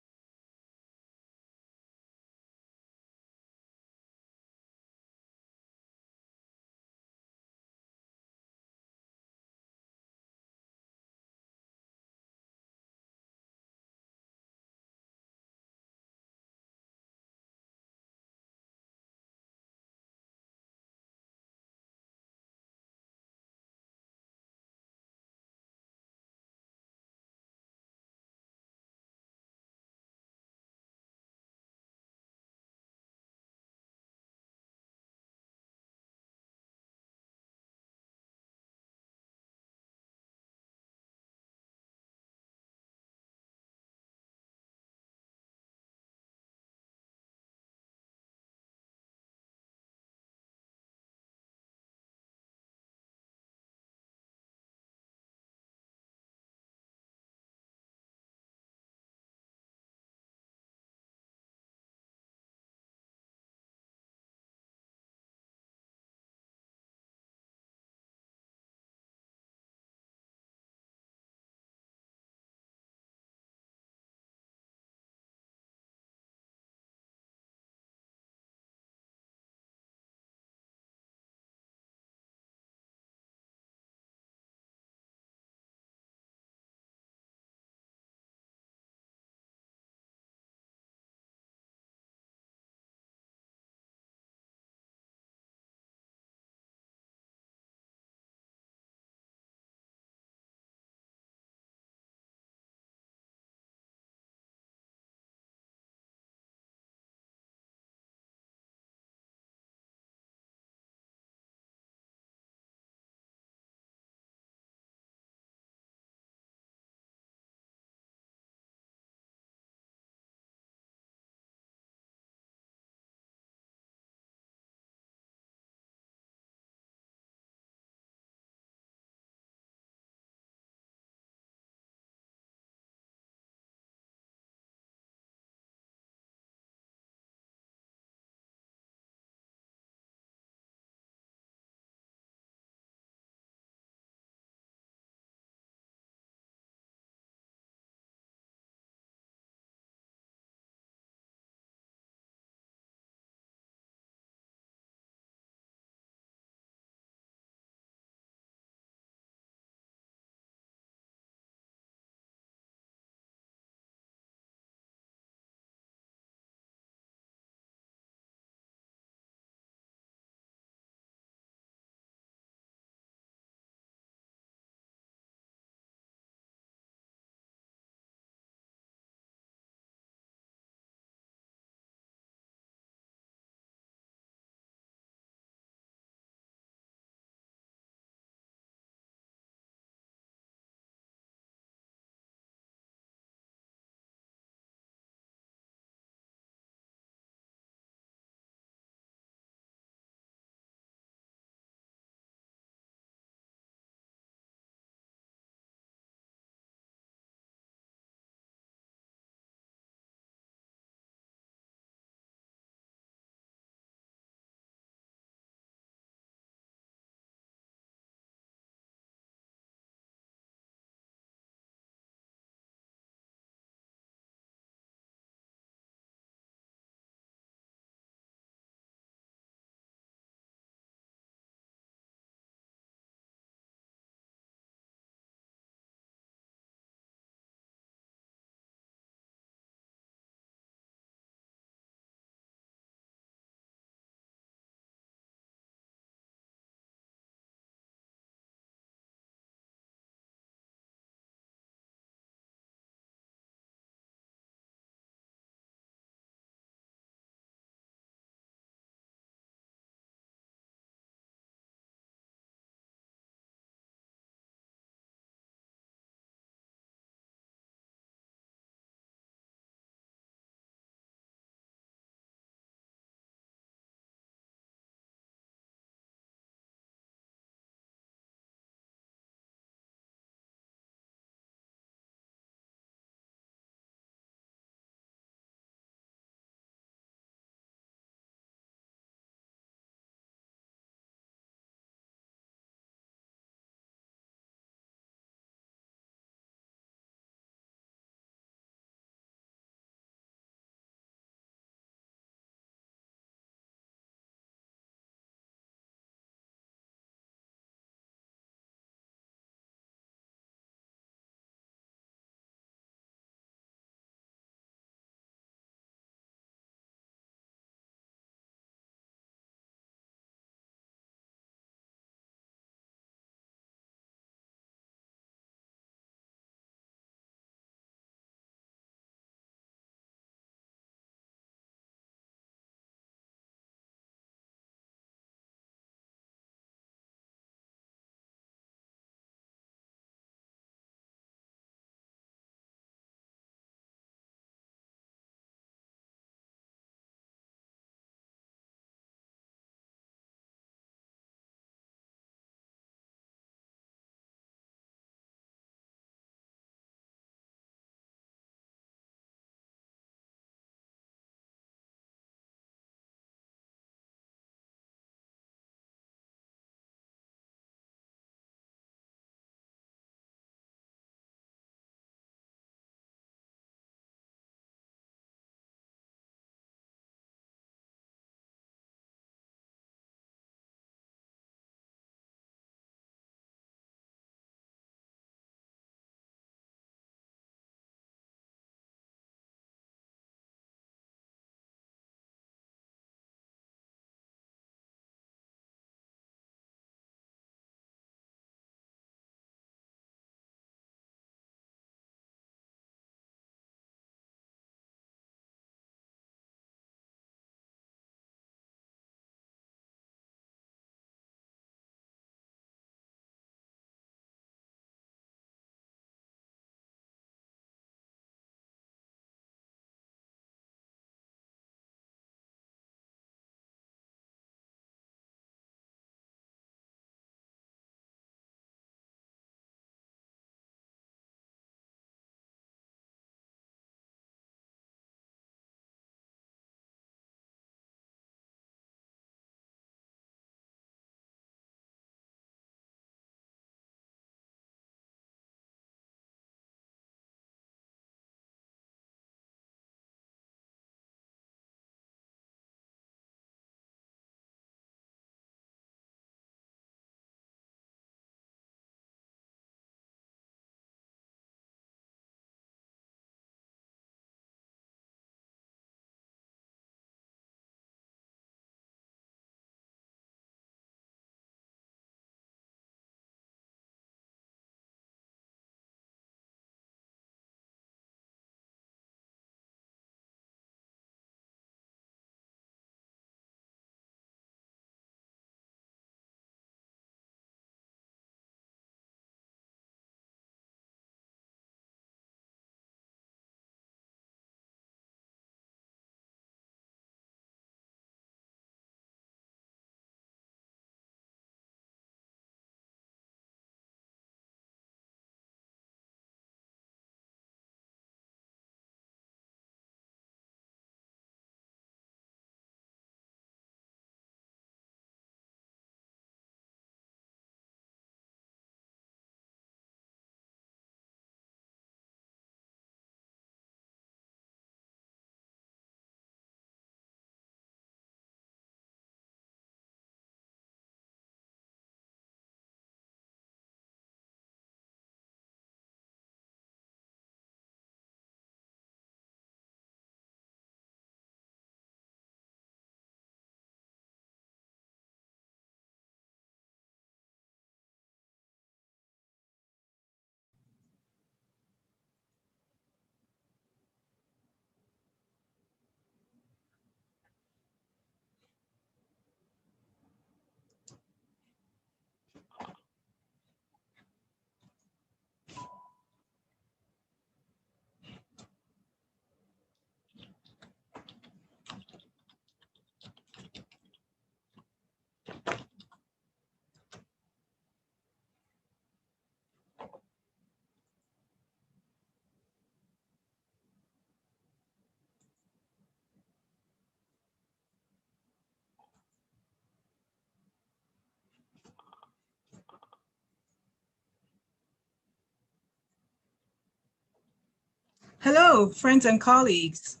Hello, friends and colleagues.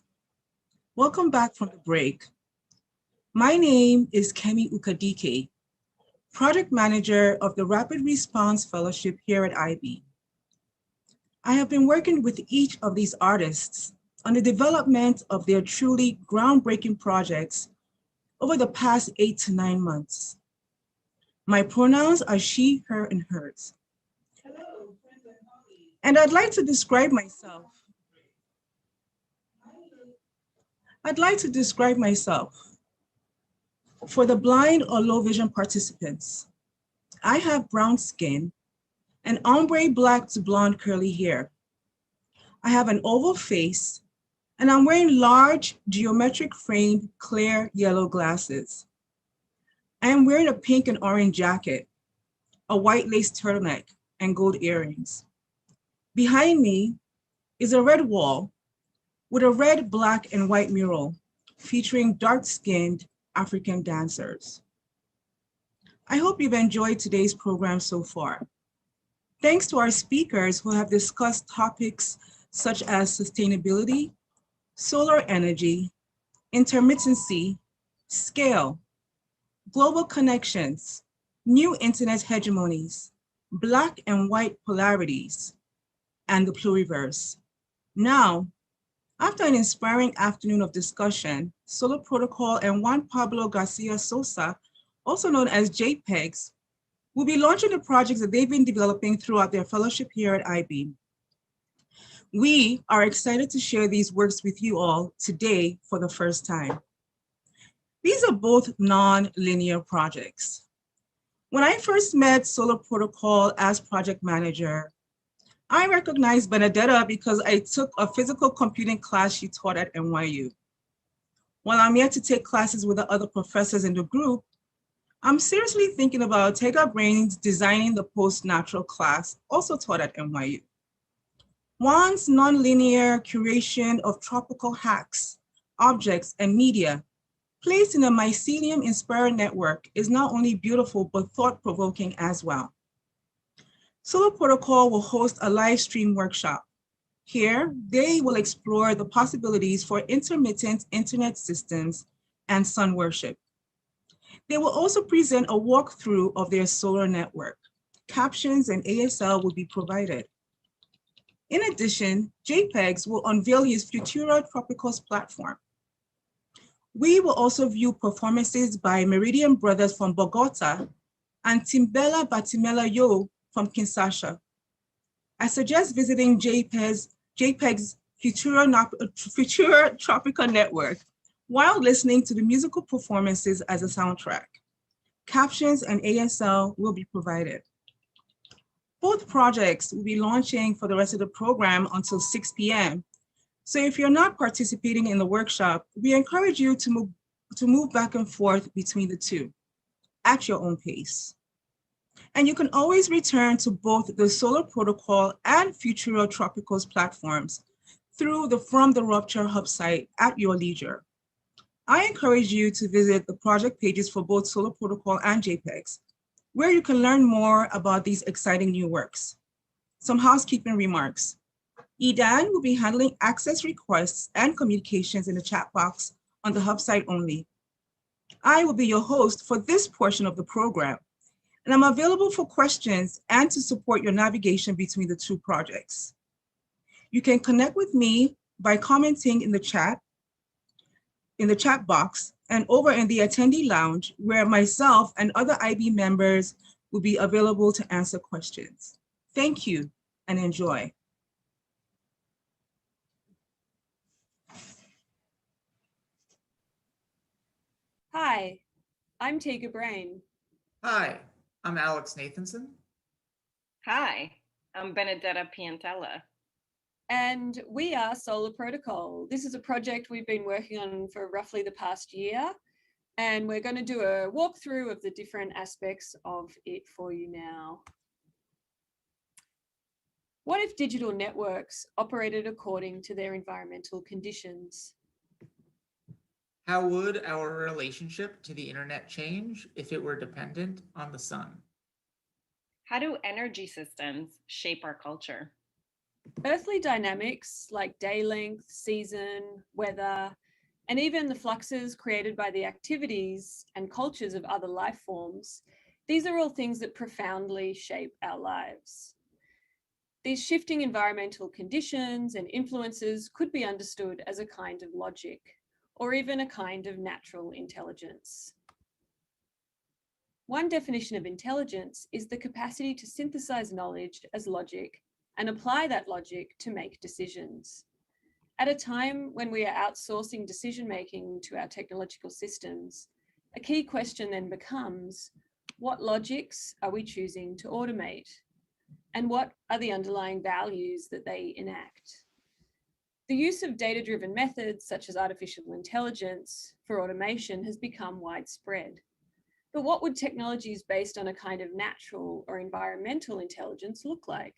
Welcome back from the break. My name is Kemi Ukadike, Project Manager of the Rapid Response Fellowship here at IB. I have been working with each of these artists on the development of their truly groundbreaking projects over the past 8 to 9 months. My pronouns are she, her, and hers. And I'd like to describe myself. For the blind or low vision participants, I have brown skin and ombre black to blonde curly hair. I have an oval face and I'm wearing large geometric framed clear yellow glasses. I am wearing a pink and orange jacket, a white lace turtleneck, and gold earrings. Behind me is a red wall with a red, black, and white mural featuring dark-skinned African dancers. I hope you've enjoyed today's program so far. Thanks to our speakers who have discussed topics such as sustainability, solar energy, intermittency, scale, global connections, new internet hegemonies, Black and white polarities, and the pluriverse. Now, after an inspiring afternoon of discussion, Solar Protocol and Juan Pablo Garcia Sosa, also known as JPEGs, will be launching the projects that they've been developing throughout their fellowship here at IB. We are excited to share these works with you all today for the first time. These are both non-linear projects. When I first met Solar Protocol as project manager, I recognized Benedetta because I took a physical computing class she taught at NYU. While I'm yet to take classes with the other professors in the group, I'm seriously thinking about Tega Brain's designing the post-natural class, also taught at NYU. Juan's nonlinear curation of tropical hacks, objects, and media placed in a mycelium-inspired network is not only beautiful, but thought-provoking as well. Solar Protocol will host a live stream workshop. Here, they will explore the possibilities for intermittent internet systems and sun worship. They will also present a walkthrough of their solar network. Captions and ASL will be provided. In addition, JPEGs will unveil his Futura Tropicals platform. We will also view performances by Meridian Brothers from Bogota and Timbela Batimela Yo from Kinshasa. I suggest visiting JPEG's Futura Tropical Network while listening to the musical performances as a soundtrack. Captions and ASL will be provided. Both projects will be launching for the rest of the program until 6 p.m. So if you're not participating in the workshop, we encourage you to move back and forth between the two at your own pace. And you can always return to both the Solar Protocol and Futura Tropicals platforms through the From the Rupture Hub site at your leisure. I encourage you to visit the project pages for both Solar Protocol and JPEGs, where you can learn more about these exciting new works. Some housekeeping remarks. Edan will be handling access requests and communications in the chat box on the Hub site only. I will be your host for this portion of the program, and I'm available for questions and to support your navigation between the two projects. You can connect with me by commenting in the chat box and over in the attendee lounge, where myself and other IB members will be available to answer questions. Thank you and enjoy. Hi, I'm Tega Brain. Hi, I'm Alex Nathanson. Hi, I'm Benedetta Piantella. And we are Solar Protocol. This is a project we've been working on for roughly the past year. And we're going to do a walkthrough of the different aspects of it for you now. What if digital networks operated according to their environmental conditions? How would our relationship to the internet change if it were dependent on the sun? How do energy systems shape our culture? Earthly dynamics like day length, season, weather, and even the fluxes created by the activities and cultures of other life forms, these are all things that profoundly shape our lives. These shifting environmental conditions and influences could be understood as a kind of logic, or even a kind of natural intelligence. One definition of intelligence is the capacity to synthesize knowledge as logic and apply that logic to make decisions. At a time when we are outsourcing decision-making to our technological systems, a key question then becomes, what logics are we choosing to automate? And what are the underlying values that they enact? The use of data-driven methods, such as artificial intelligence, for automation has become widespread. But what would technologies based on a kind of natural or environmental intelligence look like?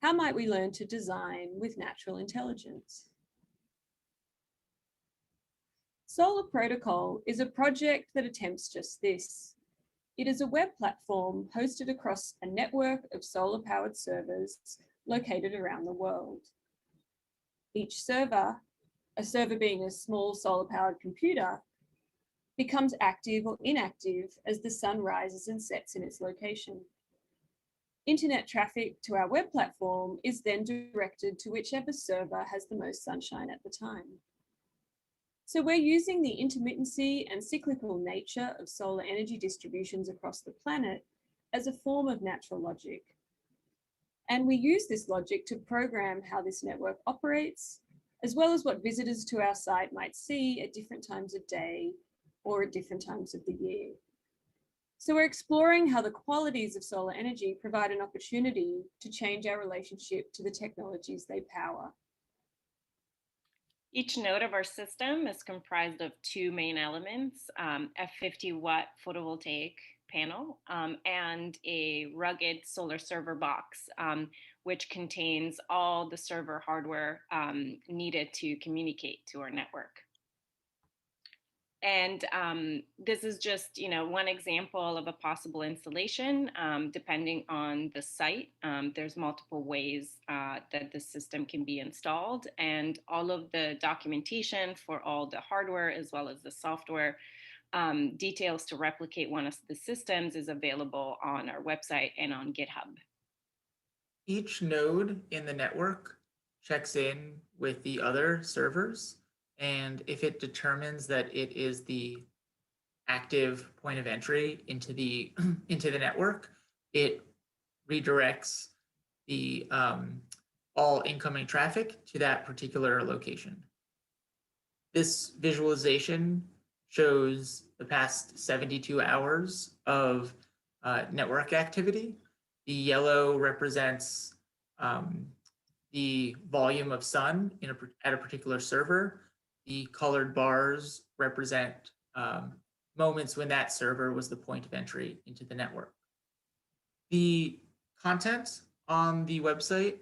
How might we learn to design with natural intelligence? Solar Protocol is a project that attempts just this. It is a web platform hosted across a network of solar-powered servers located around the world. Each server, a server being a small solar-powered computer, becomes active or inactive as the sun rises and sets in its location. Internet traffic to our web platform is then directed to whichever server has the most sunshine at the time. So we're using the intermittency and cyclical nature of solar energy distributions across the planet as a form of natural logic. And we use this logic to program how this network operates, as well as what visitors to our site might see at different times of day or at different times of the year. So we're exploring how the qualities of solar energy provide an opportunity to change our relationship to the technologies they power. Each node of our system is comprised of two main elements, a 50-watt photovoltaic panel and a rugged solar server box, which contains all the server hardware needed to communicate to our network. And this is just, one example of a possible installation. Depending on the site, there's multiple ways that the system can be installed, and all of the documentation for all the hardware as well as the software details to replicate one of the systems is available on our website and on GitHub. Each node in the network checks in with the other servers, and if it determines that it is the active point of entry into the network, it redirects the all incoming traffic to that particular location. This visualization shows the past 72 hours of network activity. The yellow represents the volume of sun at a particular server. The colored bars represent moments when that server was the point of entry into the network. The content on the website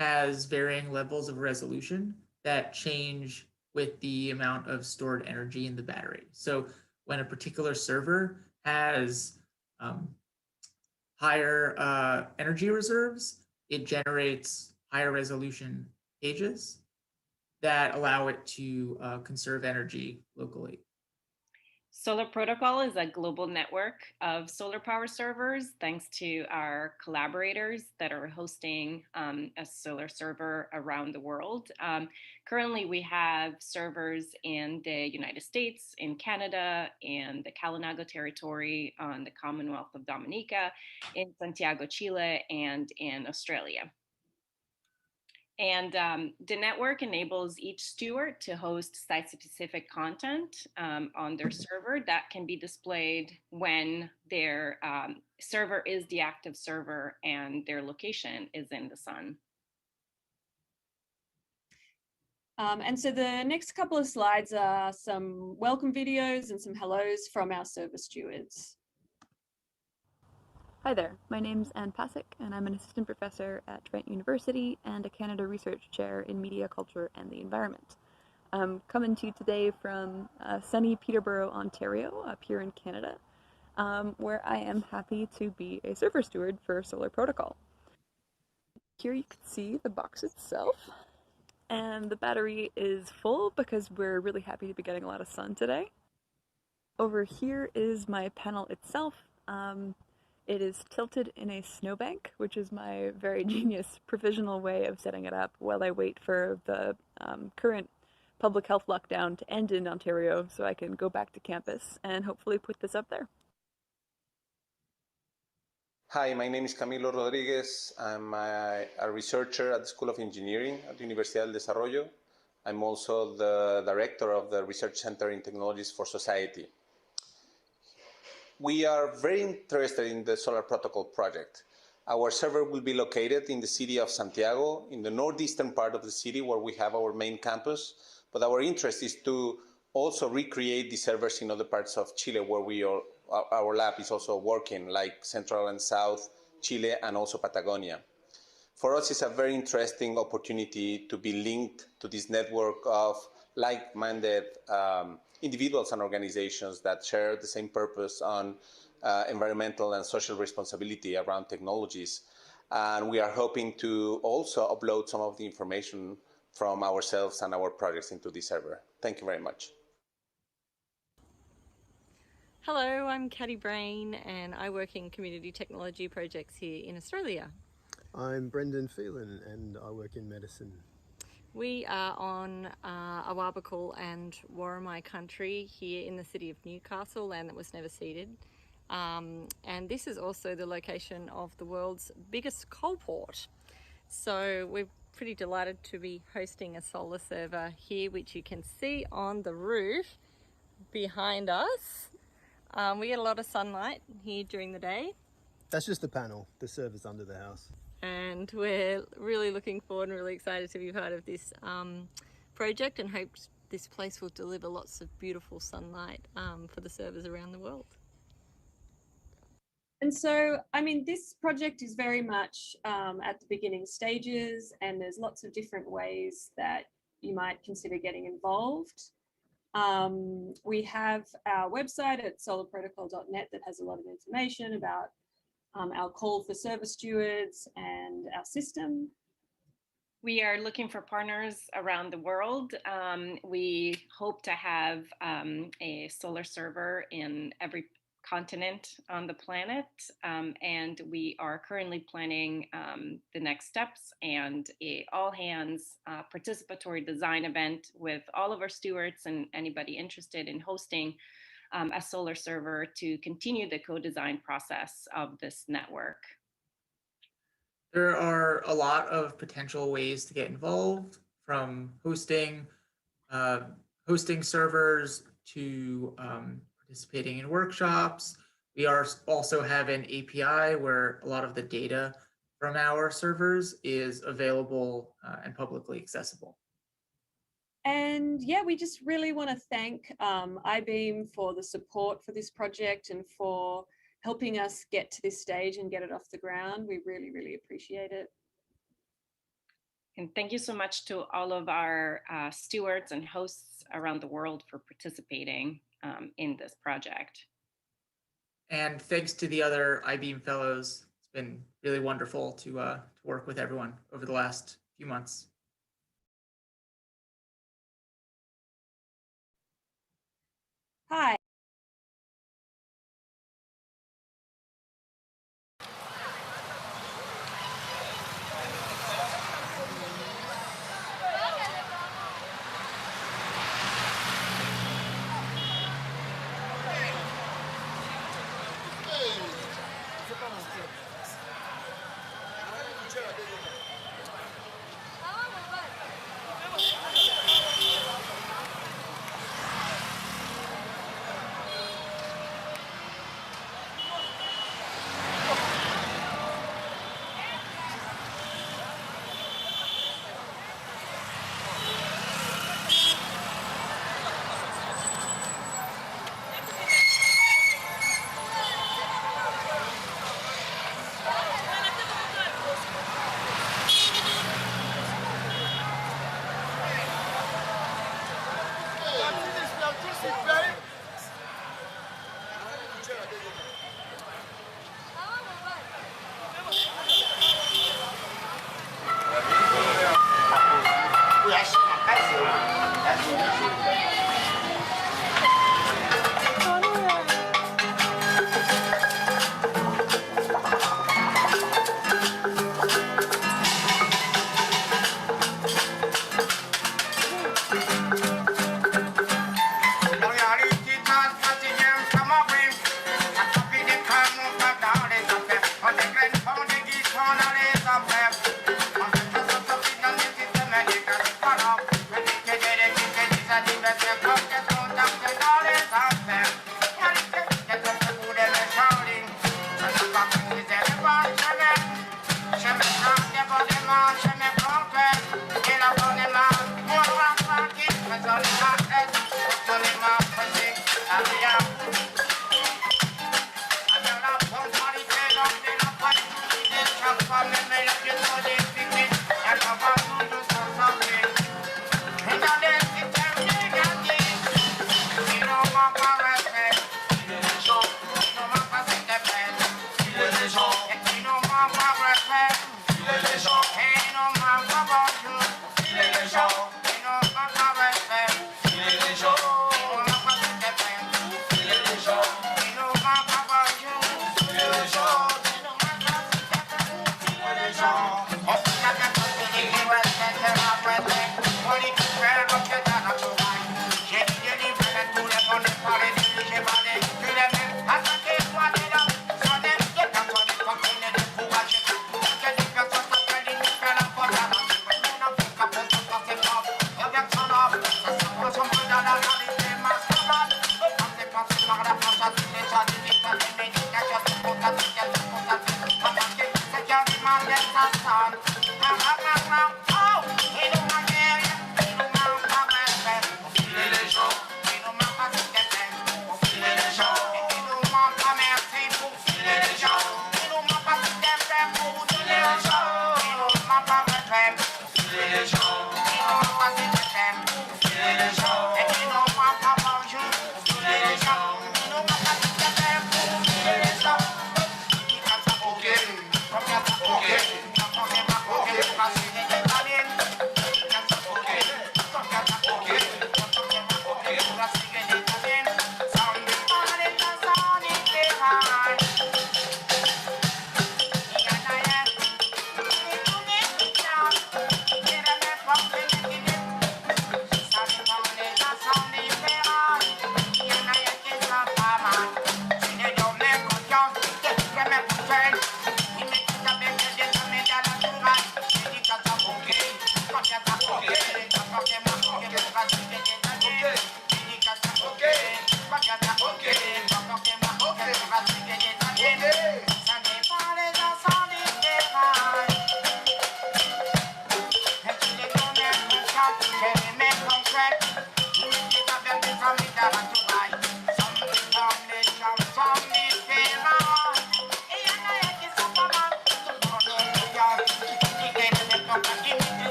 has varying levels of resolution that change with the amount of stored energy in the battery. So when a particular server has higher energy reserves, it generates higher resolution pages that allow it to conserve energy locally. Solar Protocol is a global network of solar power servers, thanks to our collaborators that are hosting a solar server around the world. Currently, we have servers in the United States, in Canada, in the Kalinago territory, on the Commonwealth of Dominica, in Santiago, Chile, and in Australia. And the network enables each steward to host site-specific content on their server that can be displayed when their server is the active server and their location is in the sun. And so the next couple of slides are some welcome videos and some hellos from our server stewards. Hi there, my name's Anne Pasick, and I'm an assistant professor at Trent University and a Canada Research Chair in Media, Culture and the Environment. I'm coming to you today from sunny Peterborough, Ontario, up here in Canada, where I am happy to be a server steward for Solar Protocol. here you can see the box itself. And the battery is full because we're really happy to be getting a lot of sun today. Over here is my panel itself. It is tilted in a snowbank, which is my very genius provisional way of setting it up while I wait for the current public health lockdown to end in Ontario so I can go back to campus and hopefully put this up there. Hi, my name is Camilo Rodriguez. I'm a researcher at the School of Engineering at the Universidad del Desarrollo. I'm also the director of the Research Center in Technologies for Society. We are very interested in the Solar Protocol project. Our server will be located in the city of Santiago, in the northeastern part of the city where we have our main campus. But our interest is to also recreate the servers in other parts of Chile where our lab is also working, like Central and South Chile and also Patagonia. For us, it's a very interesting opportunity to be linked to this network of like-minded individuals and organizations that share the same purpose on environmental and social responsibility around technologies. And we are hoping to also upload some of the information from ourselves and our projects into this server. Thank you very much. Hello, I'm Caddy Brain and I work in community technology projects here in Australia. I'm Brendan Phelan and I work in medicine. We are on Awabakal and Warramai country here in the city of Newcastle, land that was never ceded. And this is also the location of the world's biggest coal port. So we're pretty delighted to be hosting a solar server here, which you can see on the roof behind us. We get a lot of sunlight here during the day. That's just the panel. The server's under the house. And we're really looking forward and really excited to be part of this project and hope this place will deliver lots of beautiful sunlight for the servers around the world. And so, I mean, this project is very much at the beginning stages, and there's lots of different ways that you might consider getting involved. We have our website at solarprotocol.net that has a lot of information about our call for server stewards and our system. We are looking for partners around the world. We hope to have a solar server in every continent on the planet, and we are currently planning the next steps and a all-hands participatory design event with all of our stewards and anybody interested in hosting a solar server to continue the co-design process of this network. There are a lot of potential ways to get involved, from hosting servers to participating in workshops. We also have an API where a lot of the data from our servers is available and publicly accessible. And yeah, we just really want to thank iBeam for the support for this project and for helping us get to this stage and get it off the ground. We really, really appreciate it. And thank you so much to all of our stewards and hosts around the world for participating in this project. And thanks to the other iBeam fellows. It's been really wonderful to work with everyone over the last few months. Hi.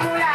Mula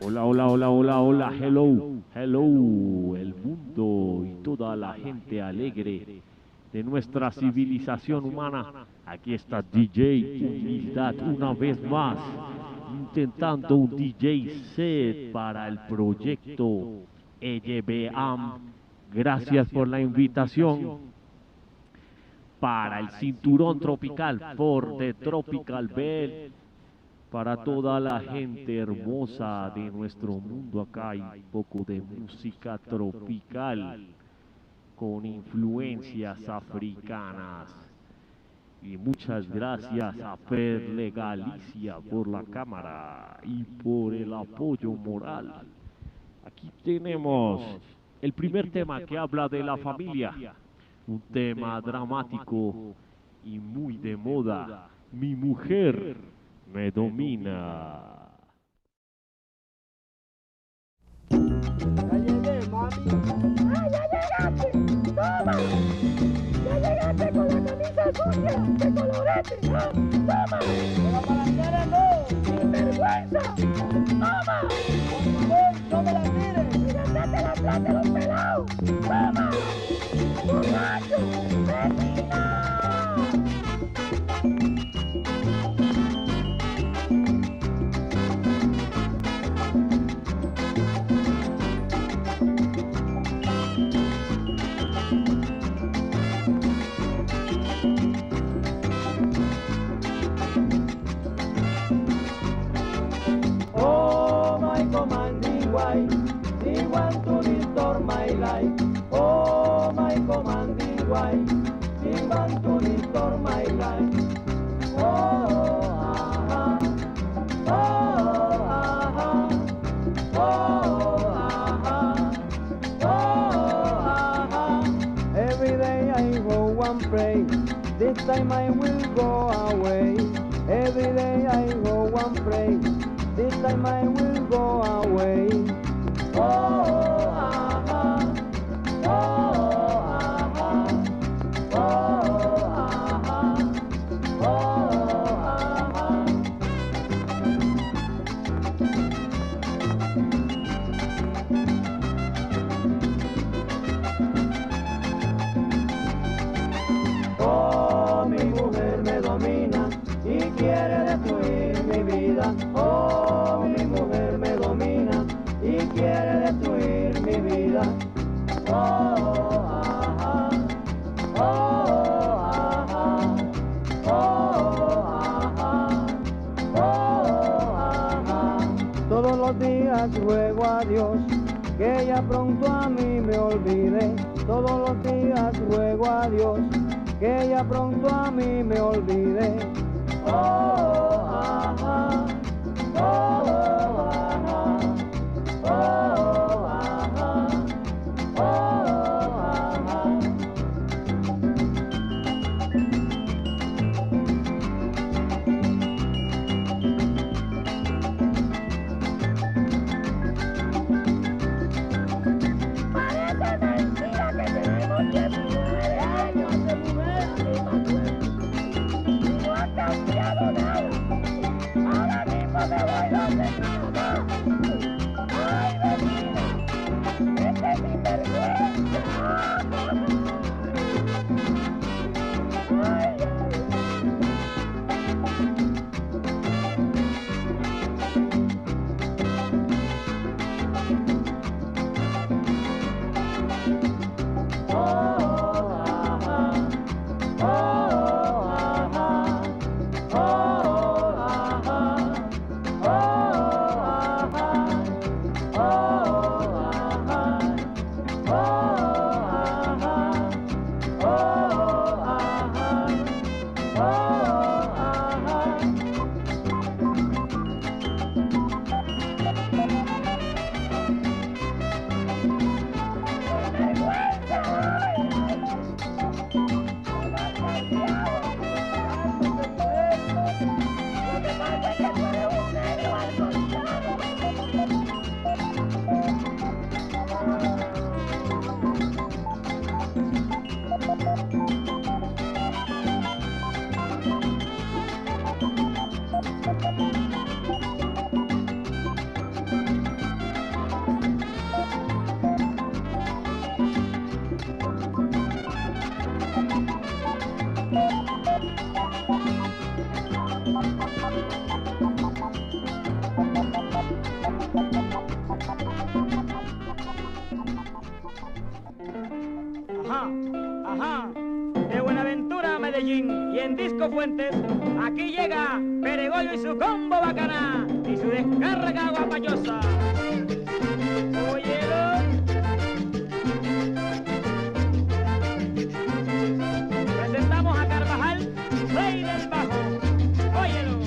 Hola, hola, hola, hola, hola, hello, hello, el mundo y toda la gente alegre de nuestra civilización humana. Aquí está DJ Humildad una vez más, intentando un DJ set para el proyecto EYBAM. Gracias por la invitación. Para el cinturón tropical, for the tropical belt. Para toda la gente hermosa de nuestro mundo, acá hay un poco de música tropical con influencias africanas. Y muchas gracias a Perle Galicia por la cámara y por el apoyo moral. Aquí tenemos el primer tema que habla de la familia, un tema dramático y muy de moda. Mi mujer me domina. Ya llegué, mami. ¡Ah, ya llegaste! ¡Toma! ¡Ya llegaste con la camisa sucia! ¡Qué colorete! ¡Ah! ¡Toma! ¡Pero para la cara no! ¡Sin vergüenza! ¡Toma! Por favor, no me la tires. ¡Fíjate la plata de los pelados! ¡Toma! ¡Borracho! ¡Vecina! He want to restore my life. Oh, my commanding wife. He want to restore my life. Oh, ah, oh, ah, oh, ah, oh, ah. Every day I go and pray. This time I will go away. Every day I go and pray. This time I will go away. Oh, ah, oh, ah, oh, ah, oh, ah. Oh, mi mujer me domina y quiere destruir mi vida. Oh, mi mujer me domina y quiere destruir mi vida. Oh, ah, oh, ah, oh, ah, oh, ah. Todos los días ruego a Dios que ella pronto a mí me olvide. Todos los días ruego a Dios que ella pronto a mí me olvide. Oh, ah, oh, ah, oh, ah, oh, ah. Parece mentira que tenemos 19 años de mujer y no ha cambiado nada. Ahora mismo me voy donde mi mamá. Ay, vecina, este es sinvergüenza. Ay, Francisco Fuentes, aquí llega Peregollo y su combo bacana y su descarga guapayosa. Óyelo. Presentamos a Carvajal, rey del bajo. Óyelo.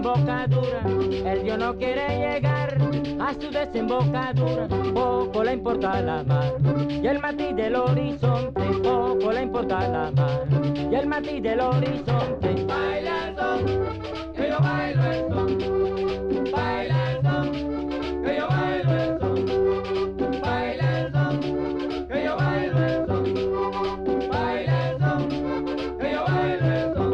desembocadura, el Dios no quiere llegar a su desembocadura, poco le importa la mar, y el matiz del horizonte, poco le importa la mar, y el matiz del horizonte. Baila el son, que yo bailo el son, baila el son, que yo bailo el son, baila el son, que yo bailo el son, baila el son, que yo bailo el son.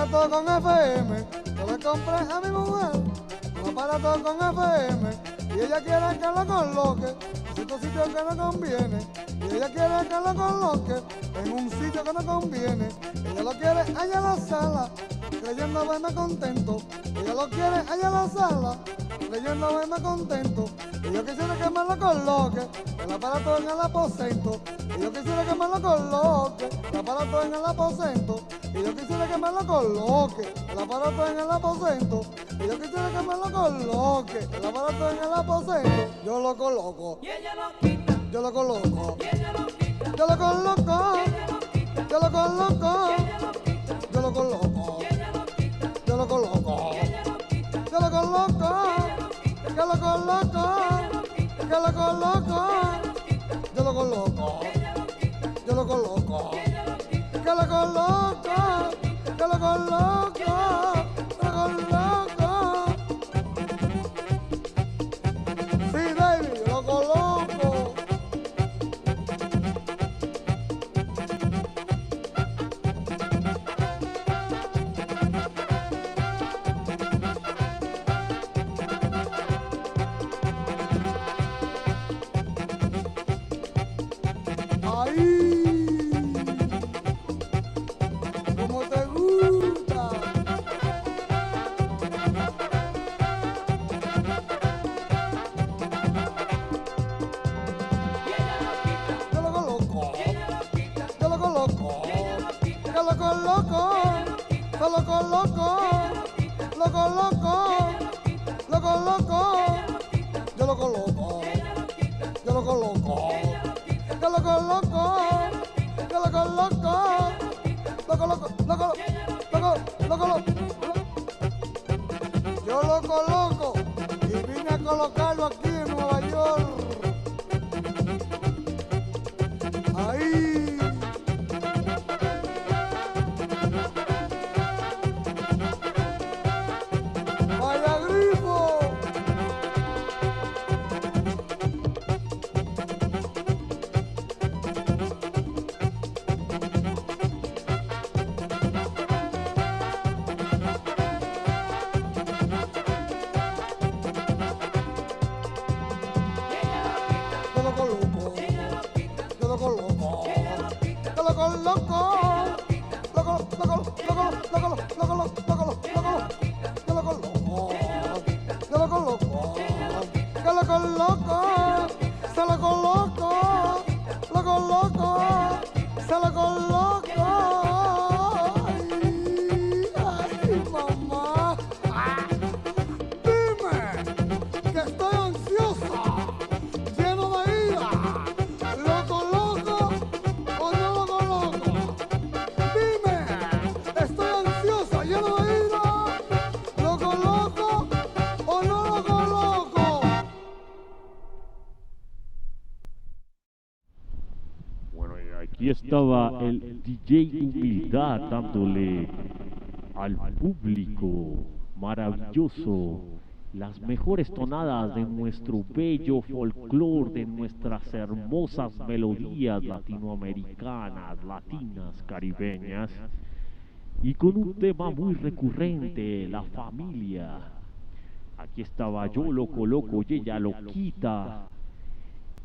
aparato con FM. Yo le compré a mi mujer un aparato con FM y ella quiere que lo coloque en cierto sitio que no conviene. Y ella quiere que lo coloque en un sitio que no conviene. Ella lo quiere allá en la sala, creyendo verme contento. Ella lo quiere allá en la sala, creyendo verme contento. Y yo quisiera que me lo coloque el aparato en el aposento. Y yo quisiera que me lo coloque el aparato en el aposento. Y yo quisiera que me lo coloque el aparato en el aposento. Y yo quisiera que me lo coloque el aparato en el aposento. Yo lo coloco. Y ella lo quita. Yo lo coloco. Y ella lo quita. Yo lo coloco. Y ella lo quita. Yo lo coloco. Y ella lo quita. Yo lo coloco. Y ella lo quita. Yo lo coloco. Y ella lo quita. Yo lo coloco. Que lo coloco. Que lo coloco. Yo lo coloco. Yo lo coloco. Que lo coloco. Que lo coloco. Que lo coloco. Sí, baby, yo lo coloco. Como te gusta. Yo lo coloco. Yo lo coloco. Yo lo coloco. Yo lo coloco. Lo coloco. Lo coloco. Yo lo coloco. Yo lo coloco. Yo lo coloco. Yo lo coloco. Lo coloco. Lo coloco. Yo lo coloco y vine a colocarlo aquí en Nueva York. Ahí. Vaya grifo. Yo lo coloco. Yo lo coloco. Yo lo coloco. Lo coloco. Yo lo coloco. Yo lo coloco. Que lo coloco. Se lo coloco. Lo coloco. Se lo coloco. Ay, mamá. Dime que estoy ansiosa, lleno de ira. ¿Lo coloco o no lo coloco? Dime, estoy ansiosa, lleno de ira. ¿Lo coloco o no lo coloco? Bueno, y aquí estaba el DJ Humildad dándole al público maravilloso las mejores tonadas de nuestro bello folclore, de nuestras hermosas melodías latinoamericanas, latinas, caribeñas, y con un tema muy recurrente, la familia. Aquí estaba Yo lo coloco y ella lo quita.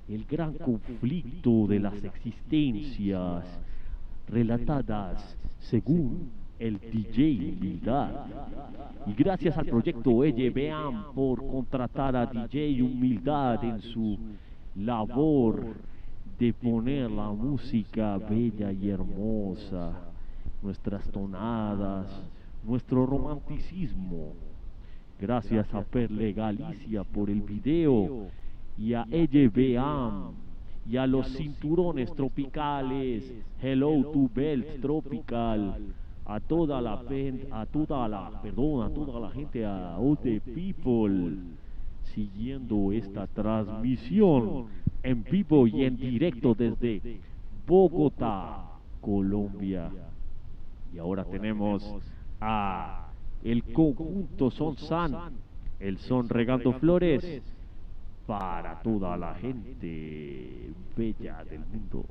El gran conflicto de las existencias relatadas según el DJ Humildad. Y gracias al proyecto EYBAM por contratar a DJ Humildad en su labor de poner la música bella y hermosa, nuestras tonadas, nuestro romanticismo. Gracias a Perle Galicia por el video y a EYBAM y a los cinturones tropicales, Hello to Belt Tropical, a toda la gente, a toda la gente, a all the people, siguiendo esta transmisión en vivo y en directo desde Bogotá, Colombia. Y ahora tenemos a el conjunto Son San, el son regando flores para toda la gente bella del mundo.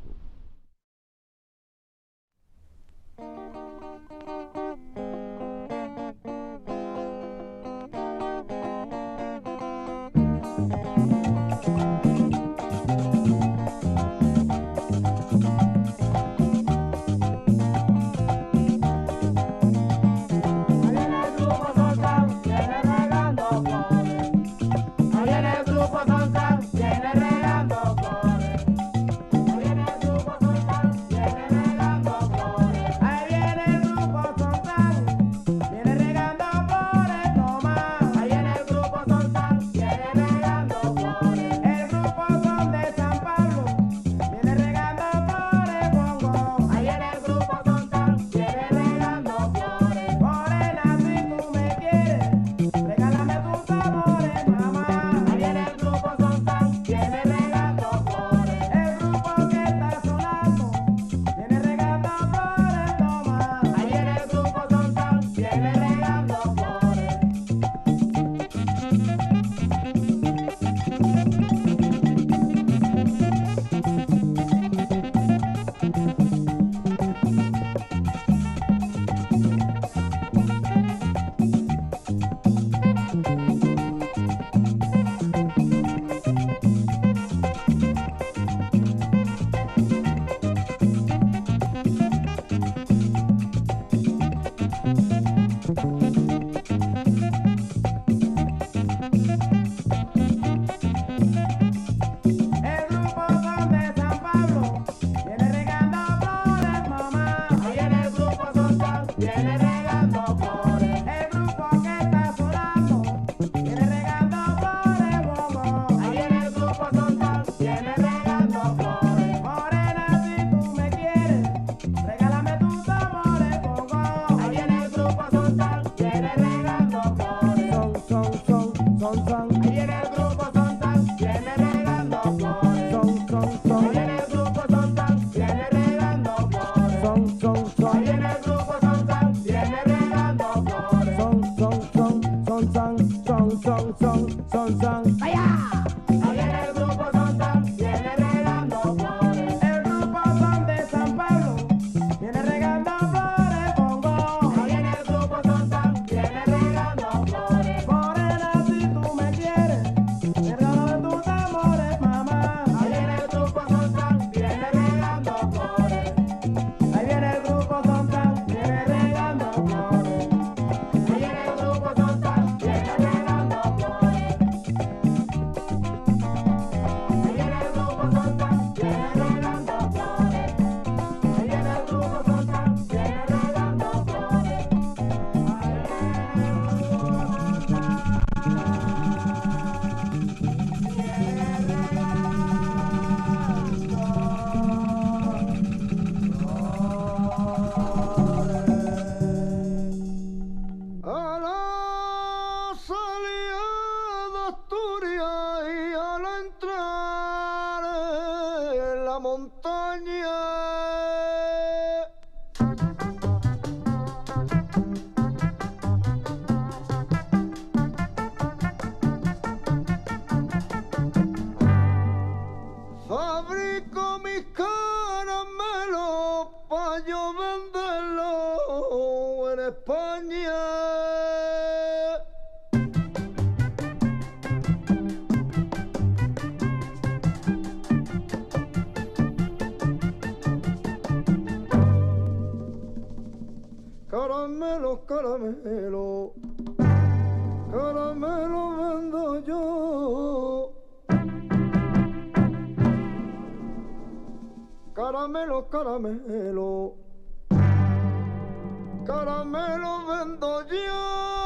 Caramelo, caramelo, caramelo vendo yo. Caramelo, caramelo, caramelo vendo yo.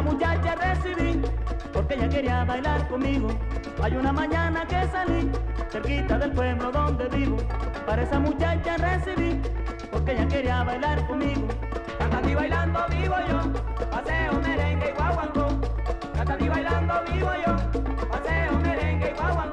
esa muchacha recibí, porque ella quería bailar conmigo. Hay una mañana que salí, cerquita del pueblo donde vivo. Para esa muchacha recibí, porque ella quería bailar conmigo. Cantando y bailando vivo yo, paseo, merengue y guaguancó. Cantando y bailando vivo yo, paseo, merengue y guaguancó.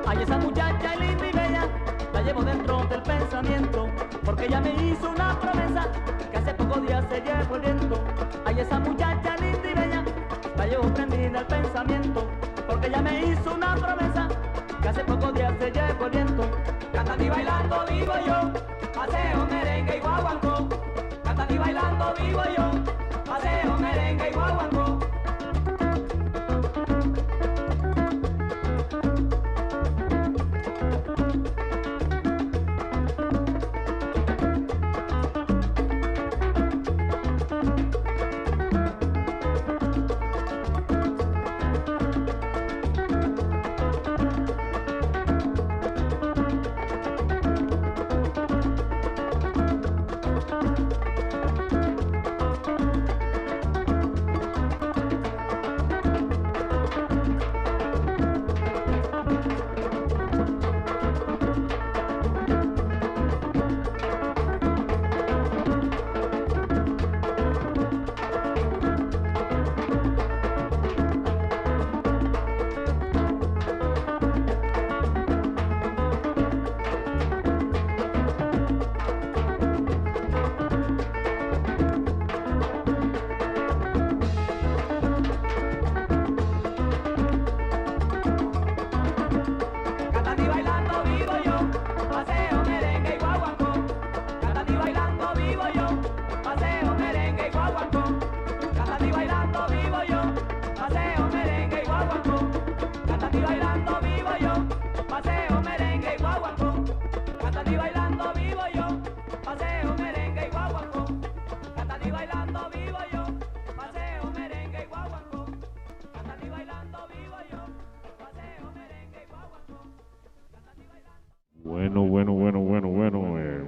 Ay, esa muchacha linda y bella, la llevo dentro del pensamiento, porque ella me hizo una promesa que hace pocos días se llevó el viento. Ay, esa muchacha linda y bella, la llevo prendida al pensamiento, porque ella me hizo una promesa que hace pocos días se llevó el viento. Cantando y bailando vivo yo, paseo, merengue y guaguancó. Cantando y bailando vivo yo, paseo, merengue y guaguancó.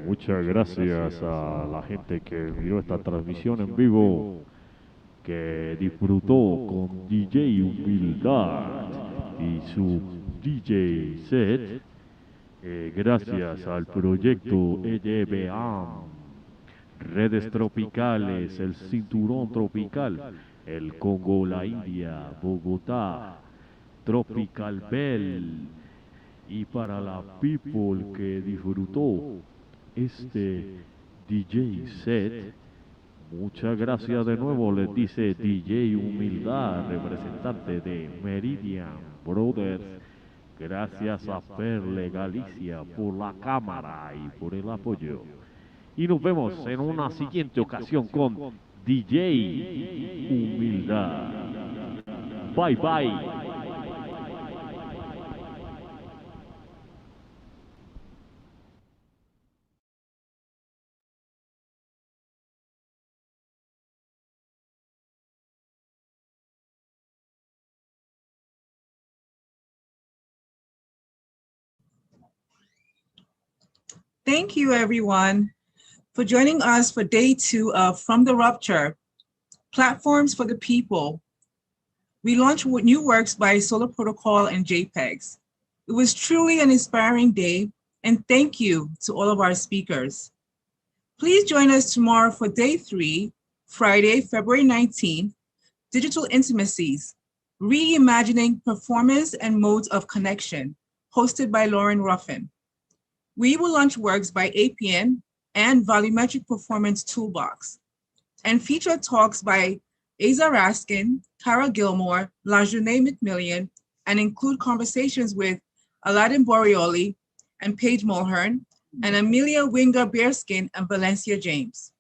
Muchas gracias a la gente que miró esta transmisión en vivo, que disfrutó con DJ Humildad y su DJ set. Gracias al proyecto EDBA, Redes Tropicales, el Cinturón Tropical, el Congo, la India, Bogotá, Tropical Bell, y para la people que disfrutó este DJ set, muchas gracias de nuevo, les dice DJ Humildad, representante de Meridian Brothers. Gracias a Perle Galicia por la cámara y por el apoyo. Y nos vemos en una siguiente ocasión con DJ Humildad. Bye bye. Thank you, everyone, for joining us for day 2 of From the Rupture, Platforms for the People. We launched new works by Solar Protocol and JPEGs. It was truly an inspiring day, and thank you to all of our speakers. Please join us tomorrow for day 3, Friday, February 19th, Digital Intimacies, Reimagining Performance and Modes of Connection, hosted by Lauren Ruffin. We will launch works by APN and Volumetric Performance Toolbox, and feature talks by Asa Raskin, Cara Gilmore, LaJournée McMillian, and include conversations with Aladdin Boreoli and Paige Mulhern, and Amelia Winger Bearskin and Valencia James.